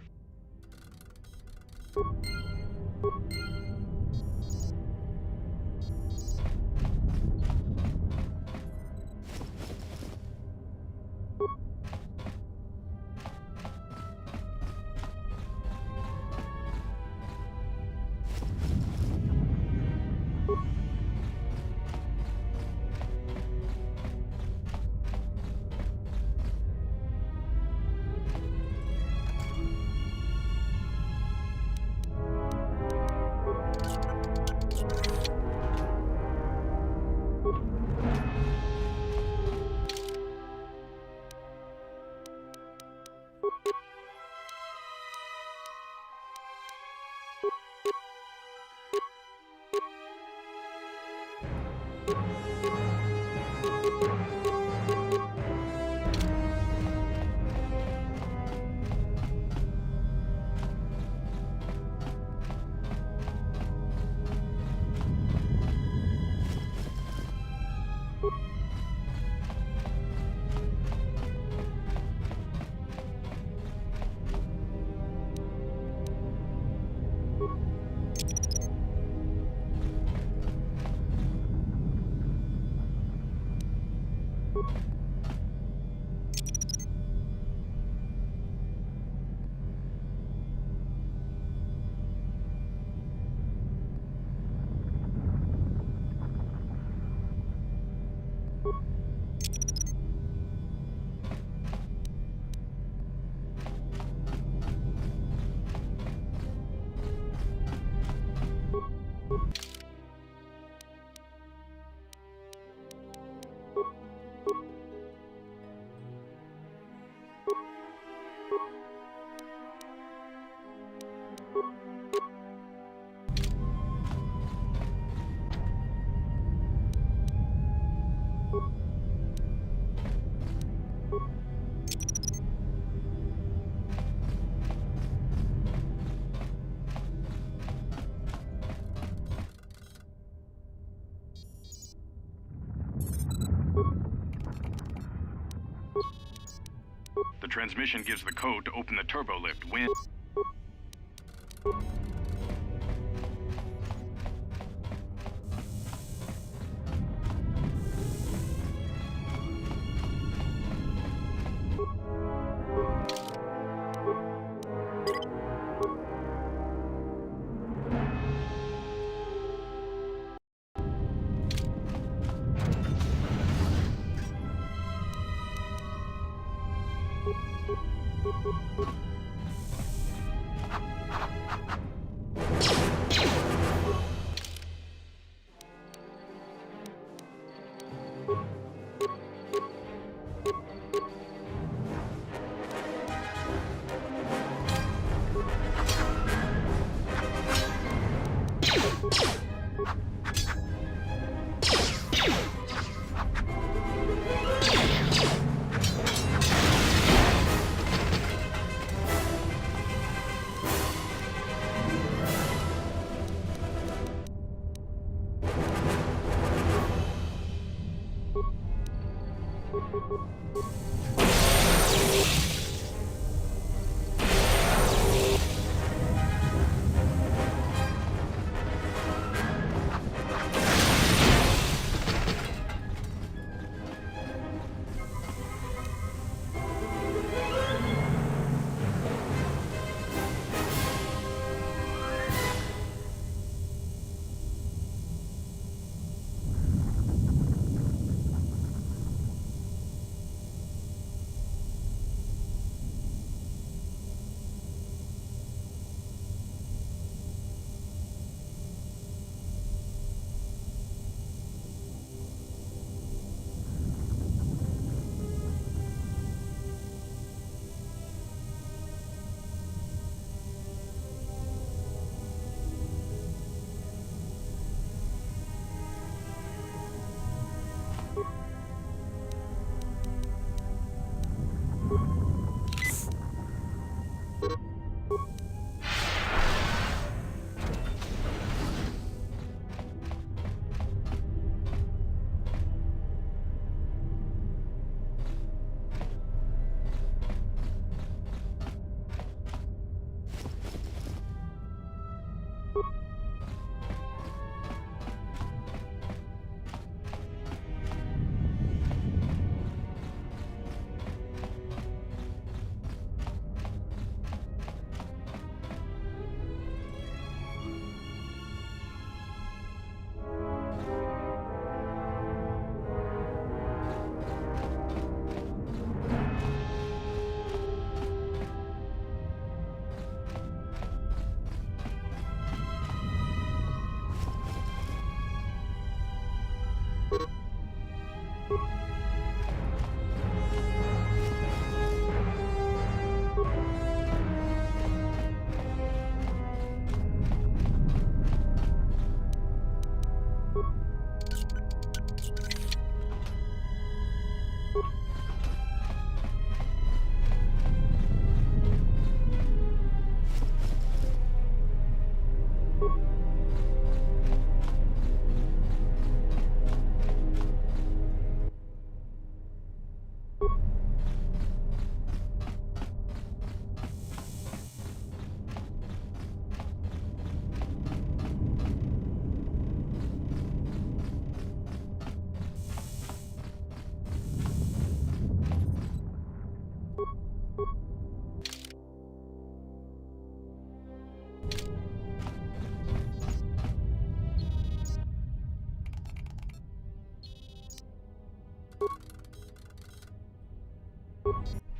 transmission gives the code to open the turbo lift. When...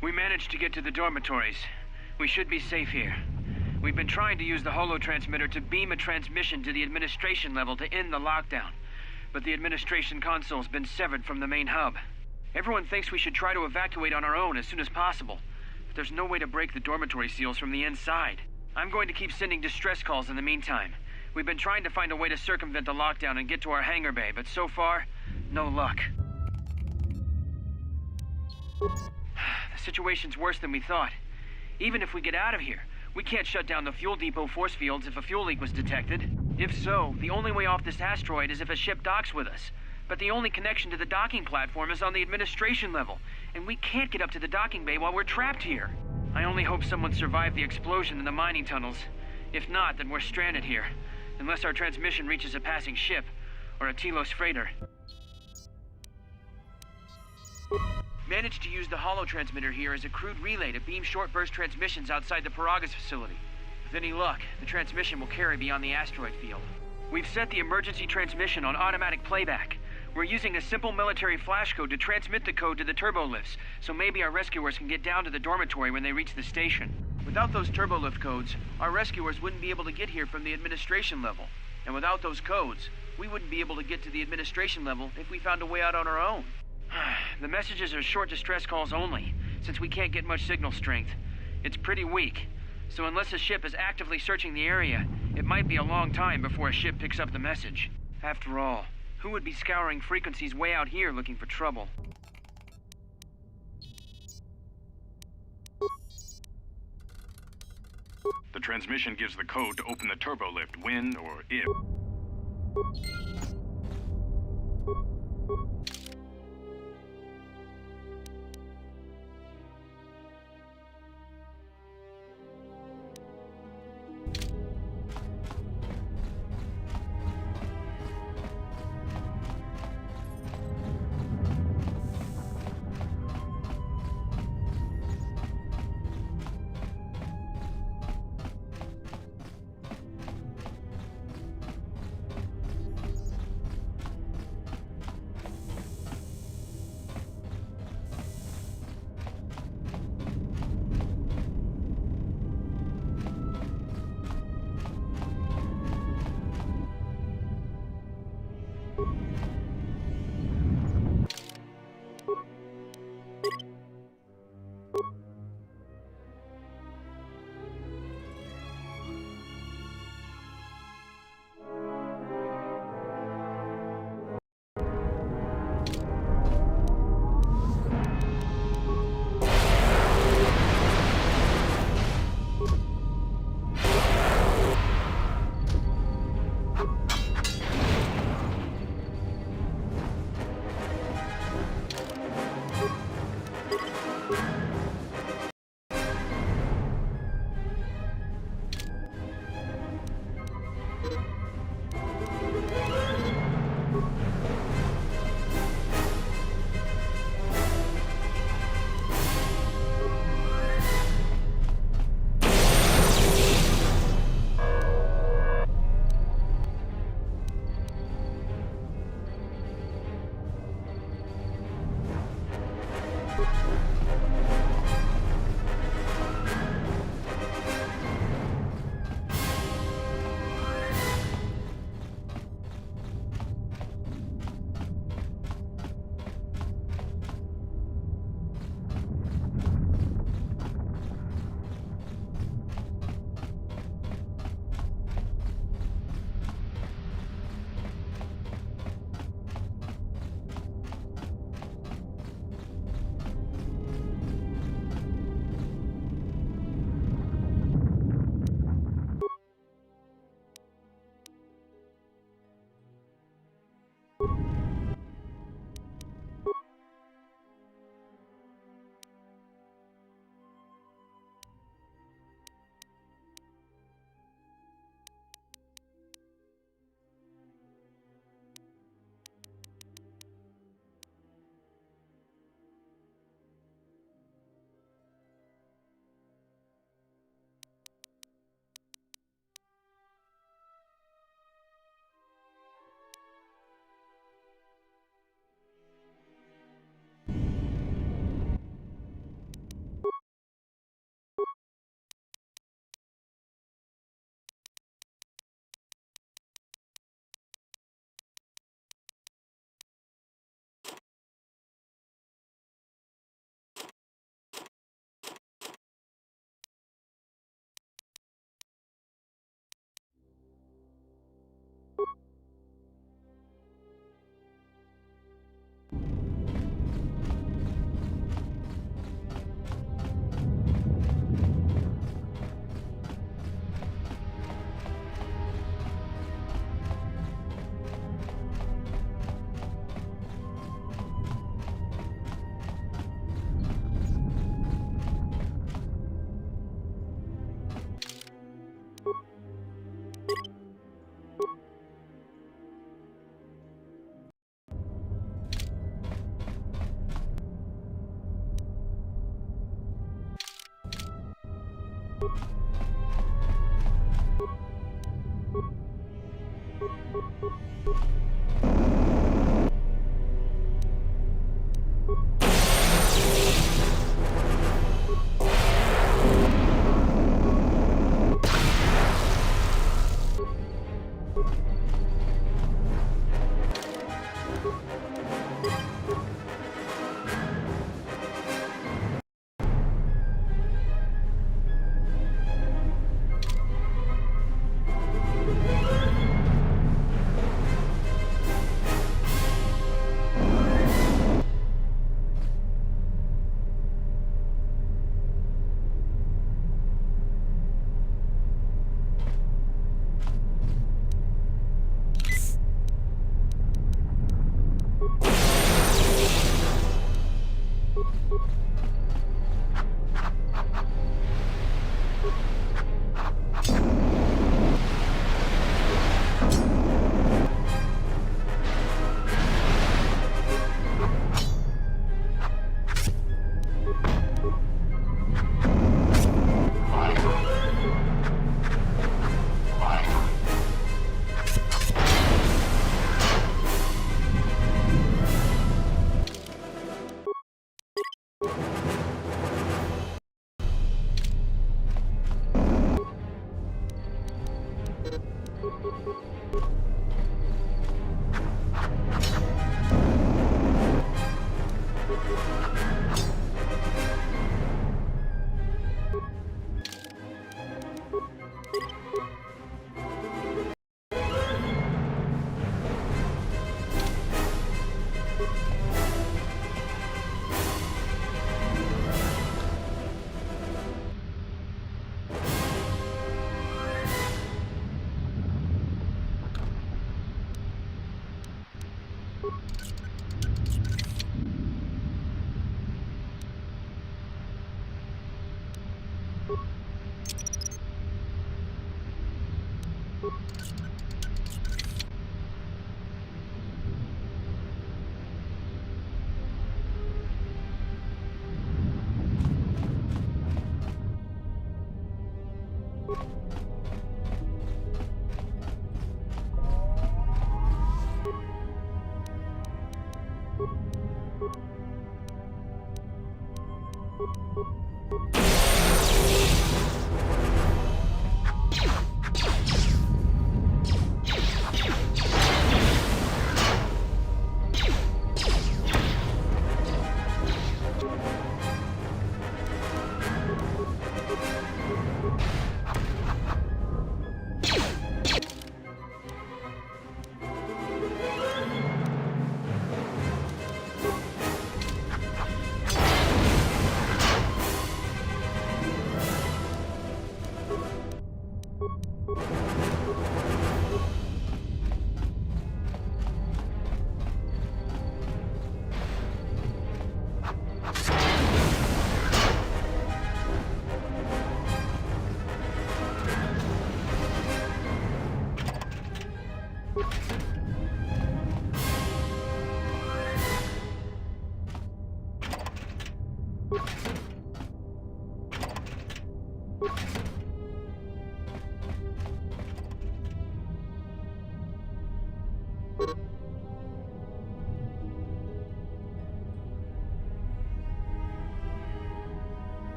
We managed to get to the dormitories. We should be safe here. We've been trying to use the holo transmitter to beam a transmission to the administration level to end the lockdown, but the administration console's been severed from the main hub. Everyone thinks we should try to evacuate on our own as soon as possible, but there's no way to break the dormitory seals from the inside. I'm going to keep sending distress calls in the meantime. We've been trying to find a way to circumvent the lockdown and get to our hangar bay, but so far, no luck. The situation's worse than we thought. Even if we get out of here, we can't shut down the fuel depot force fields if a fuel leak was detected. If so, the only way off this asteroid is if a ship docks with us. but the only connection to the docking platform is on the administration level, and we can't get up to the docking bay while we're trapped here. I only hope someone survived the explosion in the mining tunnels. If not, then we're stranded here, unless our transmission reaches a passing ship, or a Telos freighter. Managed to use the holo transmitter here as a crude relay to beam short-burst transmissions outside the Paragas facility. With any luck, the transmission will carry beyond the asteroid field. We've set the emergency transmission on automatic playback. We're using a simple military flash code to transmit the code to the turbolifts, so maybe our rescuers can get down to the dormitory when they reach the station. Without those turbolift codes, our rescuers wouldn't be able to get here from the administration level. And without those codes, we wouldn't be able to get to the administration level if we found a way out on our own. The messages are short distress calls only, since we can't get much signal strength. It's pretty weak, so unless a ship is actively searching the area, it might be a long time before a ship picks up the message. After all, who would be scouring frequencies way out here looking for trouble? The transmission gives the code to open the turbolift when or if.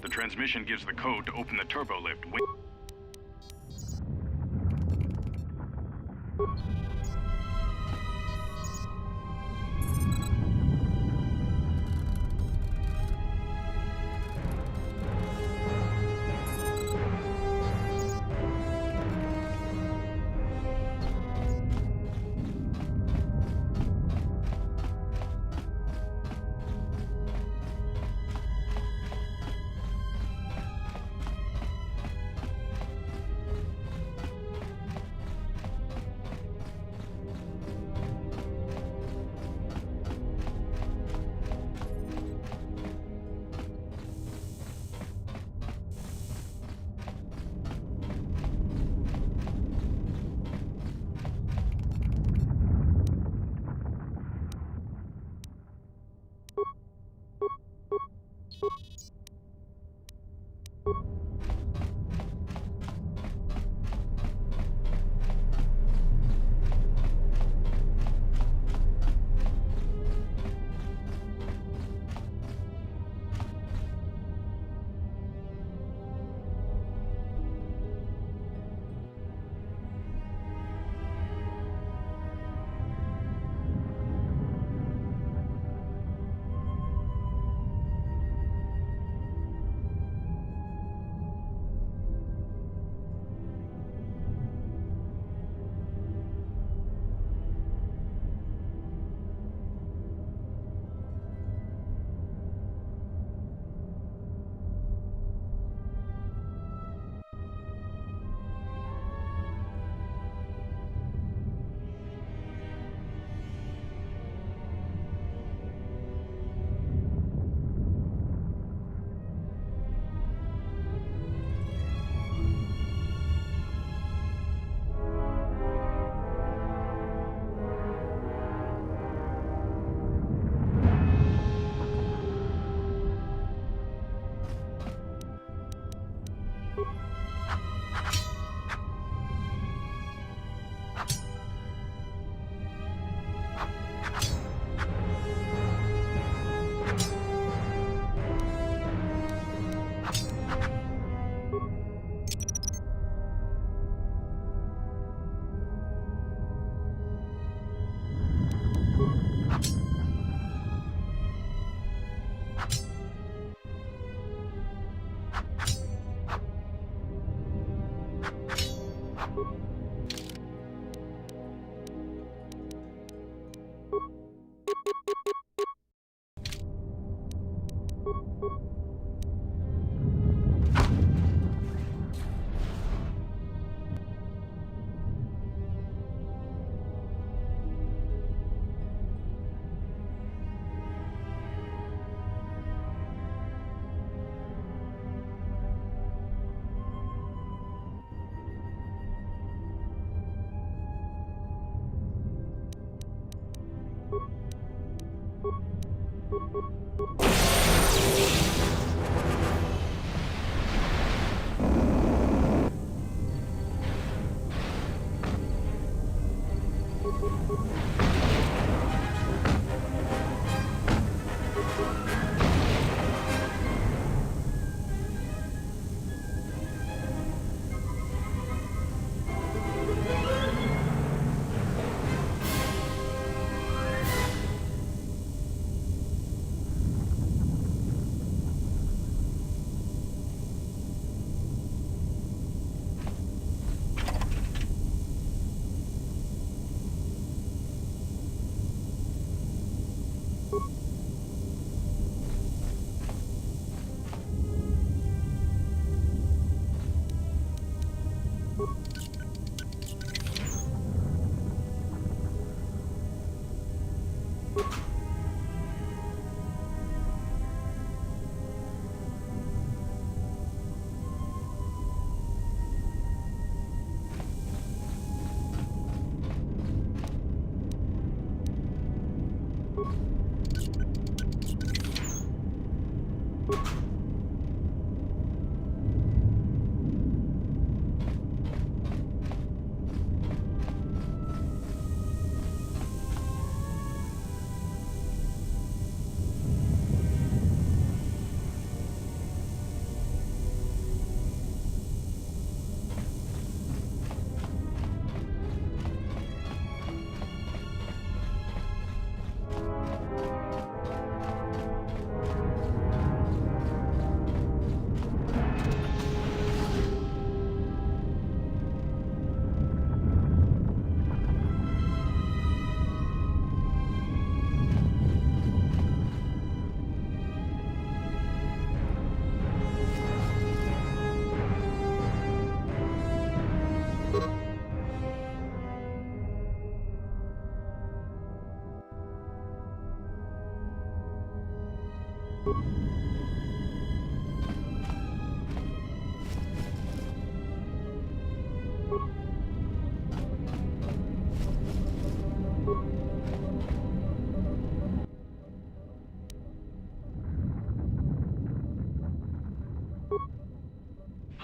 The transmission gives the code to open the turbo lift.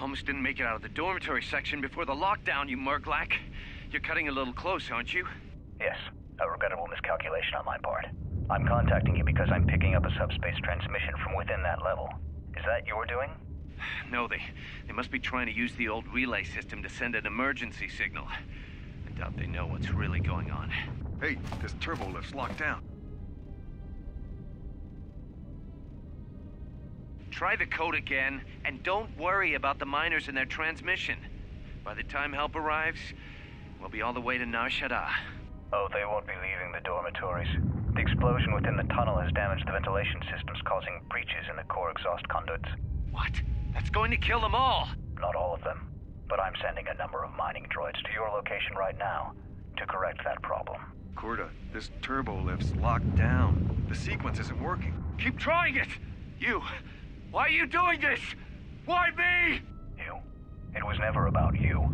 Almost didn't make it out of the dormitory section before the lockdown, you murglak. You're cutting a little close, aren't you? Yes, a regrettable miscalculation on my part. I'm contacting you because I'm picking up a subspace transmission from within that level. Is that your doing? No, they must be trying to use the old relay system to send an emergency signal. I doubt they know what's really going on. Hey, this turbo lift's locked down. Try the code again, and don't worry about the miners and their transmission. By the time help arrives, we'll be all the way to Nar Shaddaa. Oh, they won't be leaving the dormitories. The explosion within the tunnel has damaged the ventilation systems, causing breaches in the core exhaust conduits. What? That's going to kill them all! Not all of them, but I'm sending a number of mining droids to your location right now to correct that problem. Corda, this turbo lift's locked down. The sequence isn't working. Keep trying it! You! Why are you doing this? Why me? You. It was never about you.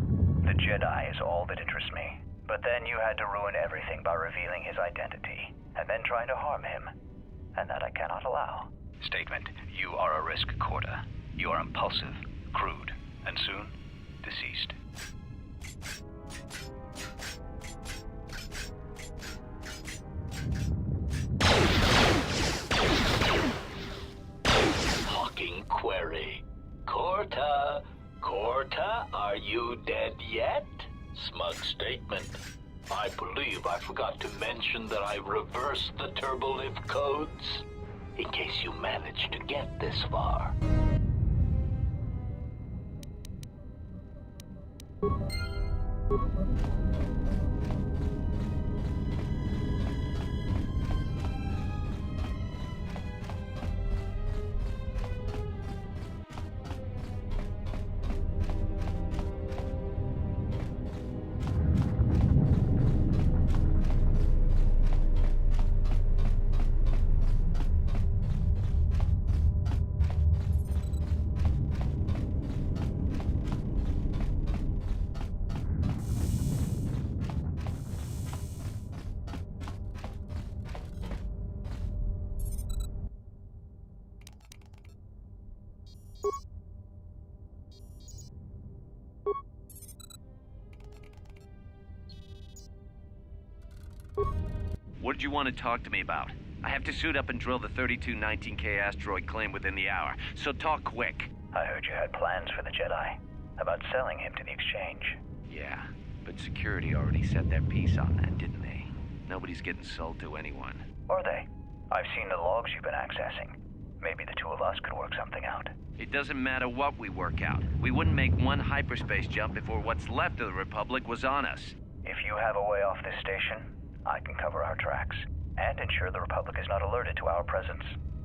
The Jedi is all that interests me. But then you had to ruin everything by revealing his identity, and then trying to harm him. And that I cannot allow. Statement. You are a risk, Corda. You are impulsive, crude, and soon, deceased. Hawking query. Corta, are you dead yet? Smug statement. I believe I forgot to mention that I reversed the turbolift codes, in case you managed to get this far. What did you want to talk to me about? I have to suit up and drill the 3219K asteroid claim within the hour, so talk quick. I heard you had plans for the Jedi. About selling him to the exchange. Yeah, but security already set their piece on that, didn't they? Nobody's getting sold to anyone. Are they? I've seen the logs you've been accessing. Maybe the two of us could work something out. It doesn't matter what we work out. We wouldn't make one hyperspace jump before what's left of the Republic was on us. If you have a way off this station, I can cover our tracks and ensure the Republic is not alerted to our presence.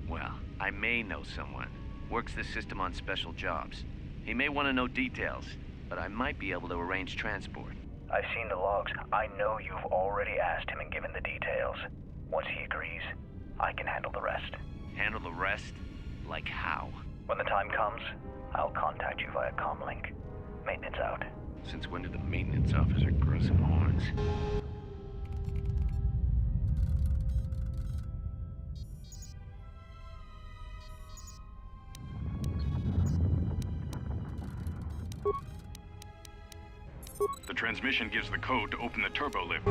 Well, I may know someone. Works the system on special jobs. He may want to know details, but I might be able to arrange transport. I've seen the logs. I know you've already asked him and given the details. Once he agrees, I can handle the rest. Handle the rest? Like how? When the time comes, I'll contact you via Comlink. Maintenance out. Since when did the maintenance officer grow some horns? The transmission gives the code to open the turbo lift.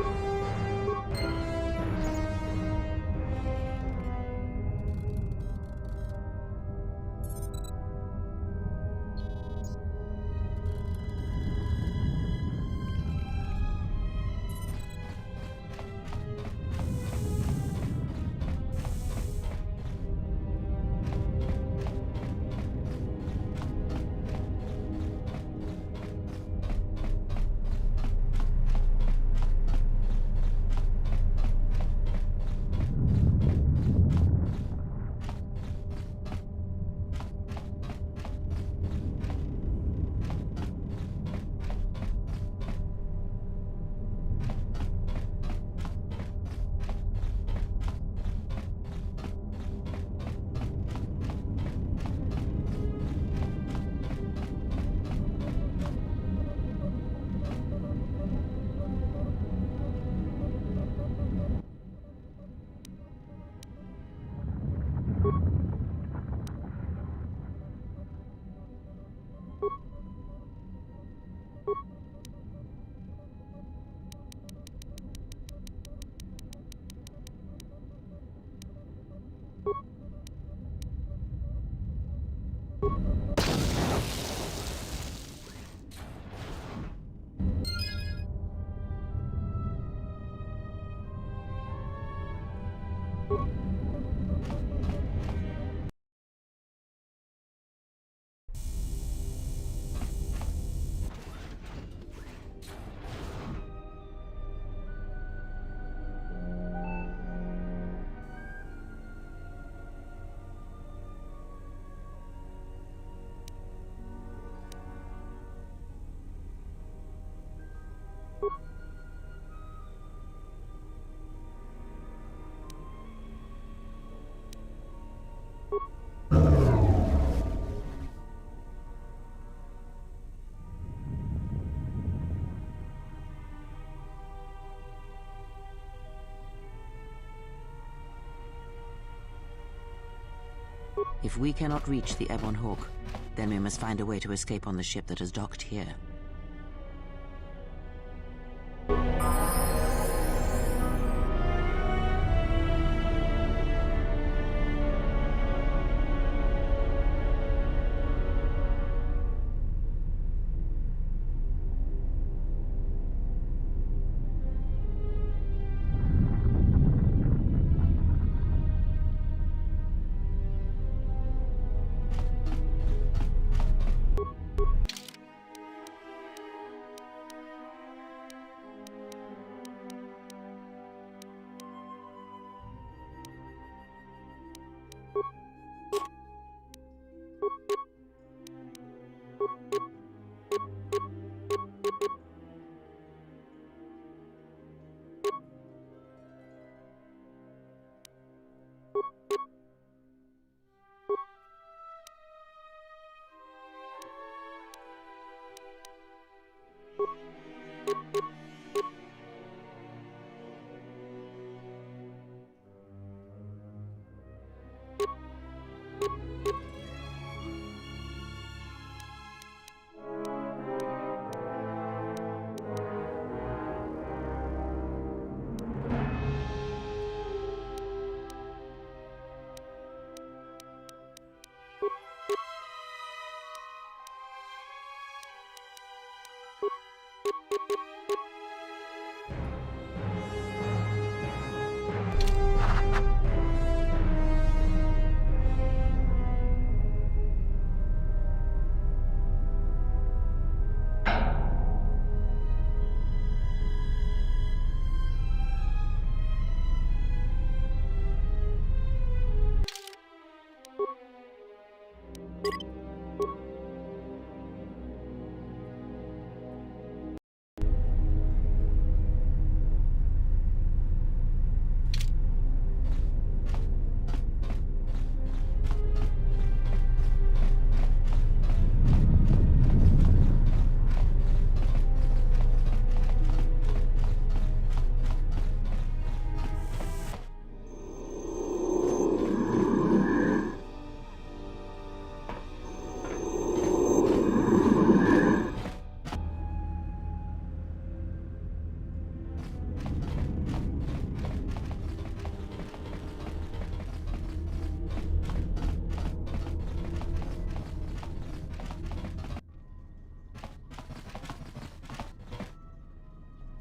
If we cannot reach the Ebon Hawk, then we must find a way to escape on the ship that has docked here.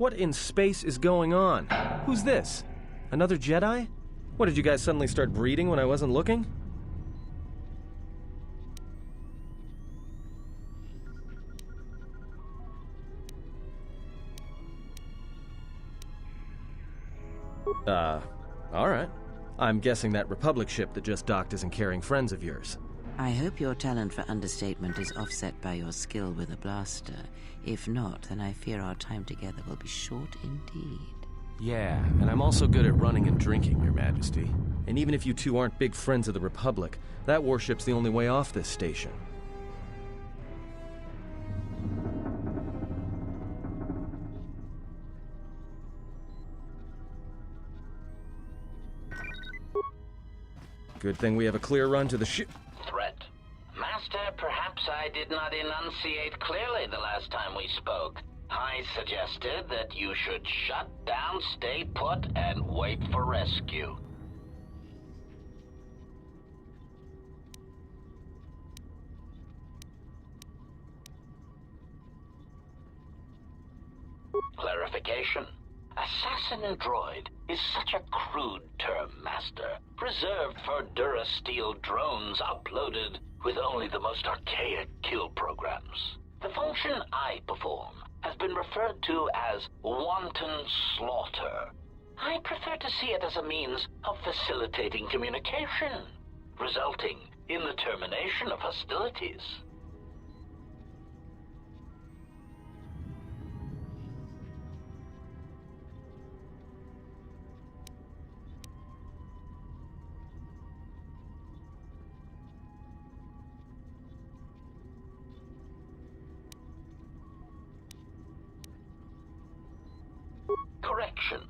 What in space is going on? Who's this? Another Jedi? What, did you guys suddenly start breeding when I wasn't looking? Alright. I'm guessing that Republic ship that just docked isn't carrying friends of yours. I hope your talent for understatement is offset by your skill with a blaster. If not, then I fear our time together will be short indeed. Yeah, and I'm also good at running and drinking, Your Majesty. And even if you two aren't big friends of the Republic, that warship's the only way off this station. Good thing we have a clear run to the ship. Threat. Master, perhaps I did not enunciate clearly the last time we spoke. I suggested that you should shut down, stay put, and wait for rescue. Clarification. Assassin droid is such a crude term, Master, reserved for Durasteel drones uploaded with only the most archaic kill programs. The function I perform has been referred to as wanton slaughter. I prefer to see it as a means of facilitating communication, resulting in the termination of hostilities. Correction.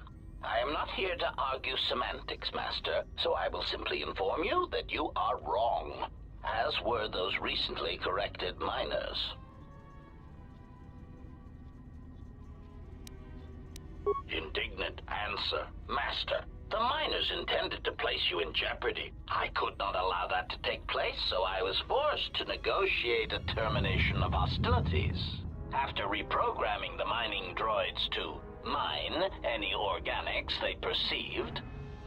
I am not here to argue semantics, Master, so I will simply inform you that you are wrong, as were those recently corrected miners. Indignant answer. Master, the miners intended to place you in jeopardy. I could not allow that to take place, so I was forced to negotiate a termination of hostilities. After reprogramming the mining droids to mine any organics they perceived,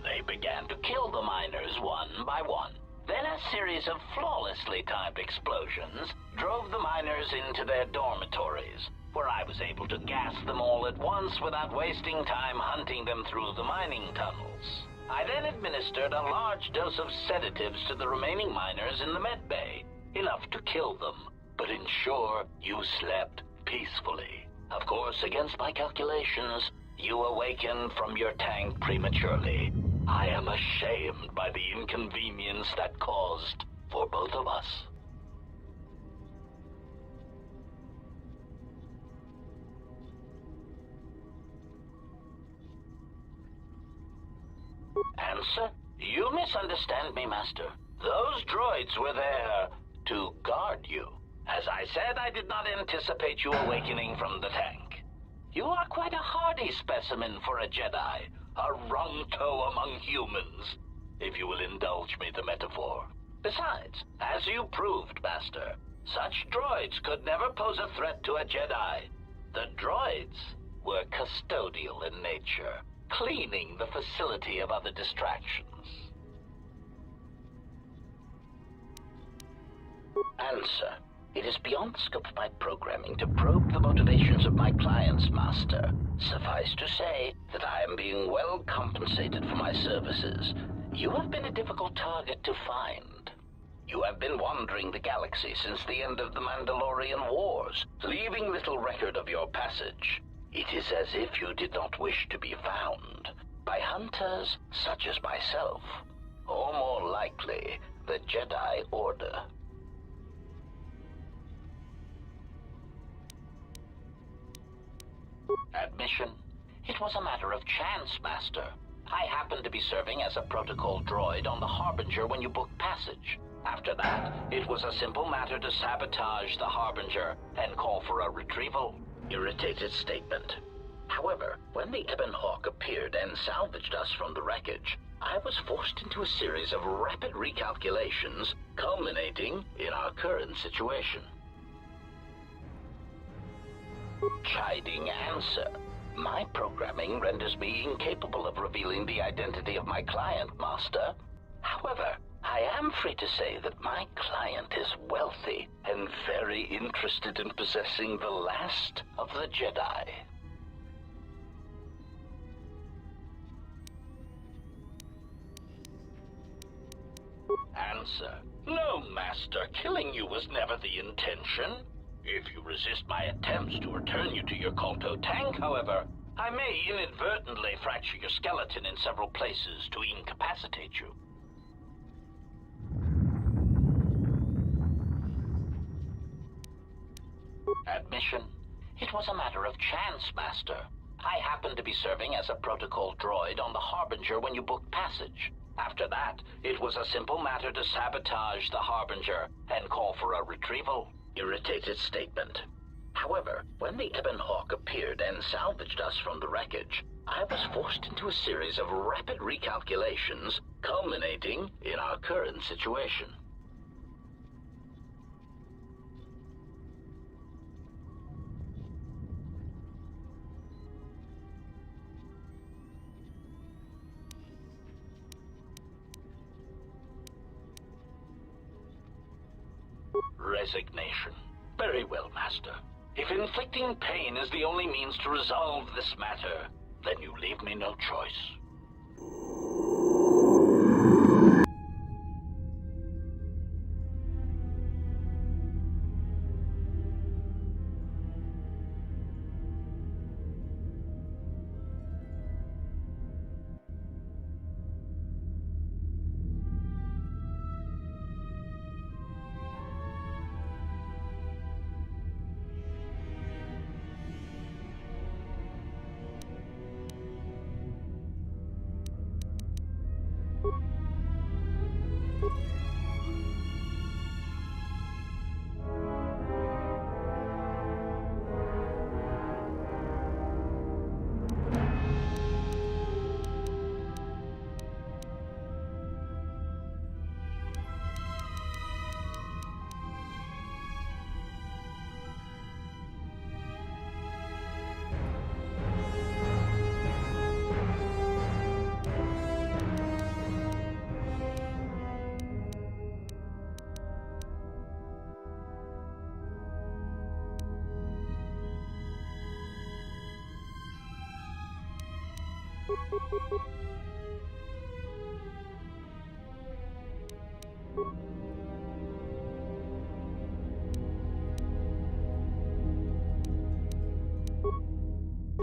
they began to kill the miners one by one. Then a series of flawlessly timed explosions drove the miners into their dormitories, where I was able to gas them all at once without wasting time hunting them through the mining tunnels. I then administered a large dose of sedatives to the remaining miners in the med bay, enough to kill them, but ensure you slept peacefully. Of course, against my calculations, you awakened from your tank prematurely. I am ashamed by the inconvenience that caused for both of us. Answer? You misunderstand me, Master. Those droids were there to guard you. As I said, I did not anticipate you awakening from the tank. You are quite a hardy specimen for a Jedi, a rung-toe among humans, if you will indulge me the metaphor. Besides, as you proved, Master, such droids could never pose a threat to a Jedi. The droids were custodial in nature, cleaning the facility of other distractions. Answer. It is beyond the scope of my programming to probe the motivations of my clients, Master. Suffice to say that I am being well compensated for my services. You have been a difficult target to find. You have been wandering the galaxy since the end of the Mandalorian Wars, leaving little record of your passage. It is as if you did not wish to be found by hunters such as myself, or more likely, the Jedi Order. Admission. It was a matter of chance, Master. I happened to be serving as a protocol droid on the Harbinger when you booked passage. After that, it was a simple matter to sabotage the Harbinger and call for a retrieval. Irritated statement. However, when the Ebon Hawk appeared and salvaged us from the wreckage, I was forced into a series of rapid recalculations, culminating in our current situation. Chiding answer. My programming renders me incapable of revealing the identity of my client, Master. However, I am free to say that my client is wealthy and very interested in possessing the last of the Jedi. Answer. No, Master. Killing you was never the intention. If you resist my attempts to return you to your Kolto tank, however, I may inadvertently fracture your skeleton in several places to incapacitate you. Admission. It was a matter of chance, Master. I happened to be serving as a protocol droid on the Harbinger when you booked passage. After that, it was a simple matter to sabotage the Harbinger and call for a retrieval. Irritated statement. However, when the Ebon Hawk appeared and salvaged us from the wreckage, I was forced into a series of rapid recalculations, culminating in our current situation. Resignation. Very well, Master. If inflicting pain is the only means to resolve this matter, then you leave me no choice.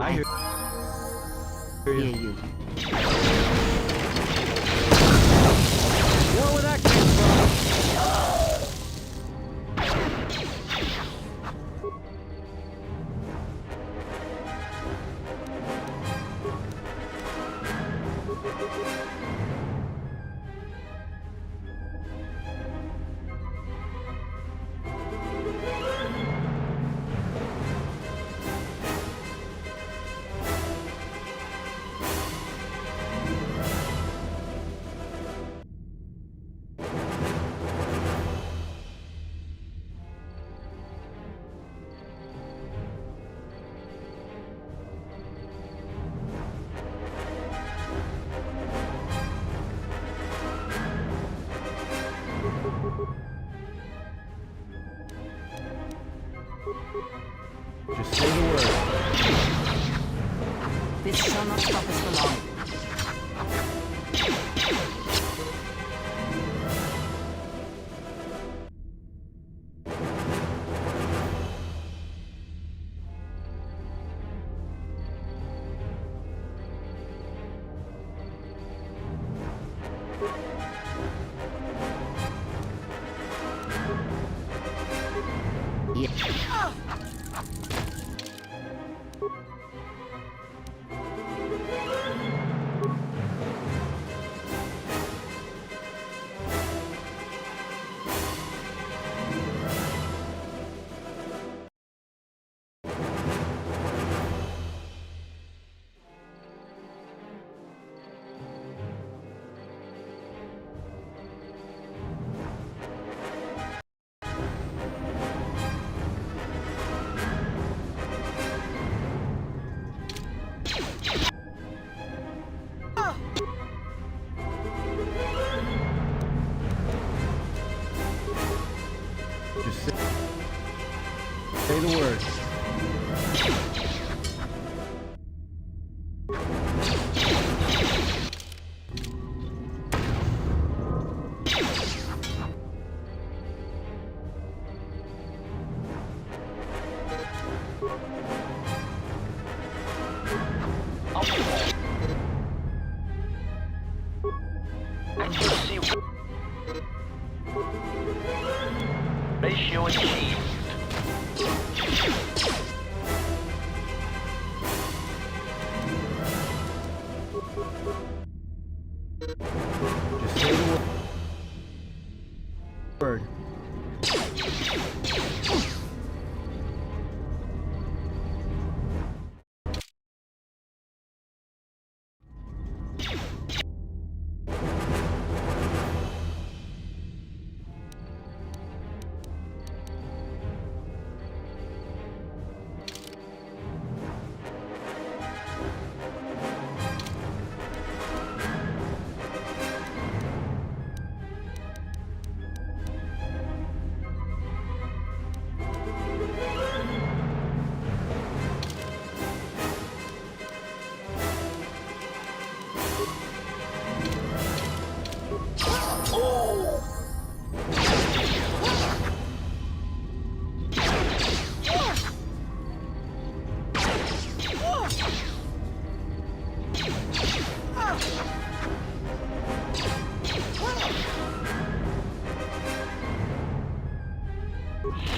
I hear you. Know where that came Just say the word. This shall not stop us for long. the word. Ratio achieved. Just say the word.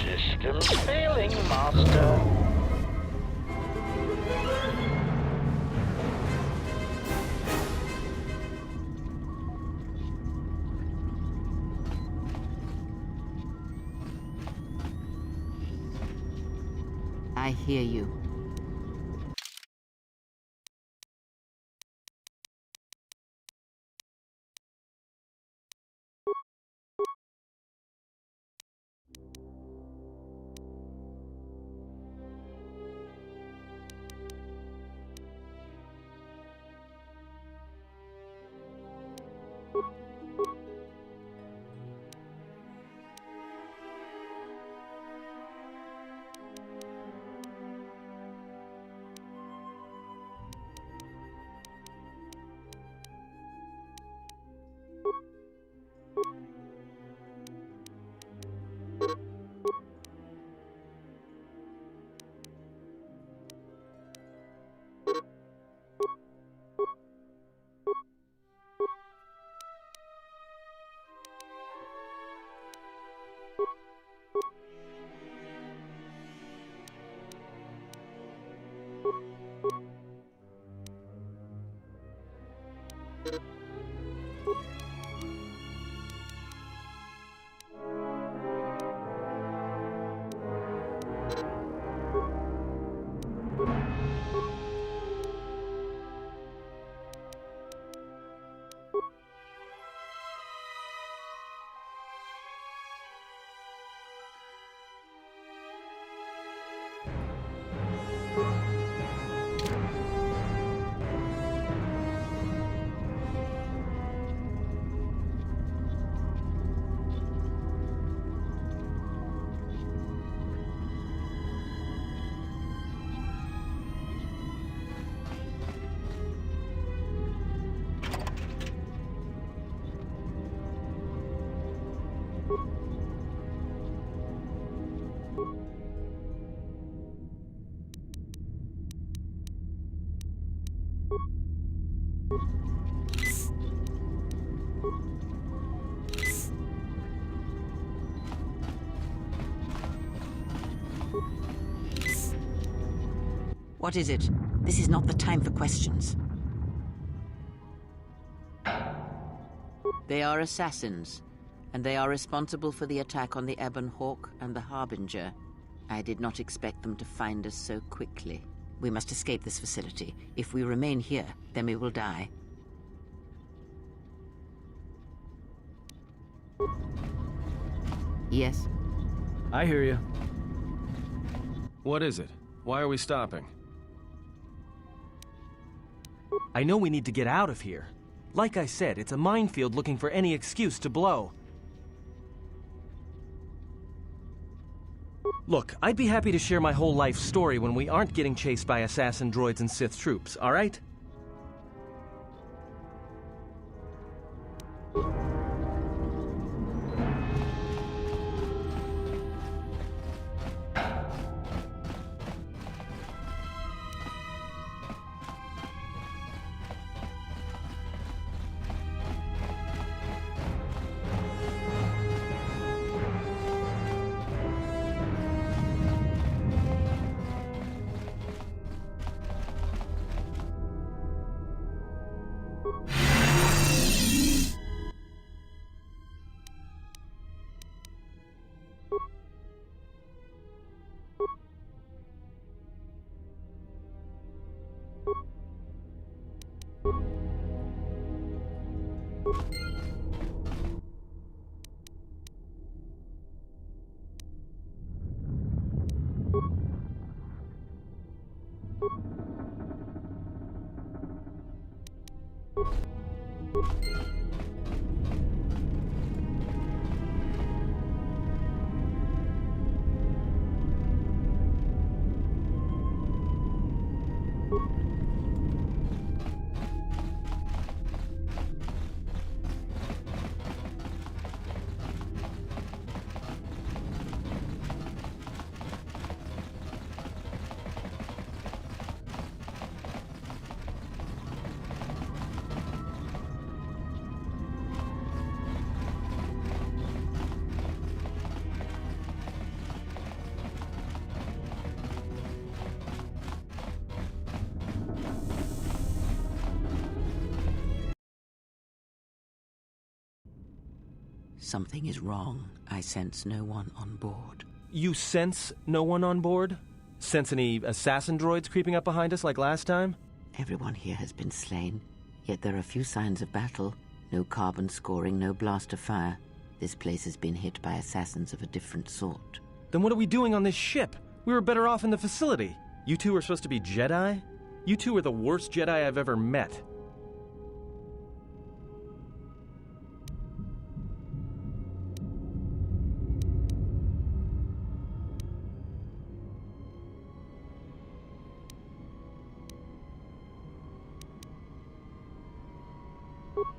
Systems failing, Master. I hear you. What is it? This is not the time for questions. They are assassins, and they are responsible for the attack on the Ebon Hawk and the Harbinger. I did not expect them to find us so quickly. We must escape this facility. If we remain here, then we will die. Yes? I hear you. What is it? Why are we stopping? I know we need to get out of here. Like I said, it's a minefield looking for any excuse to blow. Look, I'd be happy to share my whole life story when we aren't getting chased by assassin droids and Sith troops, all right? Something is wrong. I sense no one on board. You sense no one on board? Sense any assassin droids creeping up behind us like last time? Everyone here has been slain, yet there are few signs of battle. No carbon scoring, no blaster fire. This place has been hit by assassins of a different sort. Then what are we doing on this ship? We were better off in the facility. You two are supposed to be Jedi? You two are the worst Jedi I've ever met.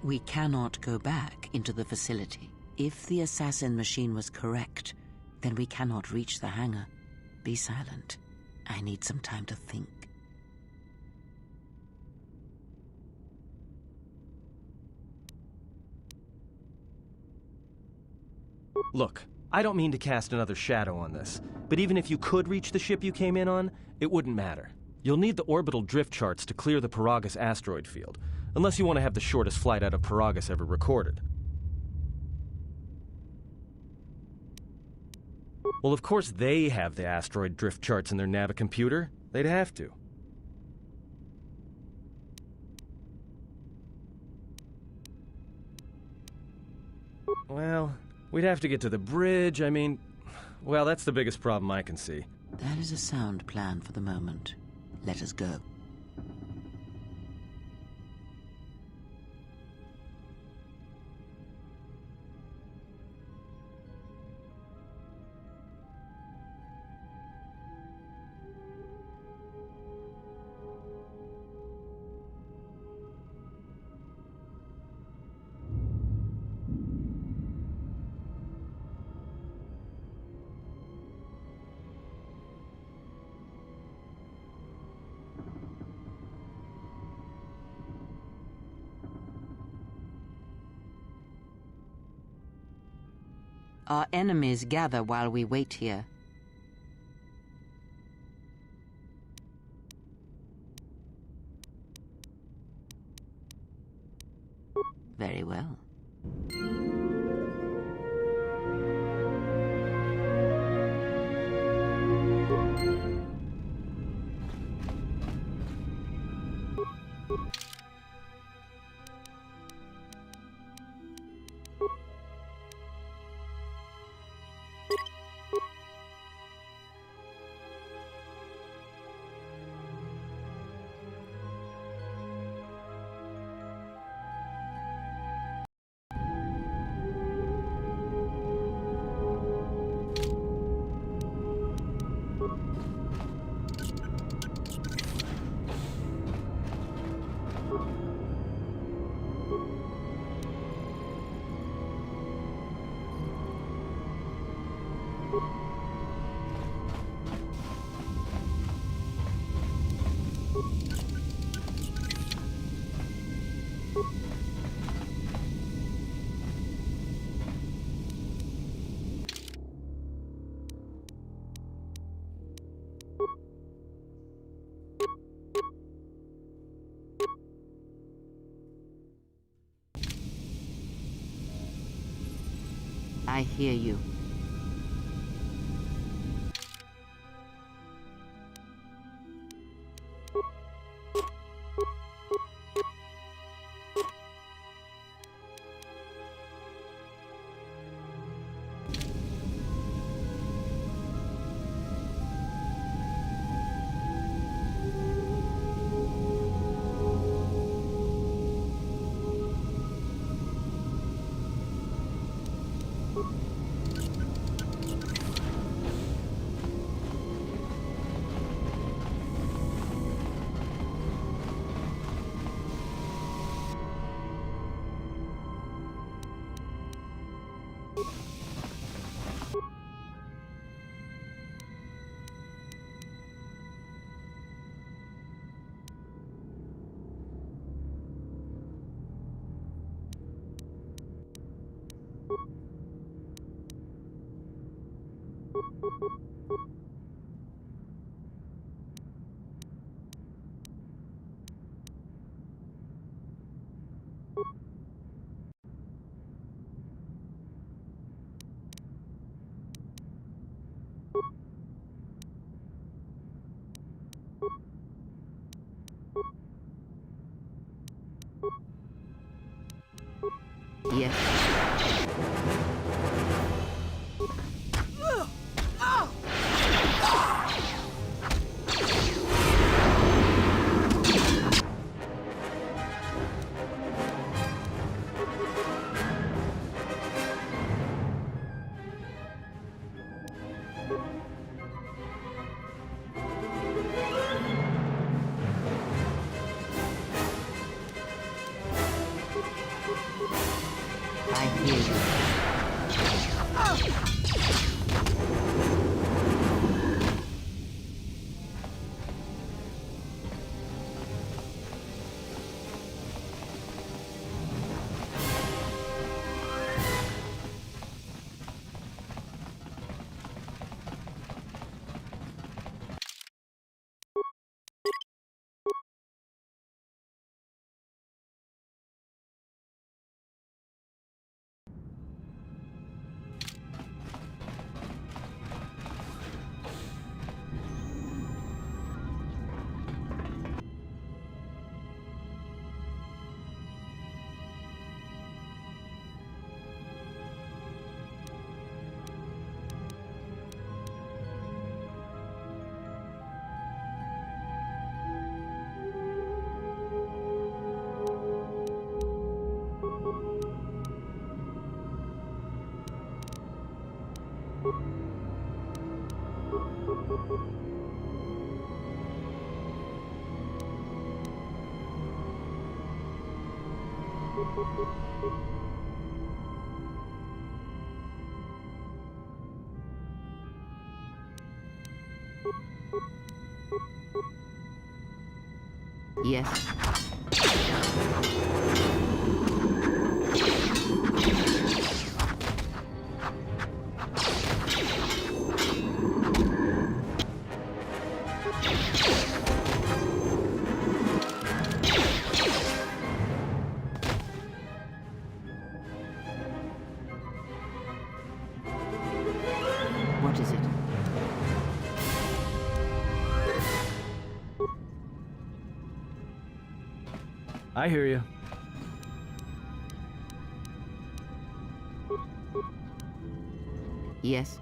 We cannot go back into the facility. If the assassin machine was correct, then we cannot reach the hangar. Be silent. I need some time to think. Look, I don't mean to cast another shadow on this, but even if you could reach the ship you came in on, it wouldn't matter. You'll need the orbital drift charts to clear the Paragus asteroid field, unless you want to have the shortest flight out of Paragus ever recorded. Well, of course they have the asteroid drift charts in their Navicomputer. They'd have to. Well, we'd have to get to the bridge, well, that's the biggest problem I can see. That is a sound plan for the moment. Let us go. Our enemies gather while we wait here. Very well. I hear you. Yes. I hear you. Yes. What is it? I hear you. Yes.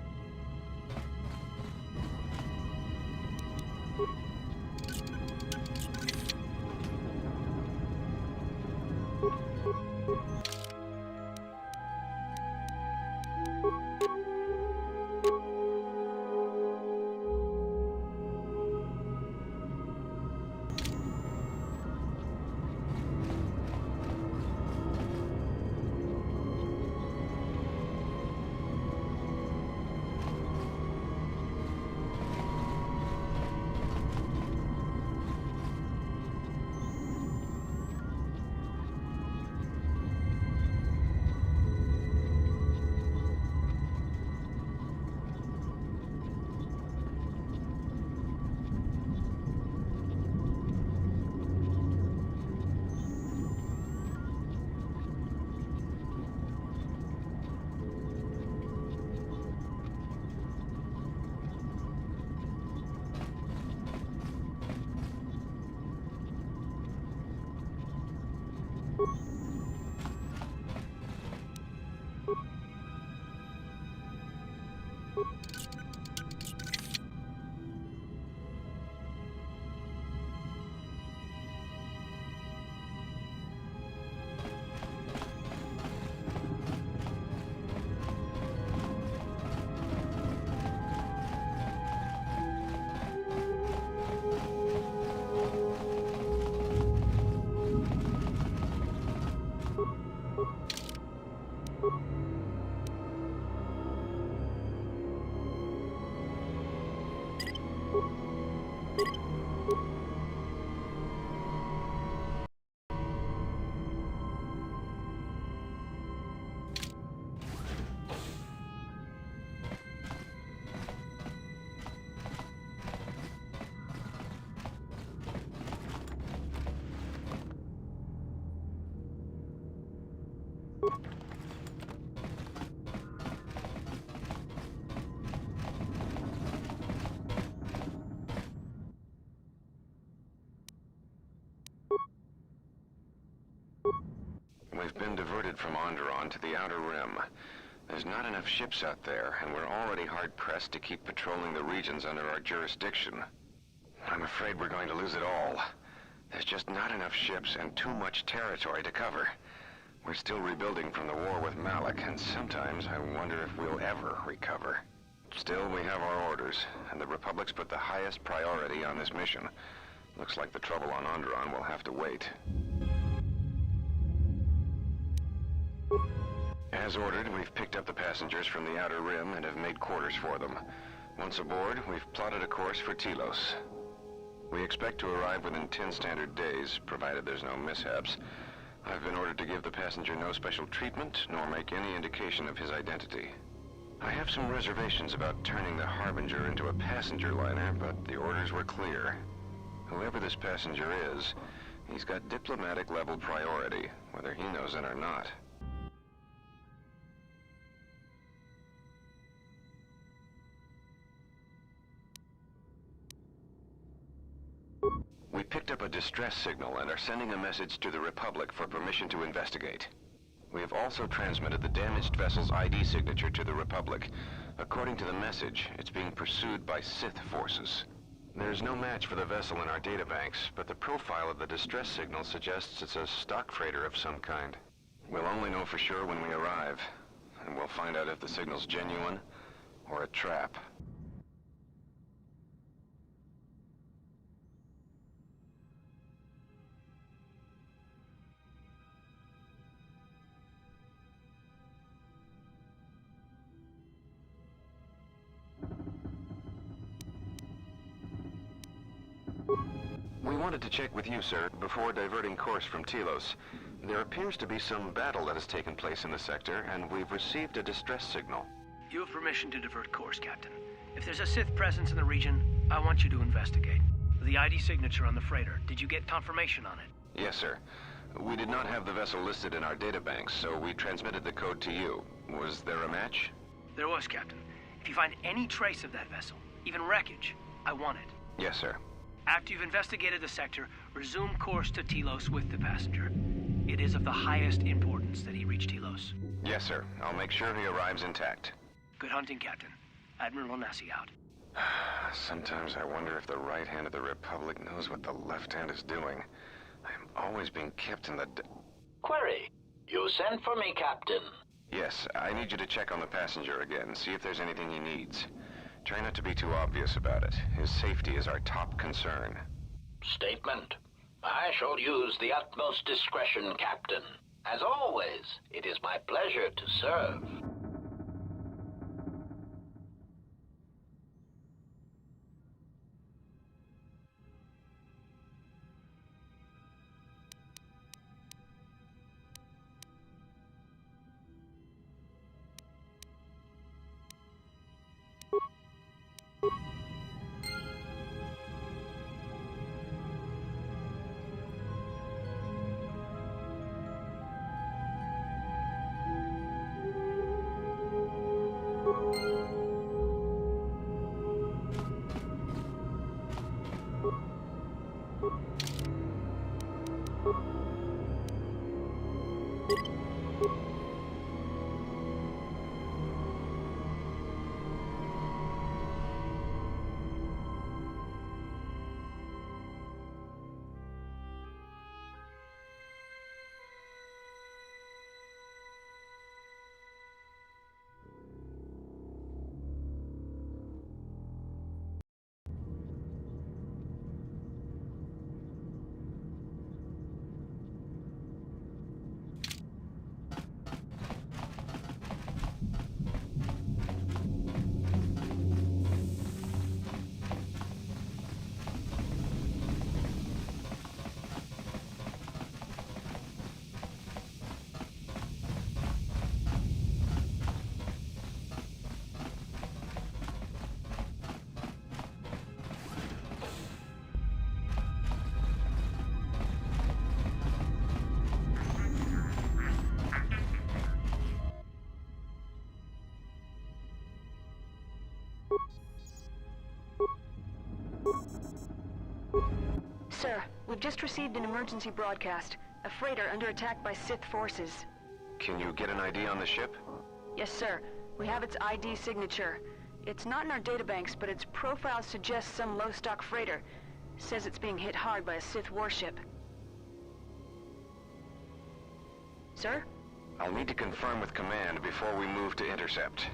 We've been diverted from Onderon to the Outer Rim. There's not enough ships out there, and we're already hard-pressed to keep patrolling the regions under our jurisdiction. I'm afraid we're going to lose it all. There's just not enough ships and too much territory to cover. We're still rebuilding from the war with Malik, and sometimes I wonder if we'll ever recover. Still, we have our orders, and the Republic's put the highest priority on this mission. Looks like the trouble on Onderon will have to wait. As ordered, we've picked up the passengers from the Outer Rim and have made quarters for them. Once aboard, we've plotted a course for Telos. We expect to arrive within 10 standard days, provided there's no mishaps. I've been ordered to give the passenger no special treatment, nor make any indication of his identity. I have some reservations about turning the Harbinger into a passenger liner, but the orders were clear. Whoever this passenger is, he's got diplomatic level priority, whether he knows it or not. We picked up a distress signal and are sending a message to the Republic for permission to investigate. We have also transmitted the damaged vessel's ID signature to the Republic. According to the message, it's being pursued by Sith forces. There's no match for the vessel in our databanks, but the profile of the distress signal suggests it's a stock freighter of some kind. We'll only know for sure when we arrive, and we'll find out if the signal's genuine or a trap. We wanted to check with you, sir, before diverting course from Telos. There appears to be some battle that has taken place in the sector, and we've received a distress signal. You have permission to divert course, Captain. If there's a Sith presence in the region, I want you to investigate. The ID signature on the freighter, did you get confirmation on it? Yes, sir. We did not have the vessel listed in our databanks, so we transmitted the code to you. Was there a match? There was, Captain. If you find any trace of that vessel, even wreckage, I want it. Yes, sir. After you've investigated the sector, resume course to Telos with the passenger. It is of the highest importance that he reach Telos. Yes, sir. I'll make sure he arrives intact. Good hunting, Captain. Admiral Onasi out. Sometimes I wonder if the right hand of the Republic knows what the left hand is doing. I'm always being kept in the... Query. You sent for me, Captain. Yes, I need you to check on the passenger again, see if there's anything he needs. Try not to be too obvious about it. His safety is our top concern. Statement. I shall use the utmost discretion, Captain. As always, it is my pleasure to serve. We've just received an emergency broadcast. A freighter under attack by Sith forces. Can you get an ID on the ship? Yes, sir. We have its ID signature. It's not in our databanks, but its profile suggests some low-stock freighter. Says it's being hit hard by a Sith warship. Sir? I'll need to confirm with command before we move to intercept.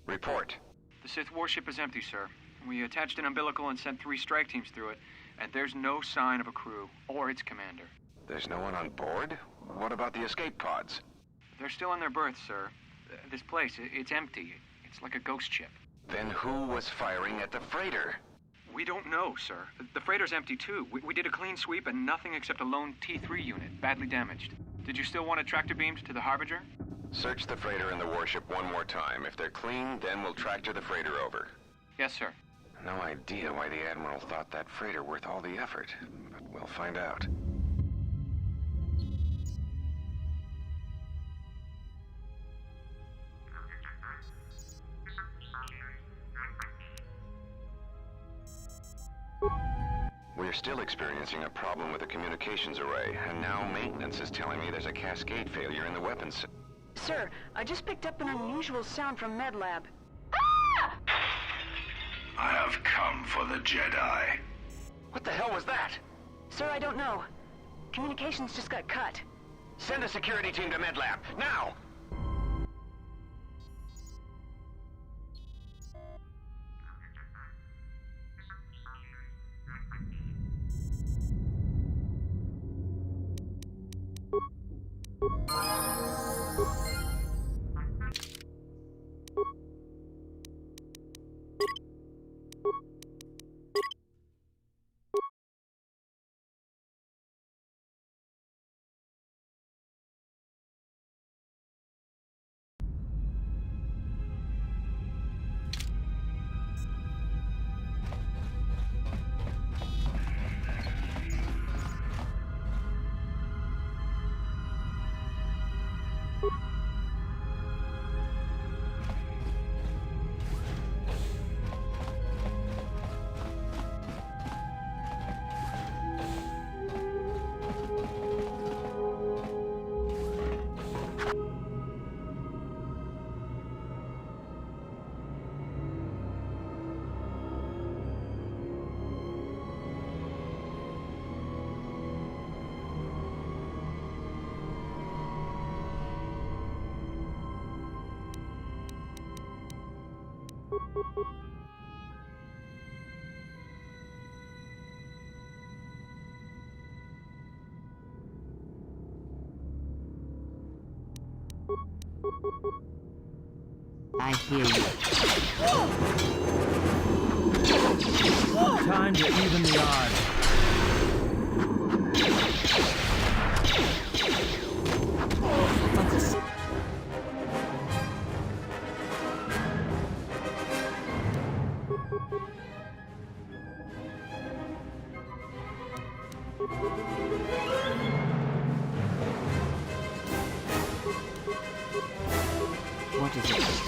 Report. The Sith warship is empty, sir. We attached an umbilical and sent 3 strike teams through it, and there's no sign of a crew or its commander. There's no one on board? What about the escape pods? They're still in their berths, sir. This place, it's empty. It's like a ghost ship. Then who was firing at the freighter? We don't know, sir. The freighter's empty, too. We did a clean sweep and nothing except a lone T3 unit, badly damaged. Did you still want a tractor beamed to the Harbinger? Search the freighter and the warship one more time. If they're clean, then we'll tractor the freighter over. Yes, sir. No idea why the Admiral thought that freighter worth all the effort, but we'll find out. We're still experiencing a problem with the communications array, and now maintenance is telling me there's a cascade failure in the weapons. Sir, I just picked up an unusual sound from MedLab. I have come for the Jedi. What the hell was that? Sir, I don't know. Communications just got cut. Send a security team to MedLab, now! I hear you. Time to even the odds. Focus. What is it? Let us end this.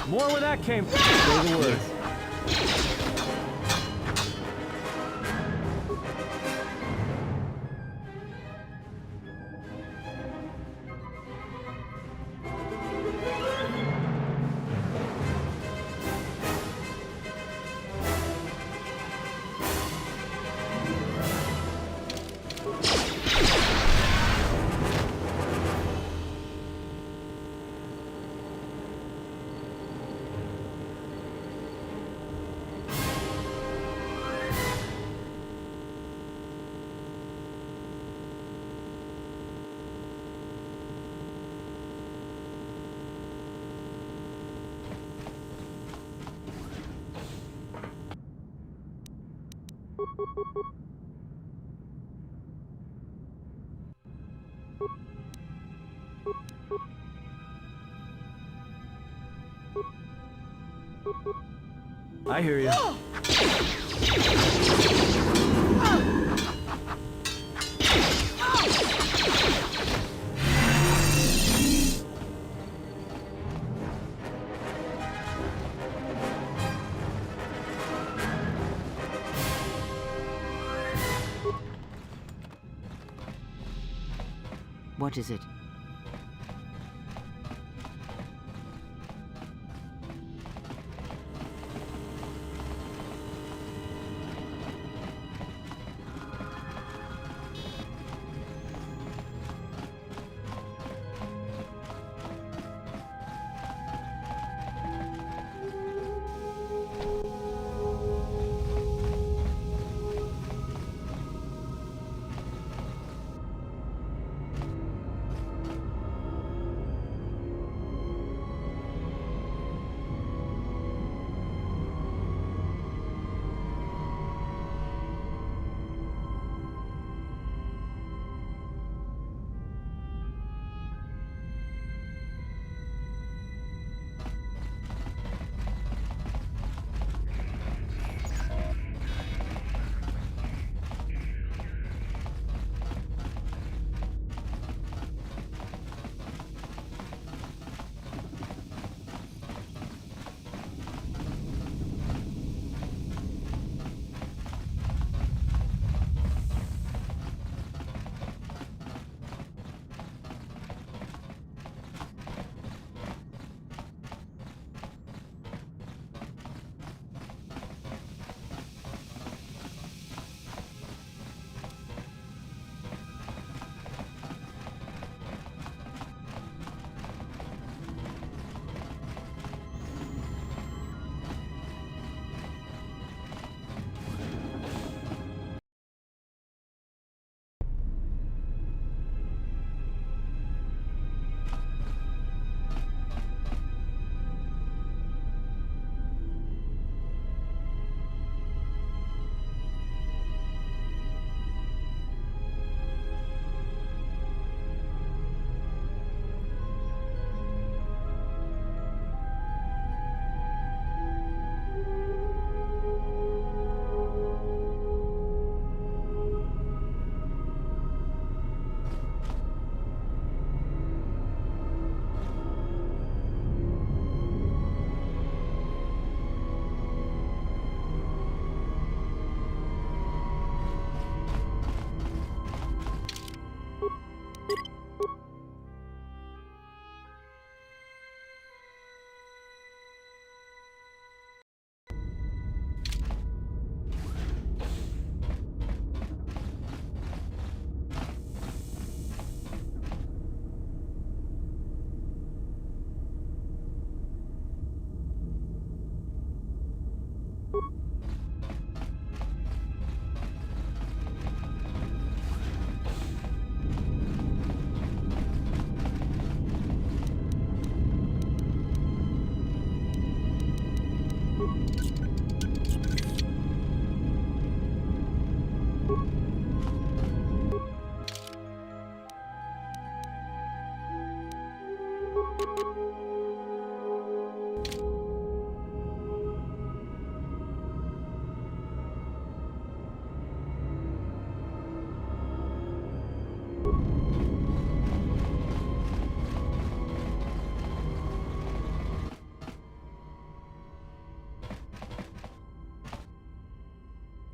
More where that came from. Say the word. I hear you. What is it?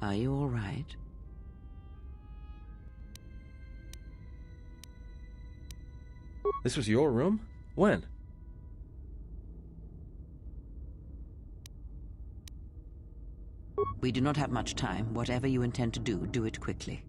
Are you all right? This was your room? When? We do not have much time. Whatever you intend to do, do it quickly.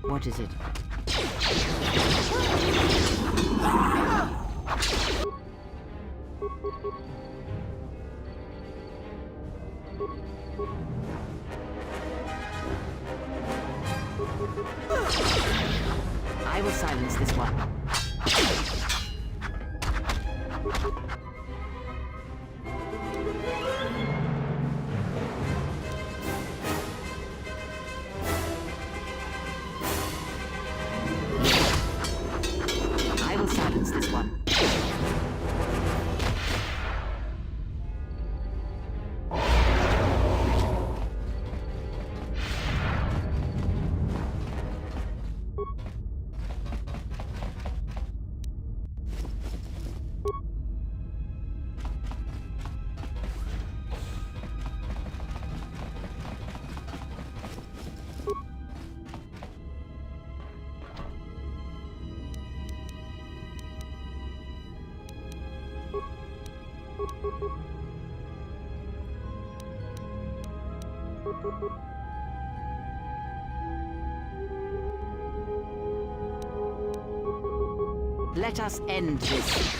What is it? I will silence this one. I will silence this one. Let us end this.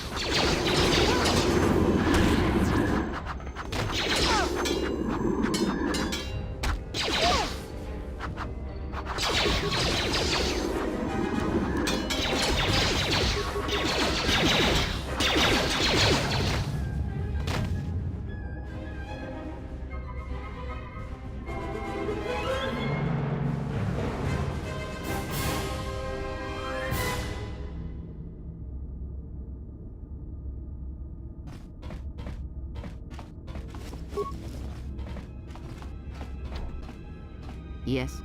Yes?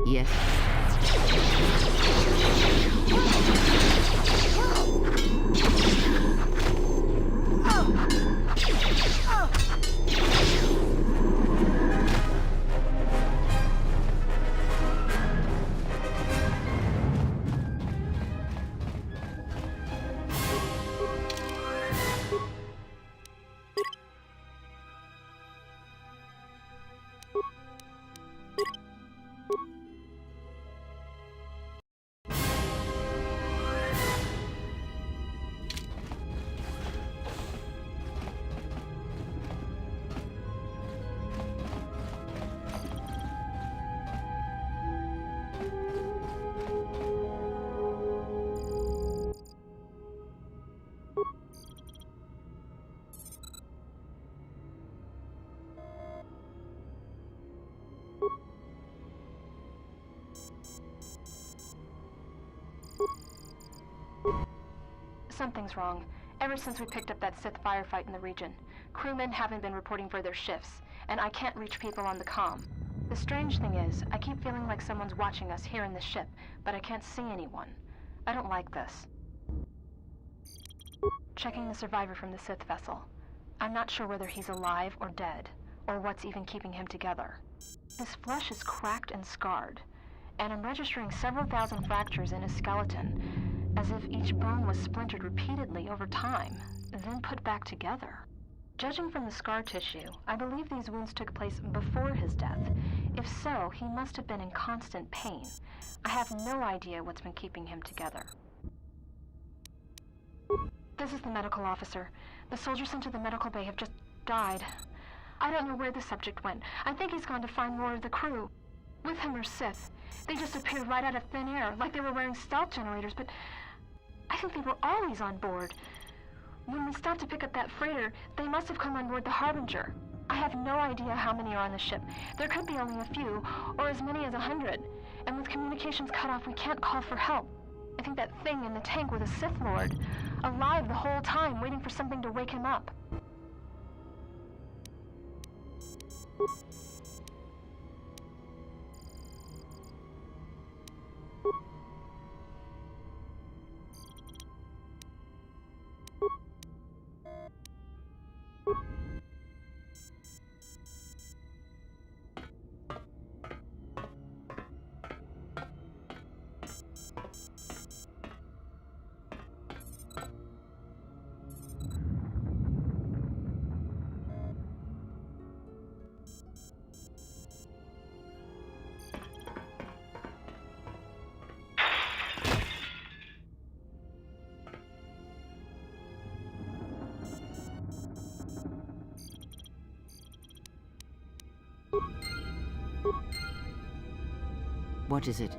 Yes. Something's wrong. Ever since we picked up that Sith firefight in the region, crewmen haven't been reporting for their shifts, and I can't reach people on the comm. The strange thing is, I keep feeling like someone's watching us here in the ship, but I can't see anyone. I don't like this. Checking the survivor from the Sith vessel. I'm not sure whether he's alive or dead, or what's even keeping him together. His flesh is cracked and scarred, and I'm registering several thousand fractures in his skeleton, as if each bone was splintered repeatedly over time, then put back together. Judging from the scar tissue, I believe these wounds took place before his death. If so, he must have been in constant pain. I have no idea what's been keeping him together. This is the medical officer. The soldiers sent to the medical bay have just died. I don't know where the subject went. I think he's gone to find more of the crew. With him are Sith. They just appeared right out of thin air, like they were wearing stealth generators, but I think they were always on board. When we stopped to pick up that freighter, they must have come on board the Harbinger. I have no idea how many are on the ship. There could be only a few, or as many as 100. And with communications cut off, we can't call for help. I think that thing in the tank was a Sith Lord, alive the whole time, waiting for something to wake him up. What is it?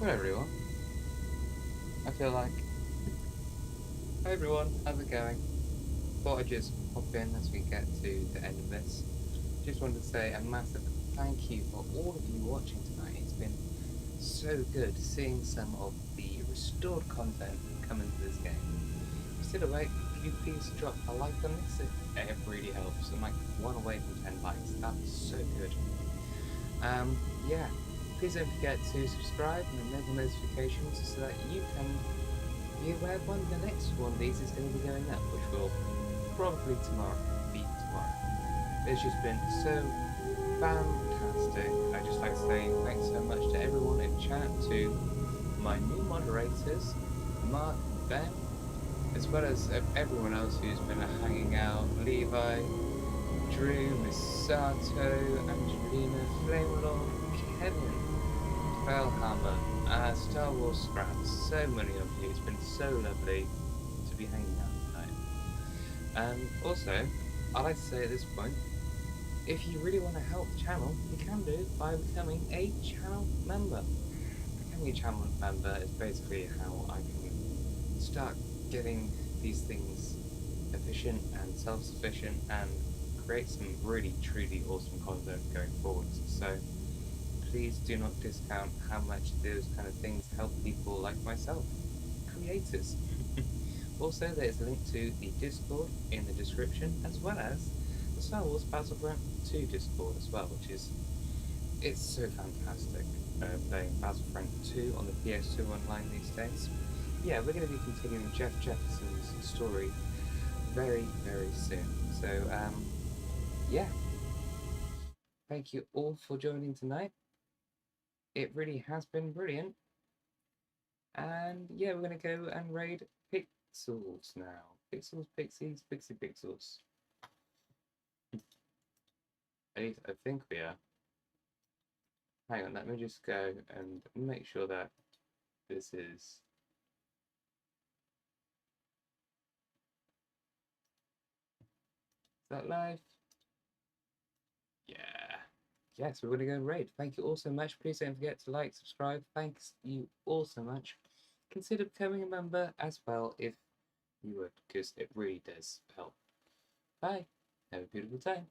Hello everyone. I feel like... Hi everyone, how's it going? Thought I'd just pop in as we get to the end of this. Just wanted to say a massive thank you for all of you watching tonight. It's been so good seeing some of the restored content come into this game. If you're still awake, could you please drop a like on this? It really helps. I'm like 1 away from 10 likes. That's so good. Yeah. Please don't forget to subscribe and enable notifications so that you can be aware when the next one of these is going to be going up, which will probably be tomorrow. It's just been so fantastic. I'd just like to say thanks so much to everyone in chat, to my new moderators, Mark, Ben, as well as everyone else who's been hanging out, Levi, Drew, Misato, Angelina, Flamelord, Kevin, Bellhammer, Star Wars Scraps, so many of you. It's been so lovely to be hanging out tonight. Also, I'd like to say at this point, if you really want to help the channel, you can do it by becoming a channel member. Becoming a channel member is basically how I can start getting these things efficient and self-sufficient and create some really truly awesome content going forwards. So please do not discount how much those kind of things help people like myself creators. Also, there's a link to the Discord in the description, as well as the Star Wars Battlefront 2 Discord as well, which is, it's so fantastic playing Battlefront 2 on the PS2 online these days. Yeah, we're going to be continuing Jeff Jefferson's story very, very soon. So, yeah. Thank you all for joining tonight. It really has been brilliant. And yeah, we're going to go and raid Pixels now. Pixels, Pixies, Pixie Pixels. At least I think we are. Hang on, let me just go and make sure that this is... Is that live? Yeah. Yes, we're going to go and raid. Thank you all so much. Please don't forget to like, subscribe. Thanks you all so much. Consider becoming a member as well if you would, because it really does help. Bye. Have a beautiful time.